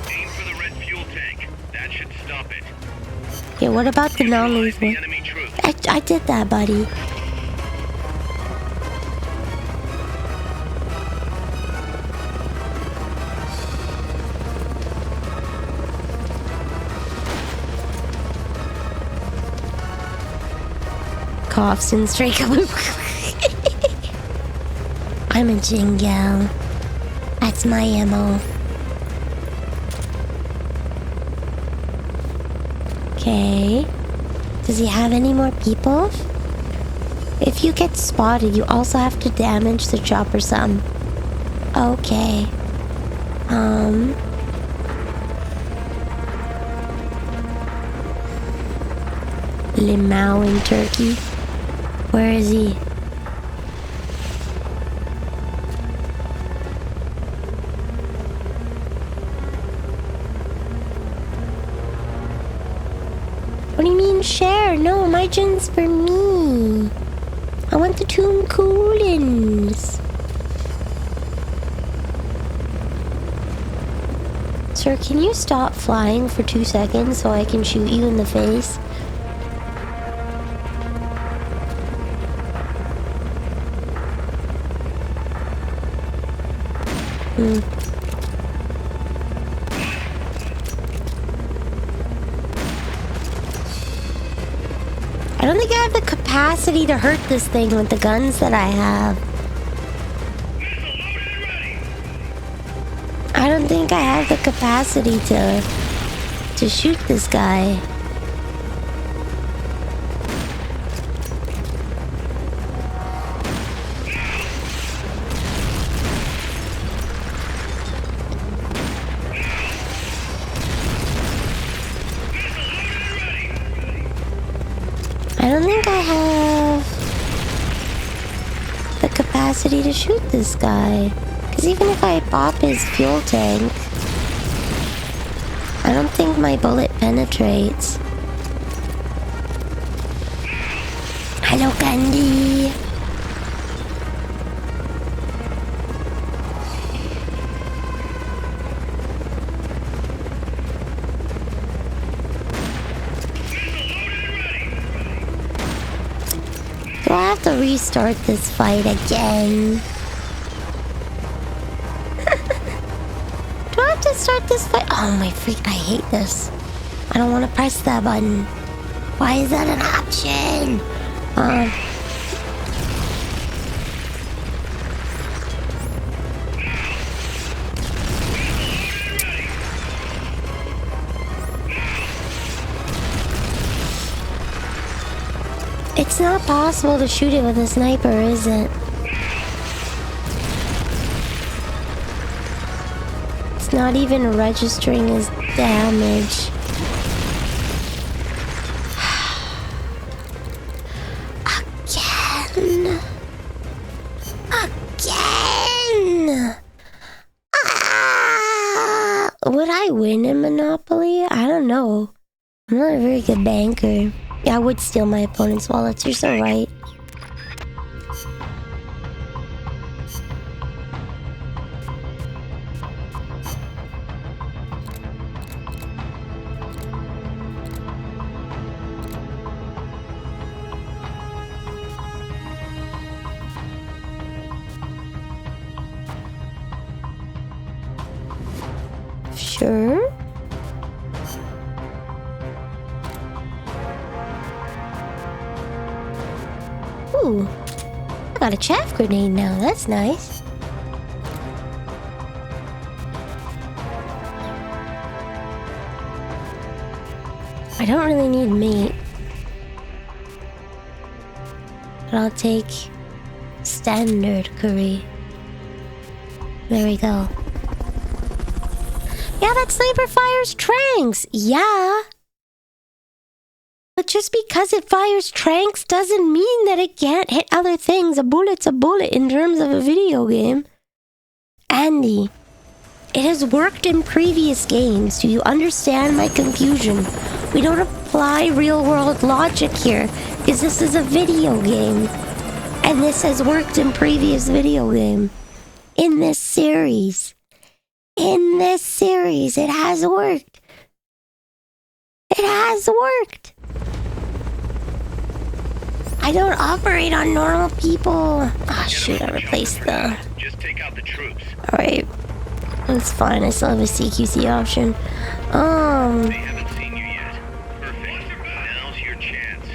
Aim for the red fuel tank. That should stop it. Yeah, what about the non-lethal? I did that, buddy. Coughs and stray kaboom. I'm a jingle. That's my MO. Okay. Does he have any more people? If you get spotted, you also have to damage the chopper some. Okay. Limau in Turkey. Where is he? What do you mean share? No, my gen's for me. I want the Toon Coolins. Sir, can you stop flying for 2 seconds so I can shoot you in the face? I don't think I have the capacity to hurt this thing with the guns that I have. I don't think I have the capacity to shoot this guy. I don't think I have the capacity to shoot this guy. Because even if I pop his fuel tank, I don't think my bullet penetrates. Hello, Candy. Do I have to restart this fight again? Do I have to start this fight? Oh my freak, I hate this. I don't want to press that button. Why is that an option? It's not possible to shoot it with a sniper, is it? It's not even registering as damage. Again. Would I win in Monopoly? I don't know. I'm not a very good banker. Yeah, I would steal my opponent's wallets. You're so right. Sure. Ooh, I got a chaff grenade now. That's nice. I don't really need meat, but I'll take standard curry. There we go. Yeah, that sniper fires tranks. Yeah. But just because it fires tranks doesn't mean that it can't hit other things. A bullet's a bullet in terms of a video game. Andy, it has worked in previous games. Do you understand my confusion? We don't apply real-world logic here, because this is a video game. And this has worked in previous video game. In this series. In this series, it has worked. It has worked. I don't operate on normal people. Ah, shoot, I replaced the... Just take out the troops. Alright. That's fine, I still have a CQC option. They haven't seen you yet. Perfect. Now's your chance.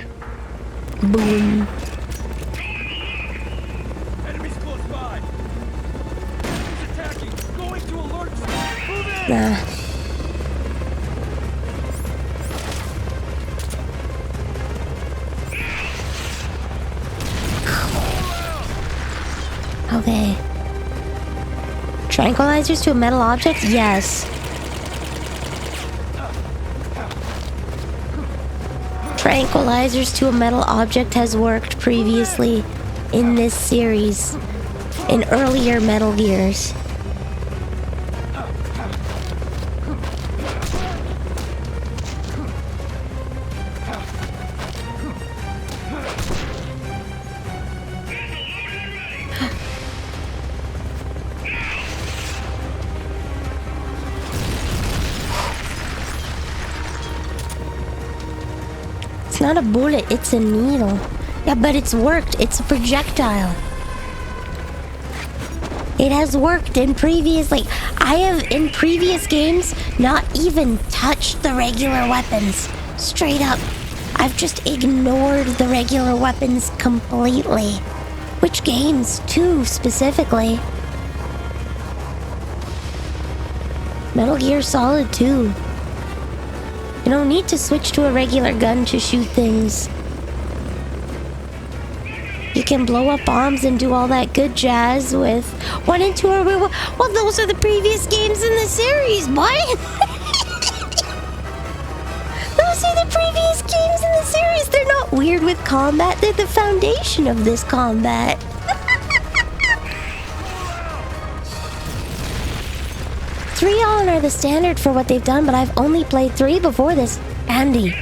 Boom. Enemies close by. Enemies attacking. Going to alert. Move in. Nah. Tranquilizers to a metal object? Yes. Tranquilizers to a metal object has worked previously in this series, in earlier Metal Gears. It's not a bullet, it's a needle. Yeah, but it's worked. It's a projectile. It has worked in previous, I have in previous games not even touched the regular weapons. Straight up. I've just ignored the regular weapons completely. Which games, too, specifically? Metal Gear Solid 2. You don't need to switch to a regular gun to shoot things. You can blow up bombs and do all that good jazz with 1 and 2 are... Well, those are the previous games in the series, boy! Those are the previous games in the series! They're not weird with combat, they're the foundation of this combat. 3 on are the standard for what they've done, but I've only played 3 before this. Andy,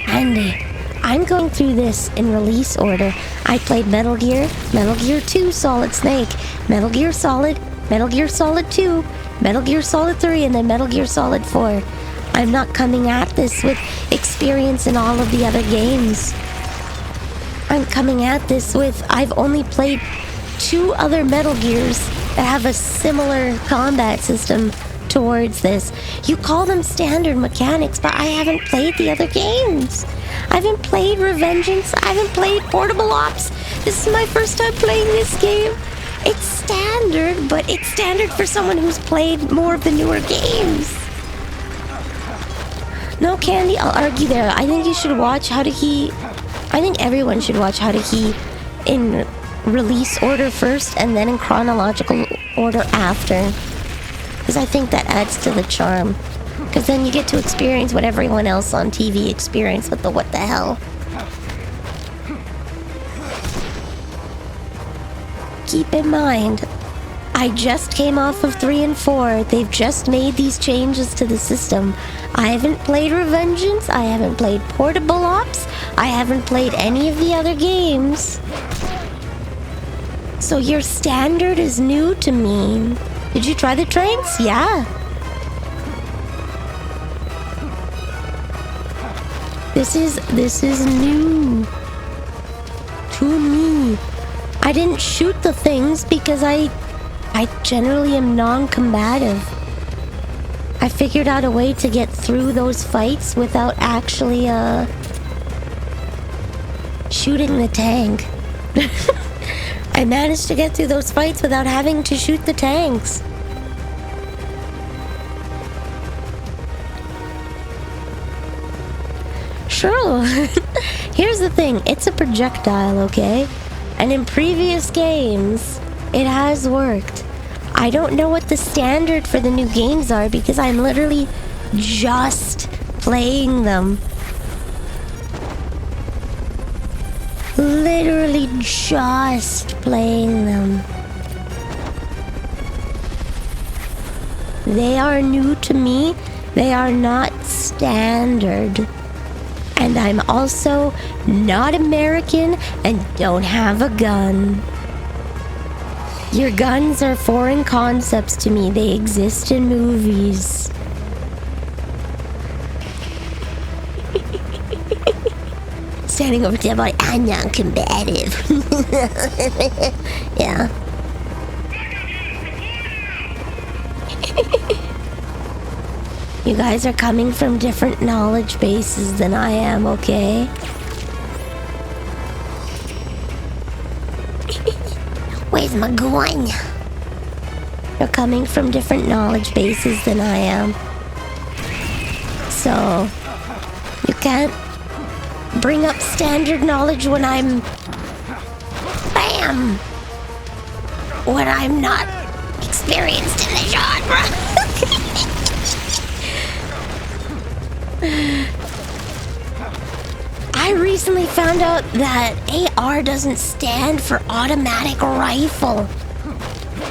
I'm going through this in release order. I played Metal Gear 2 Solid Snake, Metal Gear Solid 2, Metal Gear Solid 3, and then Metal Gear Solid 4. I'm not coming at this with experience in all of the other games. I'm coming at this with, I've only played 2 other Metal Gears that have a similar combat system towards this. You call them standard mechanics, but I haven't played the other games. I haven't played Revengeance. I haven't played Portable Ops. This is my first time playing this game. It's standard, but it's standard for someone who's played more of the newer games. No, Candy, I'll argue there. I think you should watch How to Key. I think everyone should watch How to Key in release order first and then in chronological order after. Because I think that adds to the charm. Because then you get to experience what everyone else on TV experienced with the what the hell. Keep in mind, I just came off of 3 and 4. They've just made these changes to the system. I haven't played Revengeance. I haven't played Portable Ops. I haven't played any of the other games. So your standard is new to me. Did you try the trains? Yeah. This is new to me. I didn't shoot the things because I generally am non-combative. I figured out a way to get through those fights without actually shooting the tank. I managed to get through those fights without having to shoot the tanks. Sure. Here's the thing. It's a projectile, okay? And in previous games, it has worked. I don't know what the standard for the new games are because I'm literally just playing them. Literally just playing them. They are new to me. They are not standard. And I'm also not American and don't have a gun. Your guns are foreign concepts to me. They exist in movies. Standing over there like, I'm not combative. Yeah. You guys are coming from different knowledge bases than I am, okay? Where's my gun? You're coming from different knowledge bases than I am. So, you can't bring up standard knowledge when I'm... BAM! When I'm not experienced in the genre. I recently found out that AR doesn't stand for automatic rifle.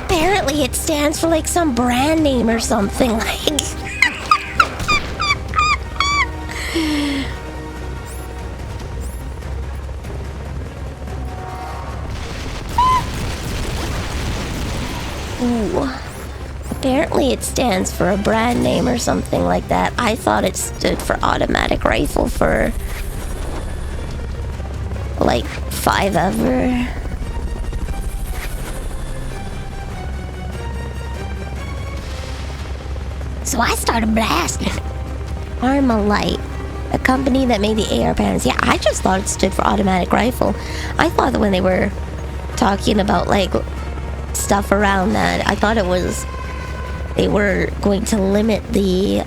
Apparently it stands for like some brand name or something like. Ooh. Apparently it stands for a brand name or something like that. I thought it stood for automatic rifle for like 5-ever. So I started blasting. Armalite, a company that made the AR panels. Yeah, I just thought it stood for automatic rifle. I thought that when they were talking about like stuff around that, I thought it was they were going to limit the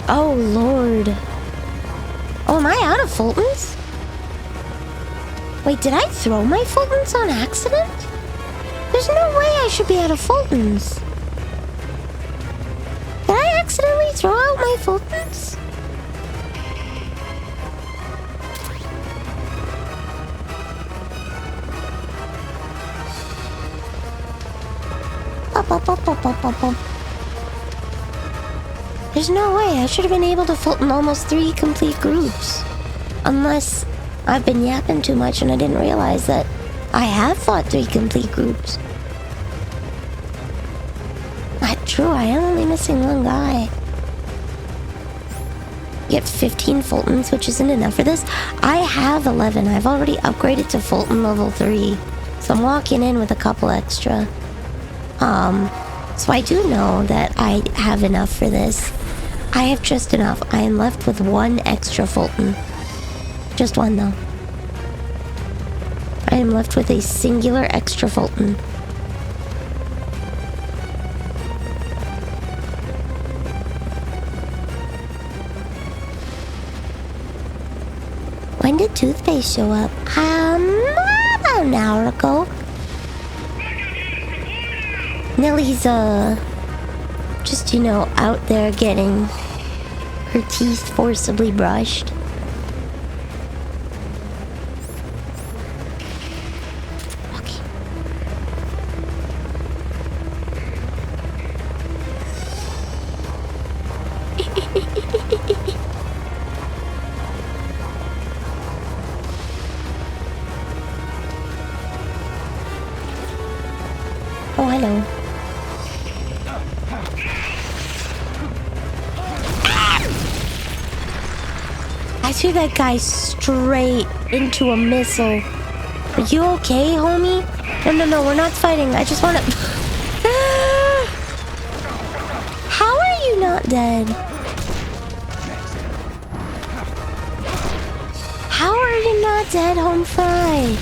oh Lord. Oh, am I out of Fultons? Wait, did I throw my Fultons on accident? There's no way I should be out of Fultons. Did I accidentally throw out my Fultons? There's no way. I should have been able to Fulton almost 3 complete groups. Unless I've been yapping too much and I didn't realize that I have fought 3 complete groups. Not true, I am only missing 1 guy. You get 15 Fultons, which isn't enough for this. I have 11. I've already upgraded to Fulton level 3. So I'm walking in with a couple extra. So I do know that I have enough for this. I have just enough. I am left with 1 extra Fulton. Just 1 though. I am left with a singular extra Fulton. When did toothpaste show up? About an hour ago. Nellie's, just, you know, out there getting her teeth forcibly brushed. Okay. Oh, hello. I threw that guy straight into a missile. Are you okay, homie? No, we're not fighting. I just want to... How are you not dead? How are you not dead, home fry?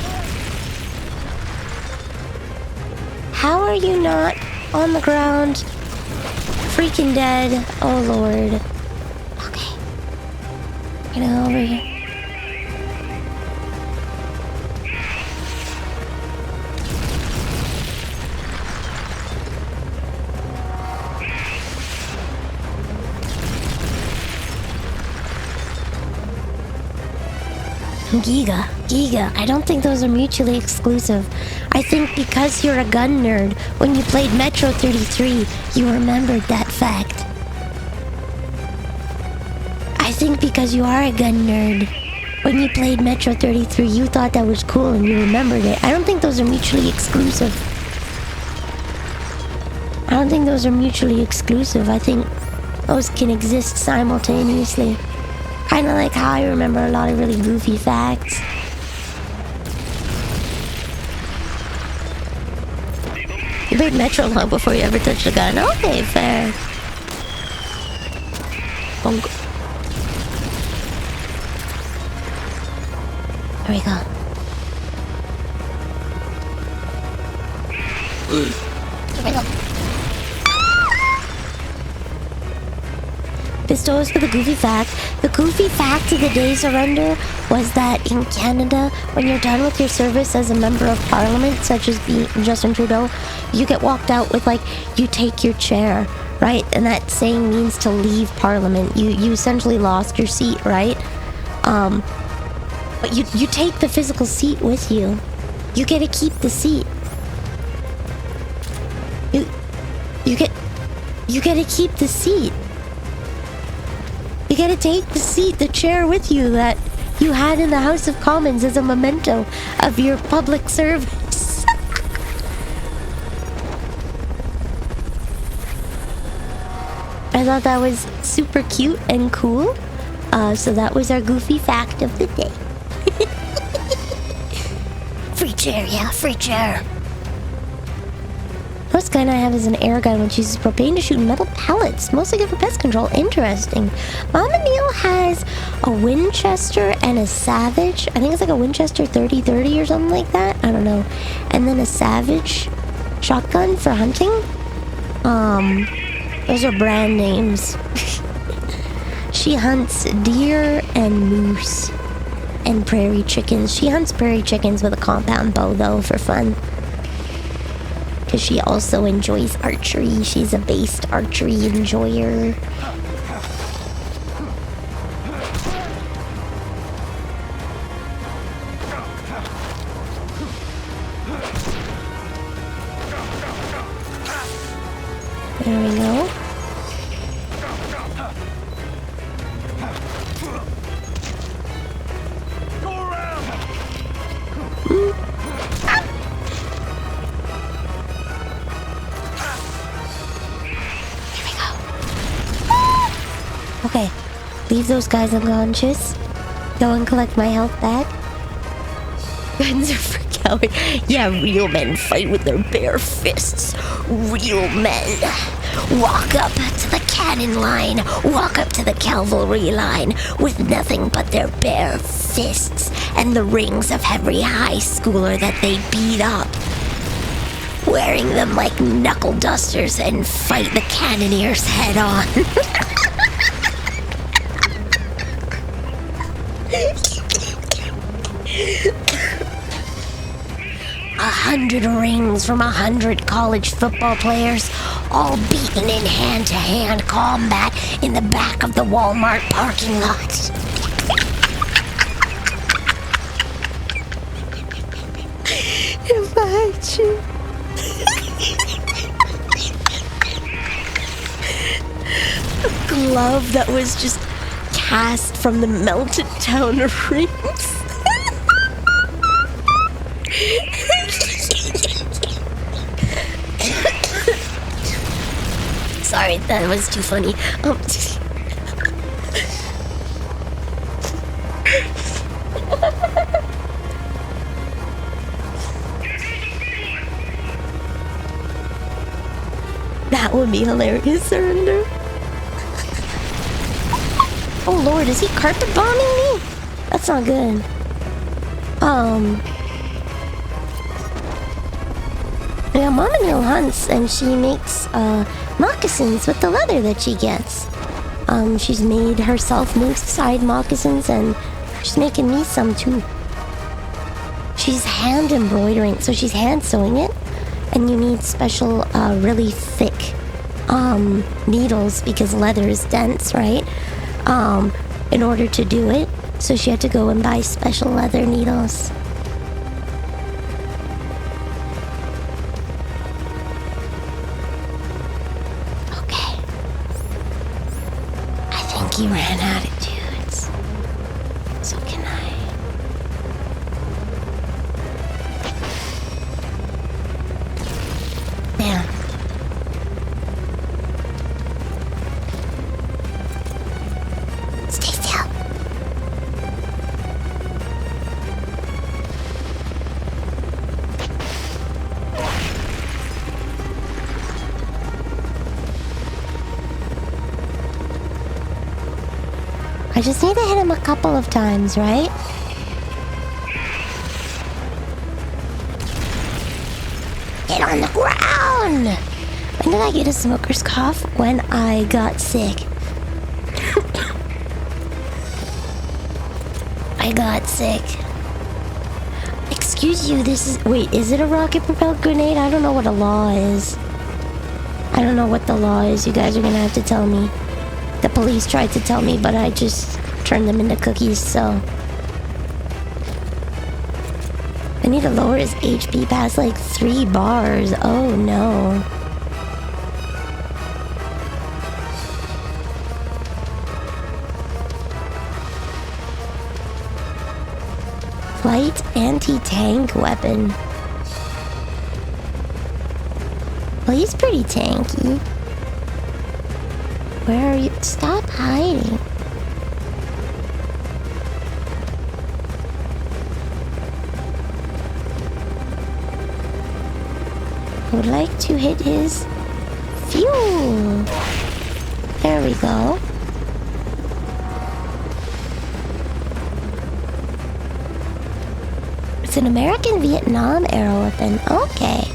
How are you not on the ground? Freaking dead. Oh, Lord. Get over here. Giga, I don't think those are mutually exclusive. I think because you're a gun nerd, when you played Metro 33, you remembered that fact. I think because you are a gun nerd, when you played Metro 33, you thought that was cool and you remembered it. I don't think those are mutually exclusive. I think those can exist simultaneously. Kinda like how I remember a lot of really goofy facts. You played Metro long before you ever touched a gun. Okay, fair. Bonk. There we go. There we go. Bestows for the goofy fact. The goofy fact of the day surrender was that in Canada, when you're done with your service as a member of parliament, such as Justin Trudeau, you get walked out with, like, you take your chair, right? And that saying means to leave parliament. You essentially lost your seat, right? But you take the physical seat with you. You get to keep the seat. You get to keep the seat. You get to take the seat, the chair with you that you had in the House of Commons as a memento of your public service. I thought that was super cute and cool. So that was our goofy fact of the day. Free chair, yeah, free chair. Most gun I have is an air gun which uses propane to shoot metal pellets, mostly good for pest control. Interesting. Mama Neil has a Winchester and a Savage. I think it's like a Winchester 30-30 or something like that. I don't know. And then a Savage shotgun for hunting. Those are brand names. She hunts deer and moose and prairie chickens. She hunts prairie chickens with a compound bow though for fun. Because she also enjoys archery. She's a based archery enjoyer. There we go. Okay, leave those guys unconscious. Go and collect my health back. Guns are for cowards. Yeah, real men fight with their bare fists. Real men. Walk up to the cannon line. Walk up to the cavalry line with nothing but their bare fists and the rings of every high schooler that they beat up. Wearing them like knuckle dusters and fight the cannoneers head on. 100 rings from 100 college football players, all beaten in hand-to-hand combat in the back of the Walmart parking lot. If I had you. A glove that was just cast from the melted down rings. Sorry, that was too funny. That would be hilarious, Surrender. Oh lord, is he carpet bombing me? That's not good. Yeah, Mama Neil hunts and she makes moccasins with the leather that she gets. She's made herself moose-side moccasins and she's making me some too. She's hand embroidering, so she's hand sewing it, and you need special, really thick needles because leather is dense, right? In order to do it, so she had to go and buy special leather needles. Okay. I think he ran attitudes. So can I. Damn. Stay still. I just need to hit him a couple of times, right? Get on the ground! When did I get a smoker's cough? When I got sick. I got sick. Excuse you, this is... Wait, is it a rocket-propelled grenade? I don't know what a law is. I don't know what the law is. You guys are gonna have to tell me. The police tried to tell me, but I just turned them into cookies, so... I need to lower his HP past like 3 bars. Oh no. Light anti-tank weapon. Well, he's pretty tanky. Where are you? Stop hiding. I would like to hit his fuel. There we go. It's an American Vietnam era weapon. Okay.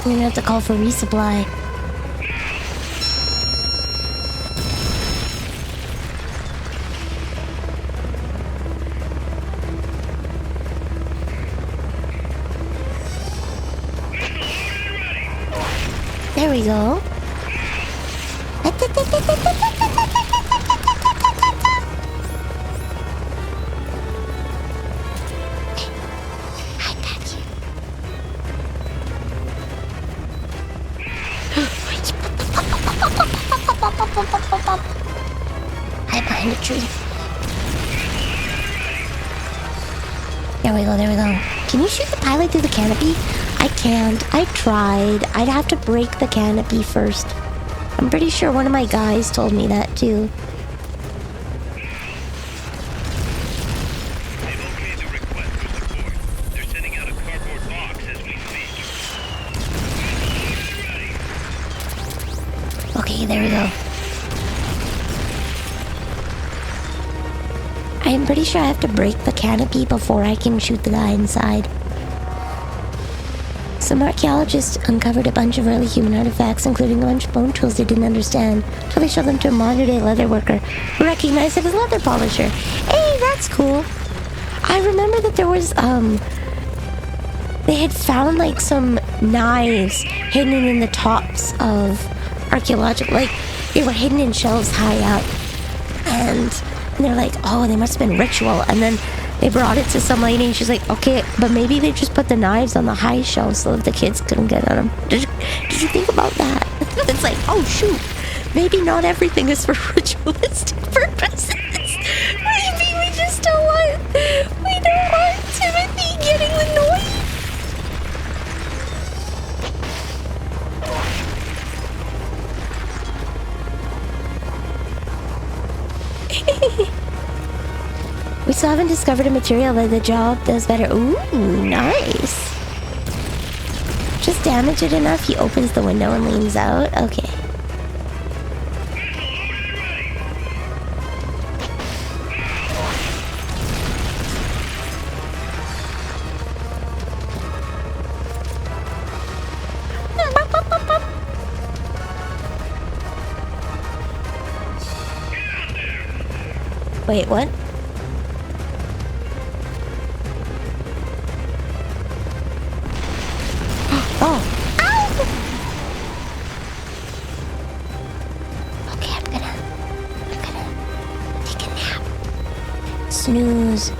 We're gonna have to call for resupply. There we go. Hide behind a tree. There we go, there we go. Can you shoot the pilot through the canopy? I can't. I tried. I'd have to break the canopy first. I'm pretty sure one of my guys told me that too. They've okayed the request for support. They're sending out a cardboard box as we speak. Okay, there we go. I'm pretty sure I have to break the canopy before I can shoot the guy inside. Some archaeologists uncovered a bunch of early human artifacts, including a bunch of bone tools they didn't understand, until they showed them to a modern-day leather worker who recognized it as a leather polisher. Hey, that's cool. I remember that there was, they had found, like, some knives hidden in the tops of archaeological, like, they were hidden in shelves high up. And they're like, oh, they must have been ritual. And then they brought it to some lady and she's like, okay, but maybe they just put the knives on the high shelves so that the kids couldn't get at them. Did you think about that? It's like, oh shoot, maybe not everything is for ritualistic purposes. Maybe we just don't want Timothy getting the noise. We still haven't discovered a material that the job does better. Ooh, nice. Just damage it enough, he opens the window and leans out. Okay. Wait, what? Oh. Ow! Okay, I'm gonna take a nap. Snooze.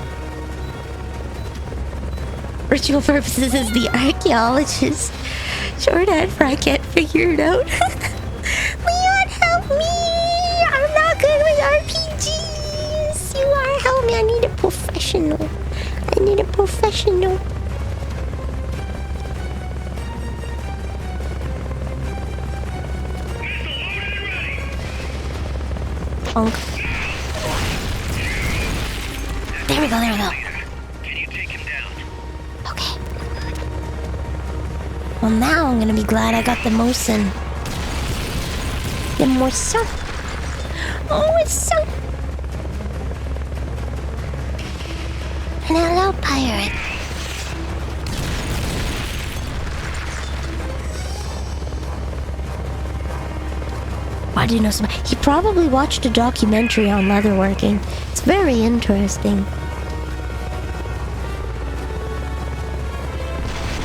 Ritual purposes is the archaeologist. Shorthand for I can't figure it out. Leon, help me! I'm not good with RPGs. You are, help me. I need a professional. Bonk. There we go. Can you take him down? Okay. Well, now I'm gonna be glad I got the Mosin. The Mosin. Oh, it's so... And hello, pirate. Why do you know somebody? He probably watched a documentary on leatherworking. It's very interesting.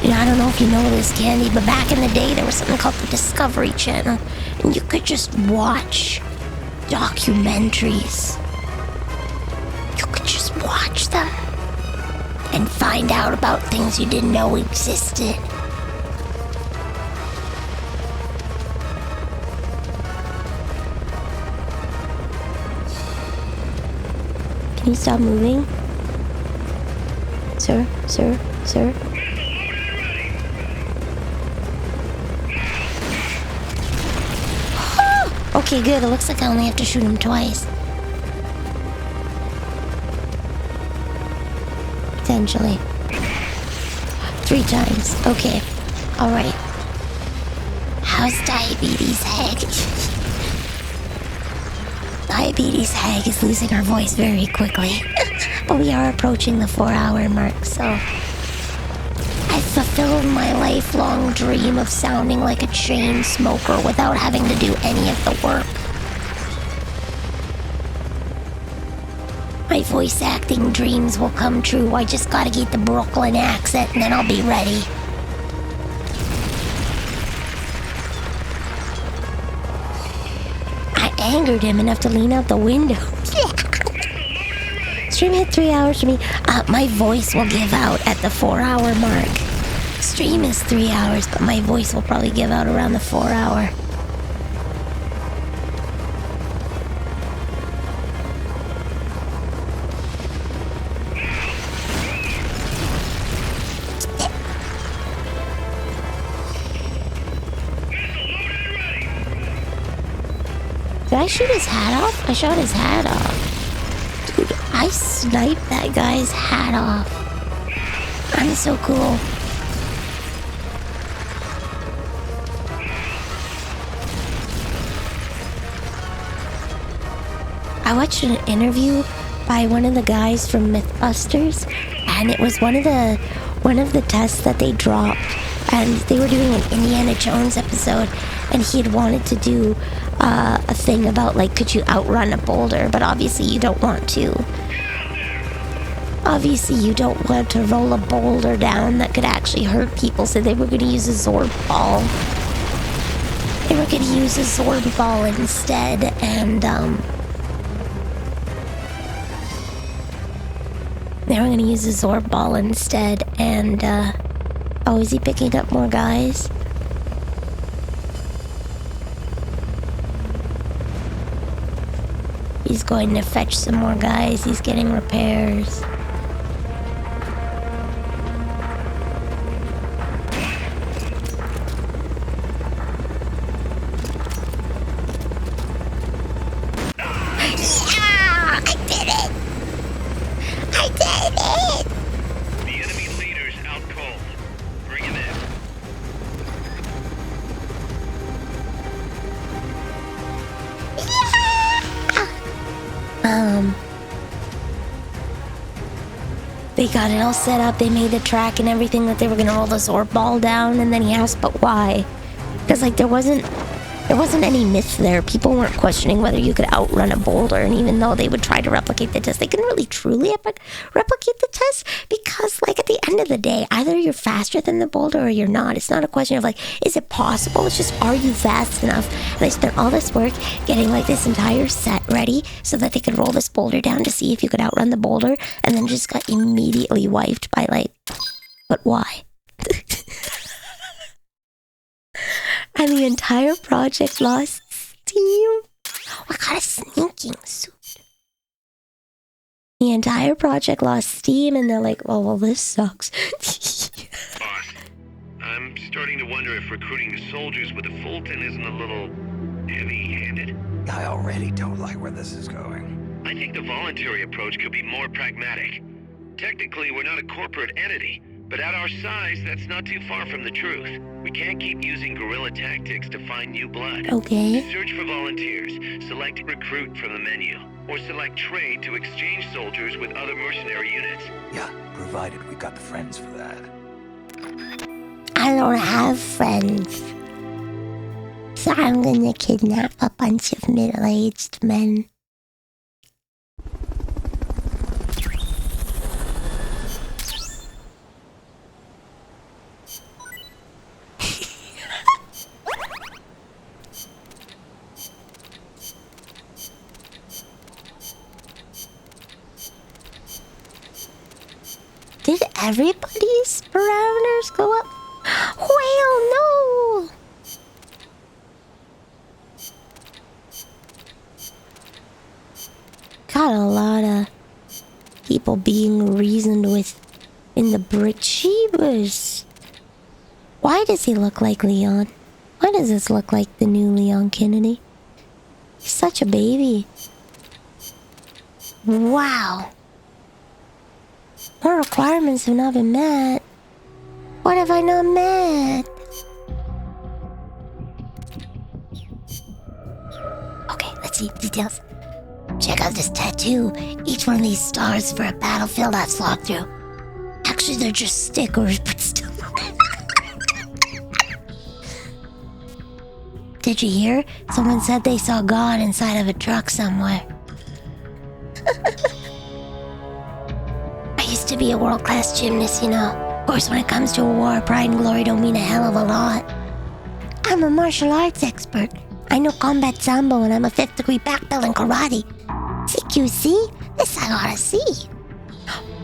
You know, I don't know if you know this, Candy, but back in the day, there was something called the Discovery Channel, and you could just watch documentaries. You could just watch them and find out about things you didn't know existed. Can you stop moving? Sir, sir, sir. Okay, good. It looks like I only have to shoot him twice. Potentially. 3 times. Okay. Alright. How's Diabetes Hag? Diabetes Hag is losing her voice very quickly. But we are approaching the 4-hour mark, so... I fulfilled my lifelong dream of sounding like a chain smoker without having to do any of the work. My voice acting dreams will come true. I just gotta get the Brooklyn accent and then I'll be ready. I angered him enough to lean out the window. Stream hit 3 hours for me. My voice will give out at the 4-hour mark. Stream is 3 hours, but my voice will probably give out around the 4-hour. Did I shoot his hat off? I shot his hat off. Dude, I sniped that guy's hat off. I'm so cool. I watched an interview by one of the guys from Mythbusters, and it was one of the tests that they dropped, and they were doing an Indiana Jones episode, and he had wanted to do a thing about, like, could you outrun a boulder, but obviously you don't want to. Obviously you don't want to roll a boulder down that could actually hurt people, so they were going to use a Zorb ball. They were going to use a Zorb ball instead, and they were going to use a Zorb ball instead, and oh, is he picking up more guys? He's going to fetch some more guys. He's getting repairs. Yeah! I did it! I did it! The enemy leader's out cold. Bring him in. They got it all set up, they made the track and everything that they were gonna roll the Zorb ball down, and then he asked, but why? Because, like, there wasn't any myth there. People weren't questioning whether you could outrun a boulder, and even though they would try to replicate the test, they couldn't really truly replicate the test, because, like, at the end of the day, either you're faster than the boulder or you're not. It's not a question of, like, is it possible? It's just, are you fast enough? And they spent all this work getting, like, this entire set ready so that they could roll this boulder down to see if you could outrun the boulder, and then just got immediately wiped by, like, but why? And the entire project lost steam. Oh, I got a sneaking suit. The entire project lost steam, and they're like, well, this sucks. Boss, I'm starting to wonder if recruiting the soldiers with a Fulton isn't a little heavy-handed. I already don't like where this is going. I think the voluntary approach could be more pragmatic. Technically, we're not a corporate entity, But at our size, that's not too far from the truth. We can't keep using guerrilla tactics to find new blood. Okay. Search for volunteers, select recruit from the menu, or select trade to exchange soldiers with other mercenary units. Yeah, provided we got the friends for that. I don't have friends. So I'm gonna kidnap a bunch of middle-aged men. Did everybody's parameters go up? Well, no! Got a lot of people being reasoned with in the bridge. Jeebus. Why does he look like Leon? Why does this look like the new Leon Kennedy? He's such a baby. Wow. My requirements have not been met. What have I not met? Okay, let's see details. Check out this tattoo. Each one of these stars for a battlefield I've slogged through. Actually, they're just stickers, but still. Did you hear? Someone said they saw God inside of a truck somewhere. I used to be a world-class gymnast, you know. Of course, when it comes to a war, pride and glory don't mean a hell of a lot. I'm a martial arts expert. I know combat sambo and I'm a 5th degree black belt in karate. CQC? This I gotta see.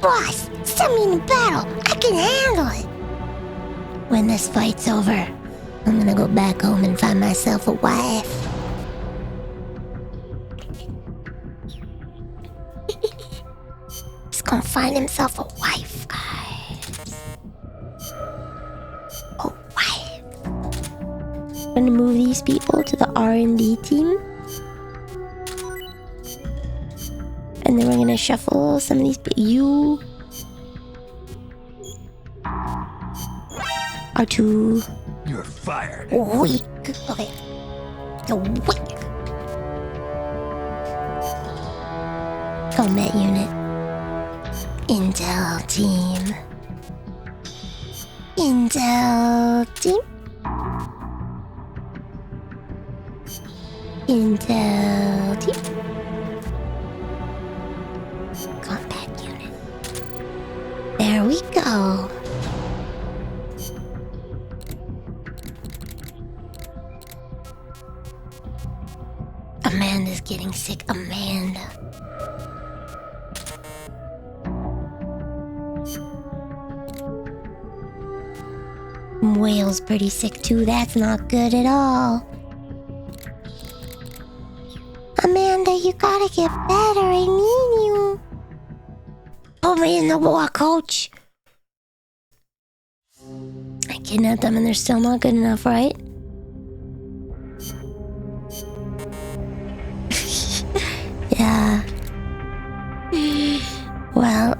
Boss, send me in battle. I can handle it. When this fight's over, I'm gonna go back home and find myself a wife. He's gonna find himself a wife, guys. A wife. I'm gonna move these people to the R&D team. And then we're gonna shuffle some of these. You are too. You're fired. Weak. Okay. You're weak. Combat unit. Intel team. Intel team. Intel team. Combat unit. There we go. Amanda's getting sick. Amanda. Whale's pretty sick too. That's not good at all. Amanda, you gotta get better. I need you. Put me in the war, coach. I kidnapped them and they're still not good enough, right? Yeah. Well,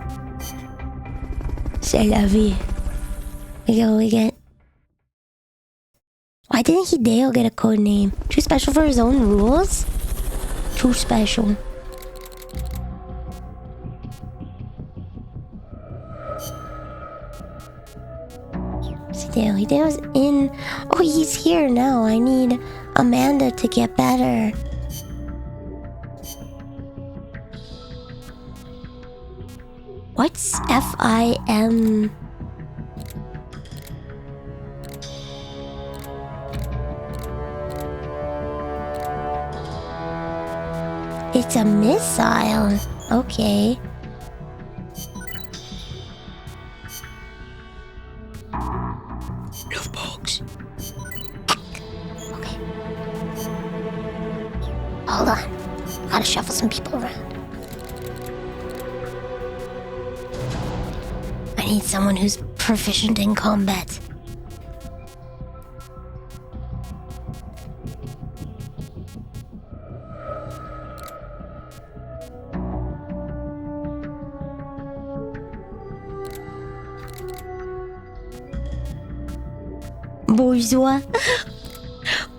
c'est la vie. We go again. Why didn't Hideo get a code name? Too special for his own rules? Too special. Hideo's in. Oh, he's here now. I need Amanda to get better. What's FIM? It's a missile. Okay. Love box. Okay. Hold on. Gotta shuffle some people around. I need someone who's proficient in combat. Bourgeois.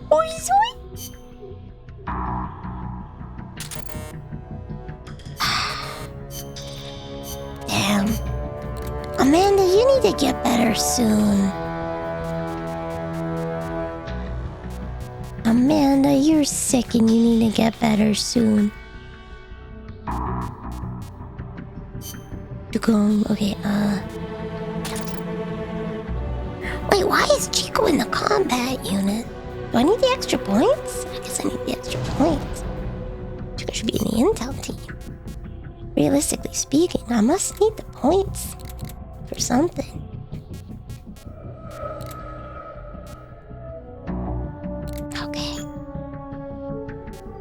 Bourgeois. Damn. Amanda, you need to get better soon. Amanda, you're sick and you need to get better soon. Okay, wait, why is Chico in the combat unit? Do I need the extra points? I guess I need the extra points. Chico should be in the intel team. Realistically speaking, I must need the points for something. Okay.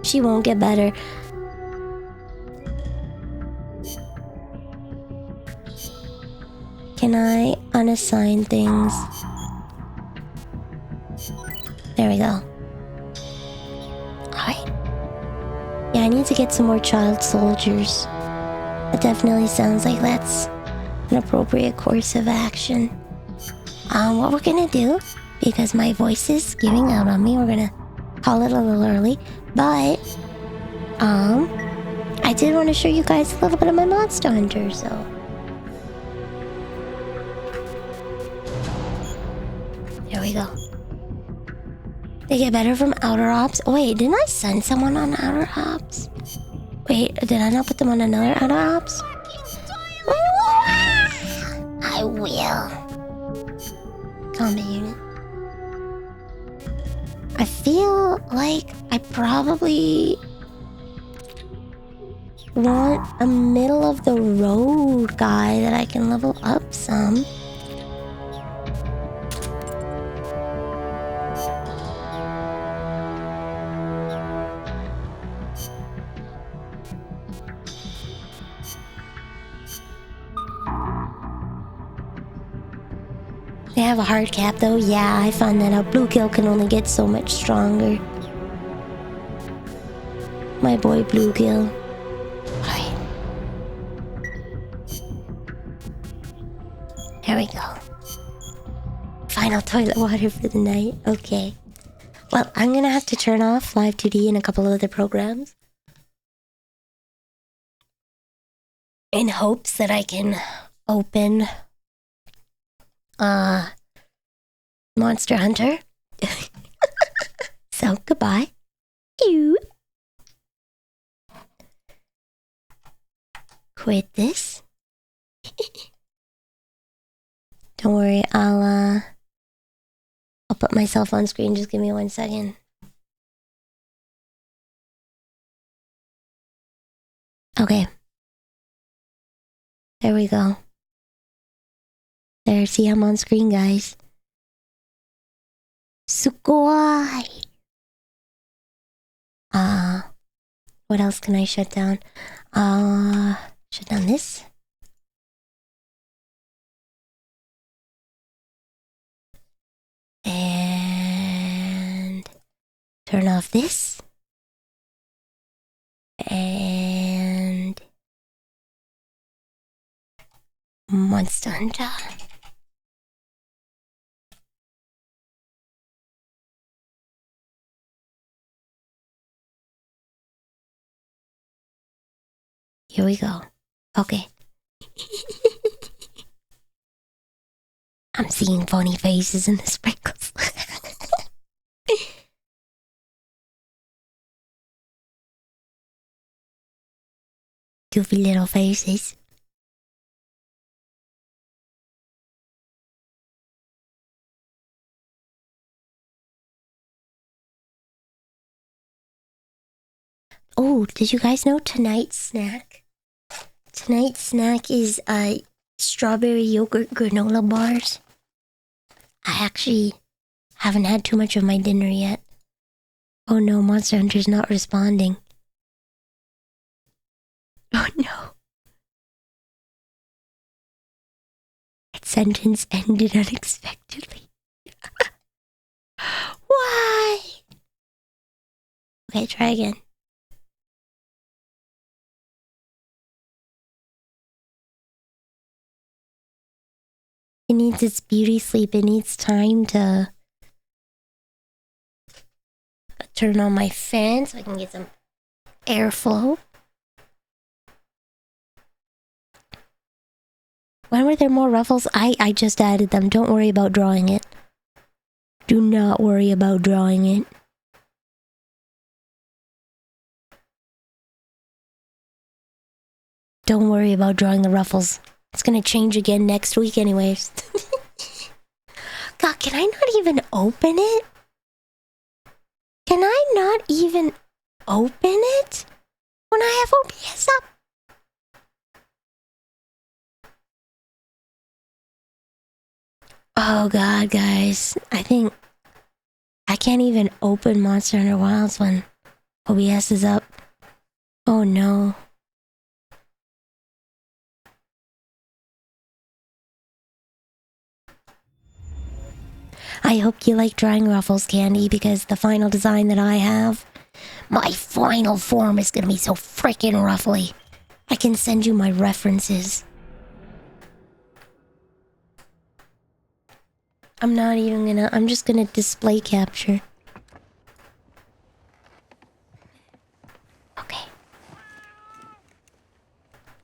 She won't get better. Can I unassign things? There we go. Alright. Yeah, I need to get some more child soldiers. It definitely sounds like that's an appropriate course of action. What we're gonna do, because my voice is giving out on me, we're gonna call it a little early, but I did want to show you guys a little bit of my Monster Hunter, so there we go. They get better from outer ops. Oh, wait, didn't I send someone on outer ops? Wait, did I not put them on another outer ops? I will. Combat unit. I feel like I probably want a middle of the road guy that I can level up some. They have a hard cap though. Yeah, I found that out. Bluegill can only get so much stronger. My boy Bluegill. Alright. There we go. Final toilet water for the night. Okay. Well, I'm gonna have to turn off Live 2D and a couple of other programs in hopes that I can open Monster Hunter. So goodbye. You quit this. Don't worry, I'll put myself on screen. Just give me 1 second. Okay. There we go. There, see, I'm on screen, guys. Sugoi! What else can I shut down? Shut down this. And turn off this. And Monster Hunter. Here we go. Okay. I'm seeing funny faces in the sprinkles. Goofy little faces. Oh, did you guys know tonight's snack? Tonight's snack is strawberry yogurt granola bars. I actually haven't had too much of my dinner yet. Oh no, Monster Hunter's not responding. Oh no. That sentence ended unexpectedly. Why? Okay, try again. It needs its beauty sleep. It needs time to turn on my fan so I can get some airflow. When were there more ruffles? I just added them. Don't worry about drawing it. Do not worry about drawing it. Don't worry about drawing the ruffles. It's gonna change again next week anyways. God, can I not even open it? Can I not even open it when I have OBS up? Oh God, guys. I think I can't even open Monster Hunter Wilds when OBS is up. Oh no. I hope you like drawing ruffles, Candy, because the final design that I have, my final form is gonna be so freaking ruffly. I can send you my references. I'm just gonna display capture. Okay.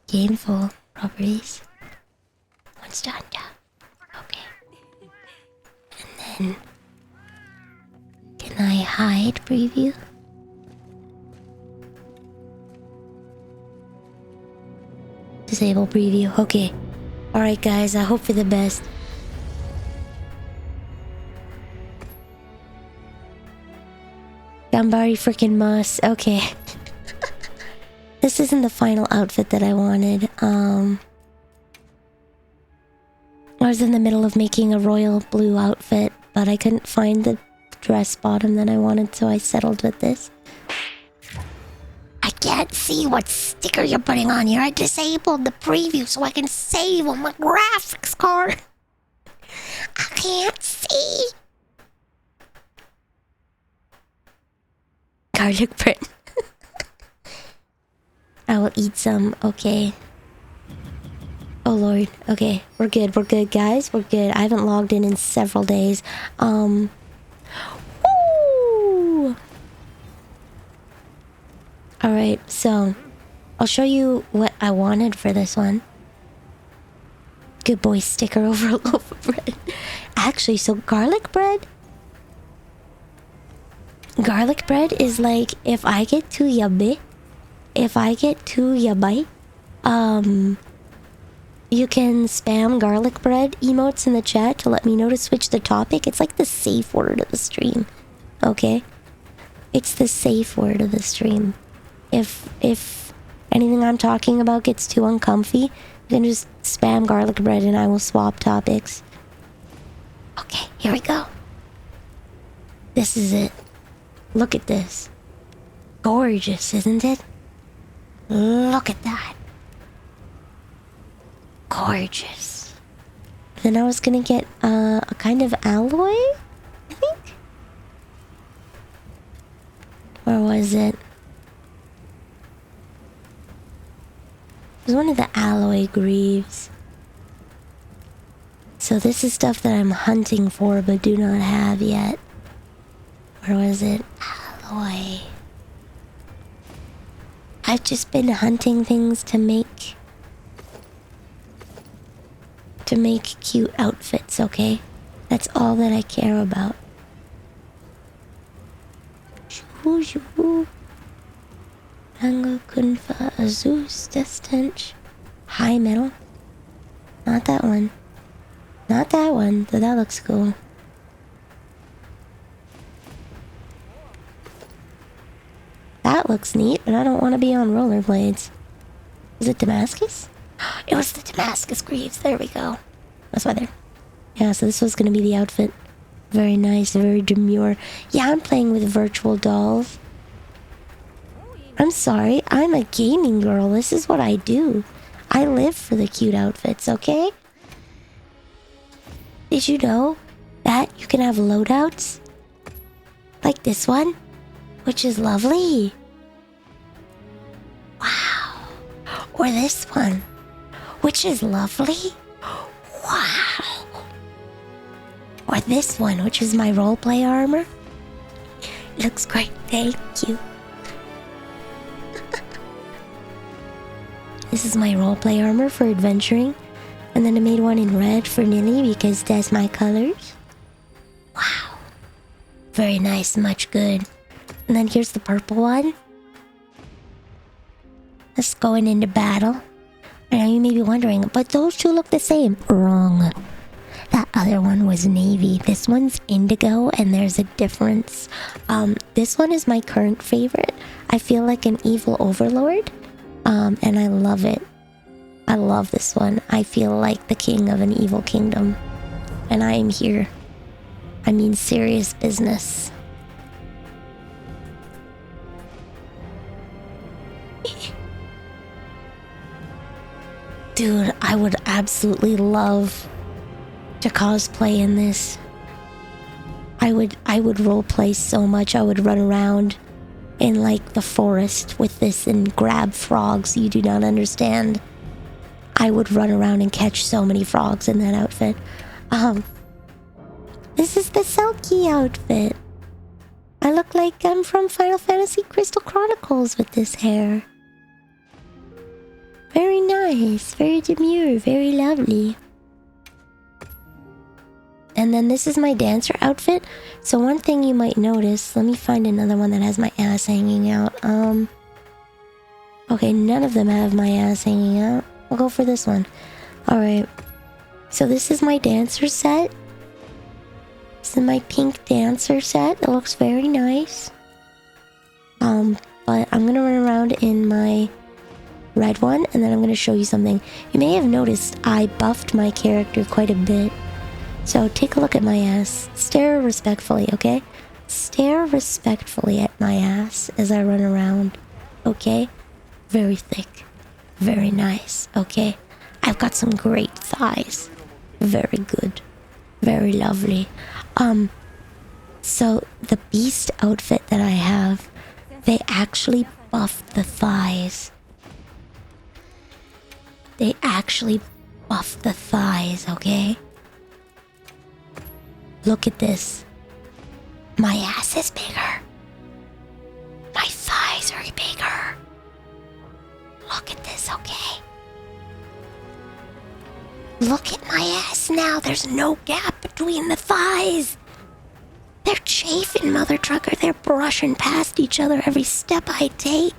Game full properties. Monster Hunter. Okay. And then can I hide preview? Disable preview. Okay. Alright guys, I hope for the best. Gambari freaking Moss. Okay. This isn't the final outfit that I wanted. I was in the middle of making a royal blue outfit, but I couldn't find the dress bottom that I wanted, so I settled with this. I can't see what sticker you're putting on here. I disabled the preview so I can save on my graphics card. I can't see. Garlic bread. I will eat some. Okay. Oh lord. Okay, we're good. We're good, guys. We're good. I haven't logged in several days. Woo! Alright, so I'll show you what I wanted for this one. Good boy sticker over a loaf of bread. Actually, so garlic bread is like if I get too yummy, you can spam garlic bread emotes in the chat to let me know to switch the topic. It's like the safe word of the stream. Okay? It's the safe word of the stream. If anything I'm talking about gets too uncomfy, you can just spam garlic bread and I will swap topics. Okay, here we go. This is it. Look at this. Gorgeous, isn't it? Look at that. Gorgeous. Then I was gonna get a kind of alloy, I think? Or was it? It was one of the alloy greaves. So this is stuff that I'm hunting for but do not have yet. Or was it alloy? I've just been hunting things to make cute outfits, okay? That's all that I care about. Tango Kunfa Azus Destench. High metal. Not that one. Not that one, but that looks cool. That looks neat, but I don't want to be on rollerblades. Is it Damascus? It was the Damascus Greaves. There we go. That's why they're... Yeah, so this was going to be the outfit. Very nice, very demure. Yeah, I'm playing with virtual dolls. I'm sorry, I'm a gaming girl. This is what I do. I live for the cute outfits, okay? Did you know that you can have loadouts? Like this one? Which is lovely. Wow. Or this one. Which is lovely. Wow. Or this one, which is my roleplay armor. Looks great. Thank you. This is my roleplay armor for adventuring. And then I made one in red for Nilly because that's my colors. Wow. Very nice, much good. And then here's the purple one. That's going into battle. I know you may be wondering, but those two look the same. Wrong. That other one was navy. This one's indigo, and there's a difference. This one is my current favorite. I feel like an evil overlord, and I love it. I love this one. I feel like the king of an evil kingdom, and I am here. I mean serious business. Dude, I would absolutely love to cosplay in this. I would roleplay so much. I would run around in like the forest with this and grab frogs you do not understand. I would run around and catch so many frogs in that outfit. This is the Selkie outfit. I look like I'm from Final Fantasy Crystal Chronicles with this hair. Very nice, very demure, very lovely. And then this is my dancer outfit. So one thing you might notice, let me find another one that has my ass hanging out. Okay, none of them have my ass hanging out. We'll go for this one. Alright. So this is my dancer set. This is my pink dancer set. It looks very nice. But I'm gonna run around in my red one, and then I'm gonna show you something. You may have noticed I buffed my character quite a bit. So take a look at my ass. Stare respectfully, okay? Stare respectfully at my ass as I run around, okay? Very thick. Very nice, okay? I've got some great thighs. Very good. Very lovely. So the beast outfit that I have, they actually buffed the thighs. They actually buffed the thighs, okay? Look at this. My ass is bigger. My thighs are bigger. Look at this, okay? Look at my ass now. There's no gap between the thighs. They're chafing, mother trucker. They're brushing past each other every step I take.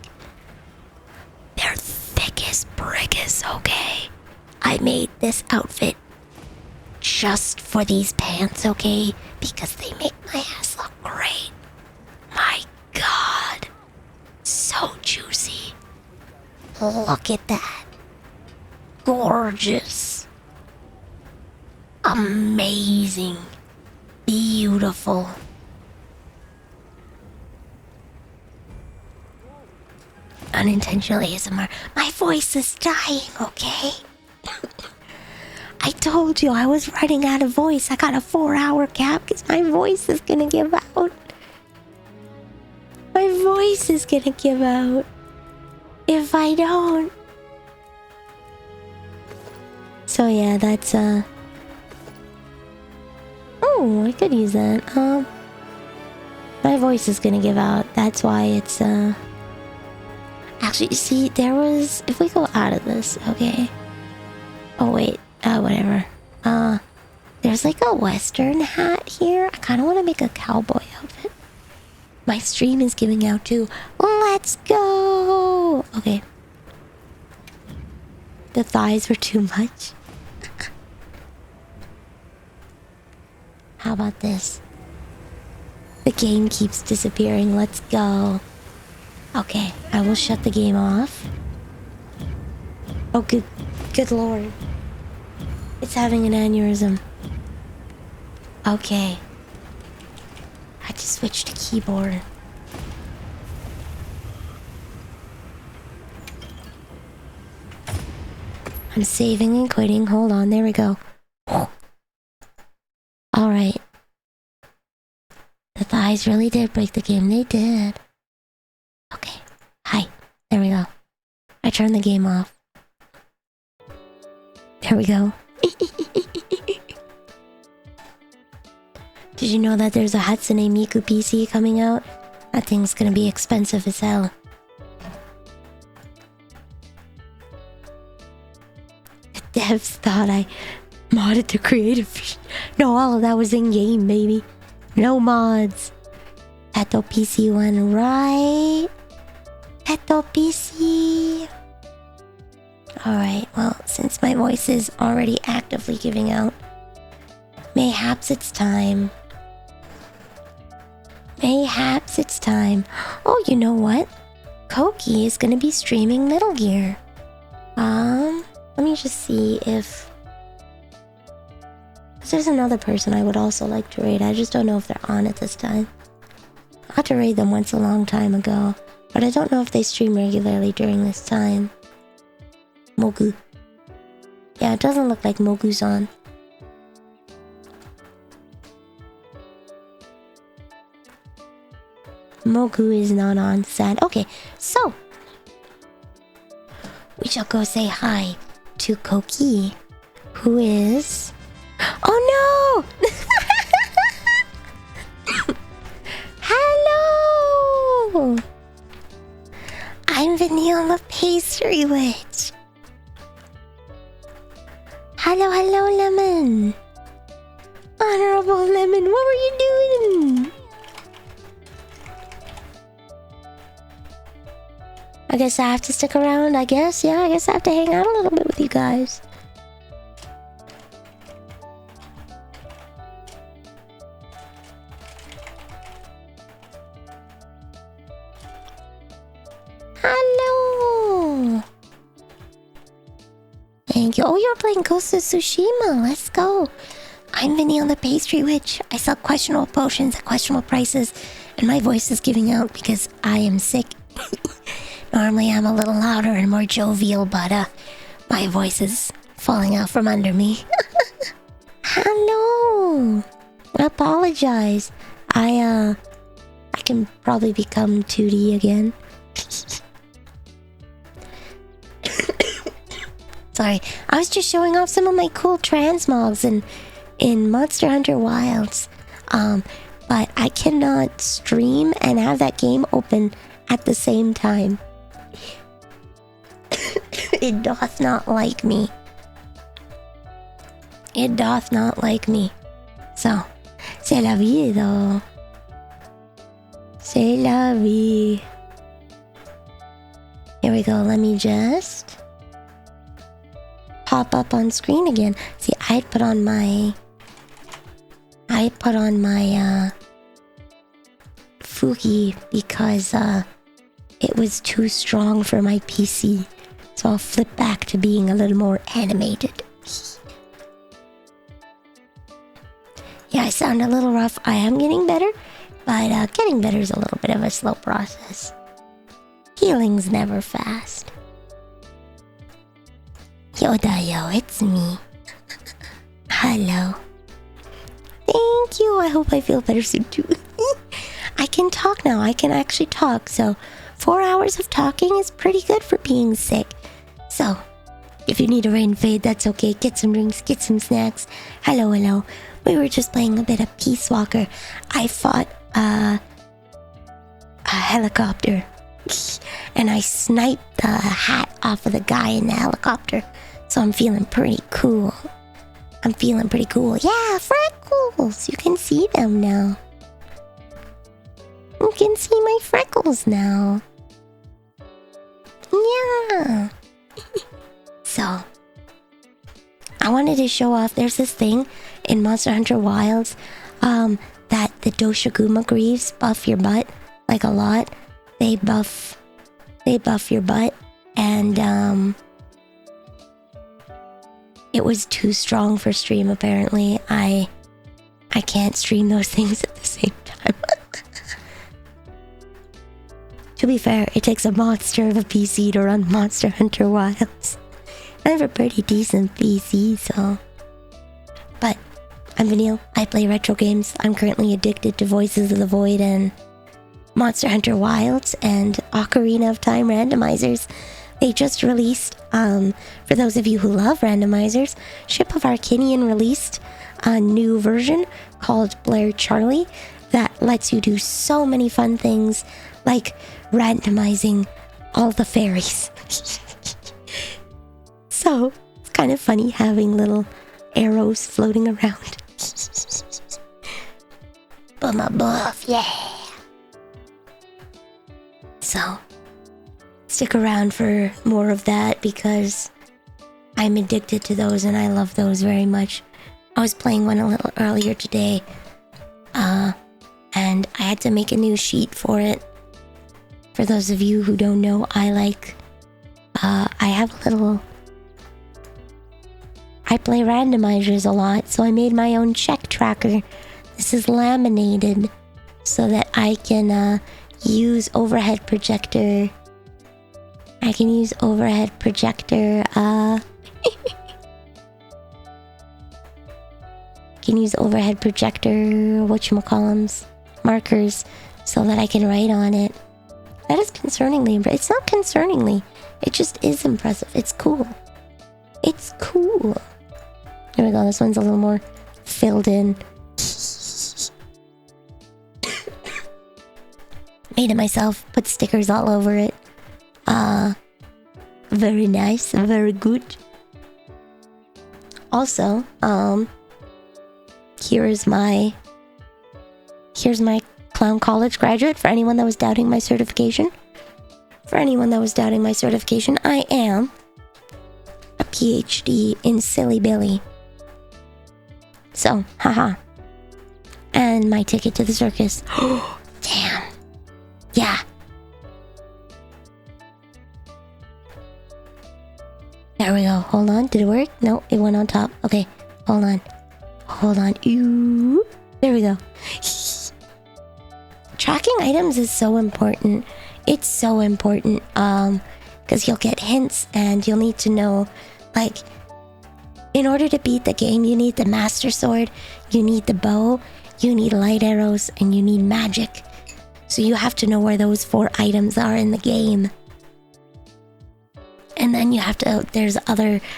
They're thick as brickus, okay? I made this outfit just for these pants, okay? Because they make my ass look great. My God. So juicy. Look at that. Gorgeous. Amazing. Beautiful. Unintentionally ASMR. My voice is dying, okay? I told you I was running out of voice. I got a 4-hour cap because my voice is gonna give out. My voice is gonna give out if I don't. So yeah, that's oh, I could use that. My voice is gonna give out. That's why it's actually, you see, there was, if we go out of this, okay. Oh wait, whatever. There's like a western hat here. I kind of want to make a cowboy outfit. My stream is giving out too. Let's go. Okay. The thighs were too much. How about this? The game keeps disappearing. Let's go. Okay, I will shut the game off. Oh, good lord. It's having an aneurysm. Okay. I had to switch to keyboard. I'm saving and quitting. Hold on, there we go. Alright. The thighs really did break the game. They did. Okay. Hi. There we go. I turned the game off. There we go. Did you know that there's a Hatsune Miku PC coming out? That thing's gonna be expensive as hell. The devs thought I modded the creative. No, all of that was in-game, baby. No mods. Peto PC one, right? Peto PC. Alright, well, since my voice is already actively giving out, mayhaps it's time. Mayhaps it's time. Oh, you know what? Koki is gonna be streaming Metal Gear. Let me just see if... There's another person I would also like to raid. I just don't know if they're on at this time. I had to raid them once a long time ago, but I don't know if they stream regularly during this time. Mogu. Yeah, it doesn't look like Mogu's on. Mogu is not on, sad. Okay, so we shall go say hi to Koki, who is... Oh no! Hello! I'm Vanille the Pastry Witch. Hello, hello, Lemon. Honorable Lemon, what were you doing? I guess I have to stick around, I guess. Yeah, I guess I have to hang out a little bit with you guys. Hello! Thank you. Oh, you're playing Ghost of Tsushima. Let's go. I'm Vanille the Pastry Witch. I sell questionable potions at questionable prices, and my voice is giving out because I am sick. Normally I'm a little louder and more jovial, but my voice is falling out from under me. Hello! I apologize. I can probably become 2D again. Sorry, I was just showing off some of my cool transmogs in Monster Hunter Wilds. But I cannot stream and have that game open at the same time. It doth not like me. It doth not like me. So, c'est la vie though. C'est la vie. Here we go, let me just pop up on screen again. See, I put on my Fuki because it was too strong for my PC. So I'll flip back to being a little more animated. Yeah, I sound a little rough. I am getting better, but getting better is a little bit of a slow process. Healing's never fast. Yoda, it's me. Hello. Thank you. I hope I feel better soon too. I can talk now. I can actually talk. So 4 hours of talking is pretty good for being sick. So if you need a rain fade, that's okay. Get some drinks, get some snacks. Hello, hello. We were just playing a bit of Peace Walker. I fought a helicopter. And I sniped the hat off of the guy in the helicopter. So I'm feeling pretty cool. I'm feeling pretty cool. Yeah, freckles! You can see them now. You can see my freckles now. Yeah. So, I wanted to show off. There's this thing in Monster Hunter Wilds that the Doshiguma Greaves buff your butt like a lot. They buff your butt, and it was too strong for stream apparently. I can't stream those things at the same time. To be fair, it takes a monster of a PC to run Monster Hunter Wilds. I have a pretty decent PC, so... But, I'm Vanille, I play retro games. I'm currently addicted to Voices of the Void and Monster Hunter Wilds and Ocarina of Time randomizers. They just released, for those of you who love randomizers, Ship of Arcanian released a new version called Blair Charlie. that lets you do so many fun things, like randomizing all the fairies. So, it's kind of funny having little arrows floating around. But my buff, yeah. So, stick around for more of that because I'm addicted to those and I love those very much. I was playing one a little earlier today, and I had to make a new sheet for it. For those of you who don't know, I play randomizers a lot, so I made my own check tracker. This is laminated so that I can use overhead projector. I can use overhead projector, whatchamacallums, markers, so that I can write on it. That is concerningly impressive. It's not concerningly, it just is impressive. It's cool. It's cool. There we go, this one's a little more filled in. Made it myself, put stickers all over it. Very nice, very good. Also, here's my Clown College graduate for anyone that was doubting my certification. I am a PhD in Silly Billy. So, haha. And my ticket to the circus. Damn. Yeah. There we go. Hold on. Did it work? No, it went on top. Okay. Hold on. Ew. There we go. Tracking items is so important. It's so important. Because you'll get hints and you'll need to know, like, in order to beat the game, you need the Master Sword, you need the bow, you need light arrows, and you need magic. So you have to know where those 4 items are in the game. And then you have to,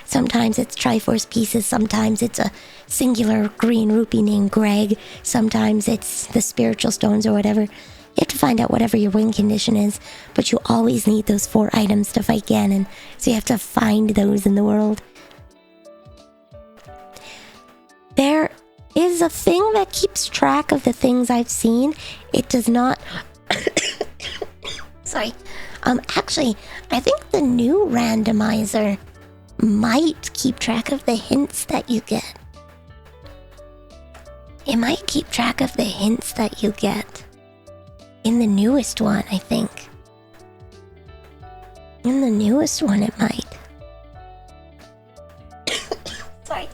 sometimes it's Triforce pieces, sometimes it's a singular green rupee named Greg, sometimes it's the spiritual stones or whatever. You have to find out whatever your win condition is, but you always need those 4 items to fight Ganon, so you have to find those in the world. There is a thing that keeps track of the things I've seen. It does not... Sorry. Actually, I think the new randomizer might keep track of the hints that you get. It might keep track of the hints that you get. In the newest one, I think. In the newest one, it might. Sorry.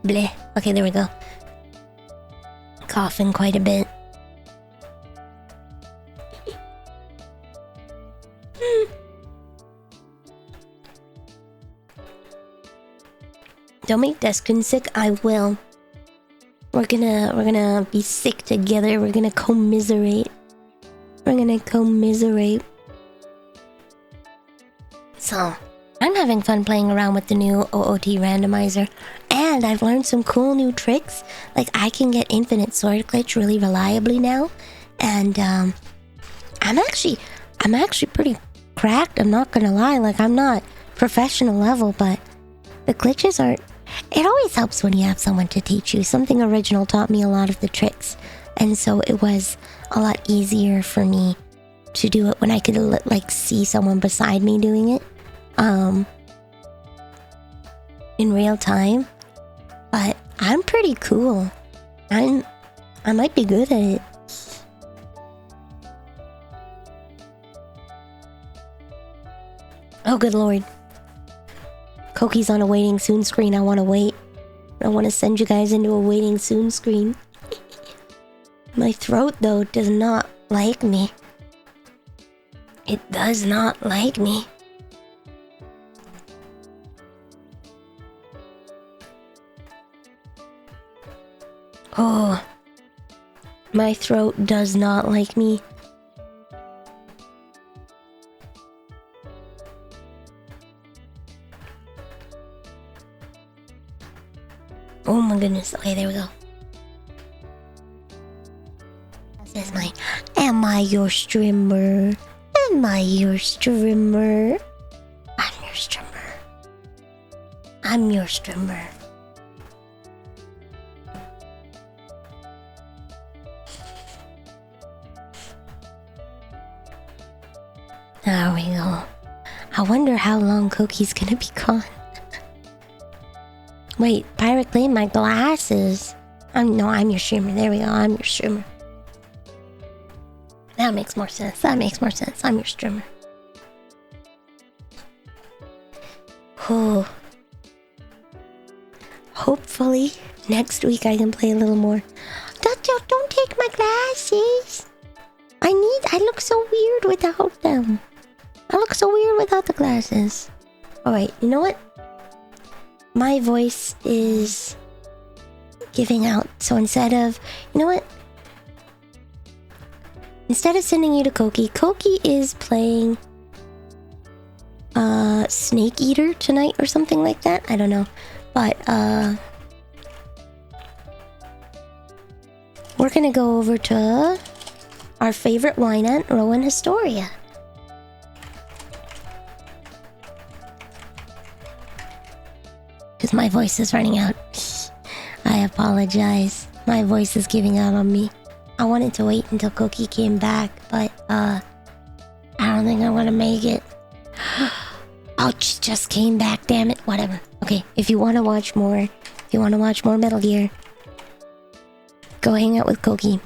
Bleh. Okay, there we go. Coughing quite a bit. Don't make Deskun sick. I will. We're gonna be sick together. We're gonna commiserate. So, I'm having fun playing around with the new OOT randomizer, and I've learned some cool new tricks. Like, I can get infinite sword glitch really reliably now, and I'm actually pretty cracked. I'm not gonna lie. Like, I'm not professional level, but the glitches aren't. It always helps when you have someone to teach you. Something original taught me a lot of the tricks, and so it was a lot easier for me to do it when I could like see someone beside me doing it in real time. But I'm pretty cool. I might be good at it. Oh, good lord. Koki's on a waiting soon screen. I want to wait. I want to send you guys into a waiting soon screen. My throat, though, does not like me. It does not like me. Oh. My throat does not like me. Oh my goodness. Okay, there we go. This is my... Am I your streamer? Am I your streamer? I'm your streamer. I'm your streamer. There we go. I wonder how long Cookie's gonna be gone. Wait, Pirate claimed my glasses. I'm your streamer. There we go. I'm your streamer. That makes more sense. That makes more sense. I'm your streamer. Oh. Hopefully, next week I can play a little more. Don't take my glasses. I look so weird without them. I look so weird without the glasses. Alright, you know what? My voice is giving out. So instead of... You know what? Instead of sending you to Koki, Koki is playing... Snake Eater tonight or something like that. I don't know. But, we're gonna go over to our favorite wine aunt, Rowan Historia. Because my voice is running out. I apologize. My voice is giving out on me. I wanted to wait until Cookie came back, but, I don't think I'm gonna make it. Ouch, just came back, damn it. Whatever. Okay, if you want to watch more, Metal Gear, go hang out with Koki.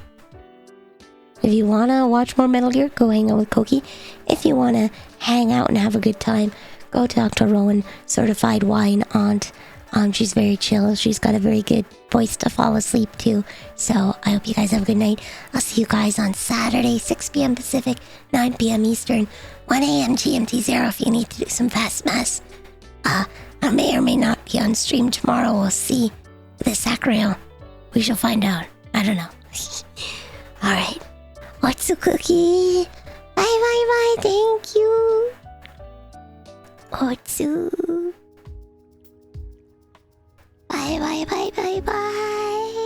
If you want to watch more Metal Gear, go hang out with Koki. If you want to hang out and have a good time, go talk to Rowan, certified wine aunt. She's very chill. She's got a very good voice to fall asleep to. So I hope you guys have a good night. I'll see you guys on Saturday, 6 p.m. Pacific, 9 p.m. Eastern, 1 a.m. GMT 0 if you need to do some fast mess. I may or may not be on stream tomorrow. We'll see. The Sacrio. We shall find out. I don't know. Alright. What's a cookie? Bye bye bye. Thank you. Otsu. Bye bye bye bye bye.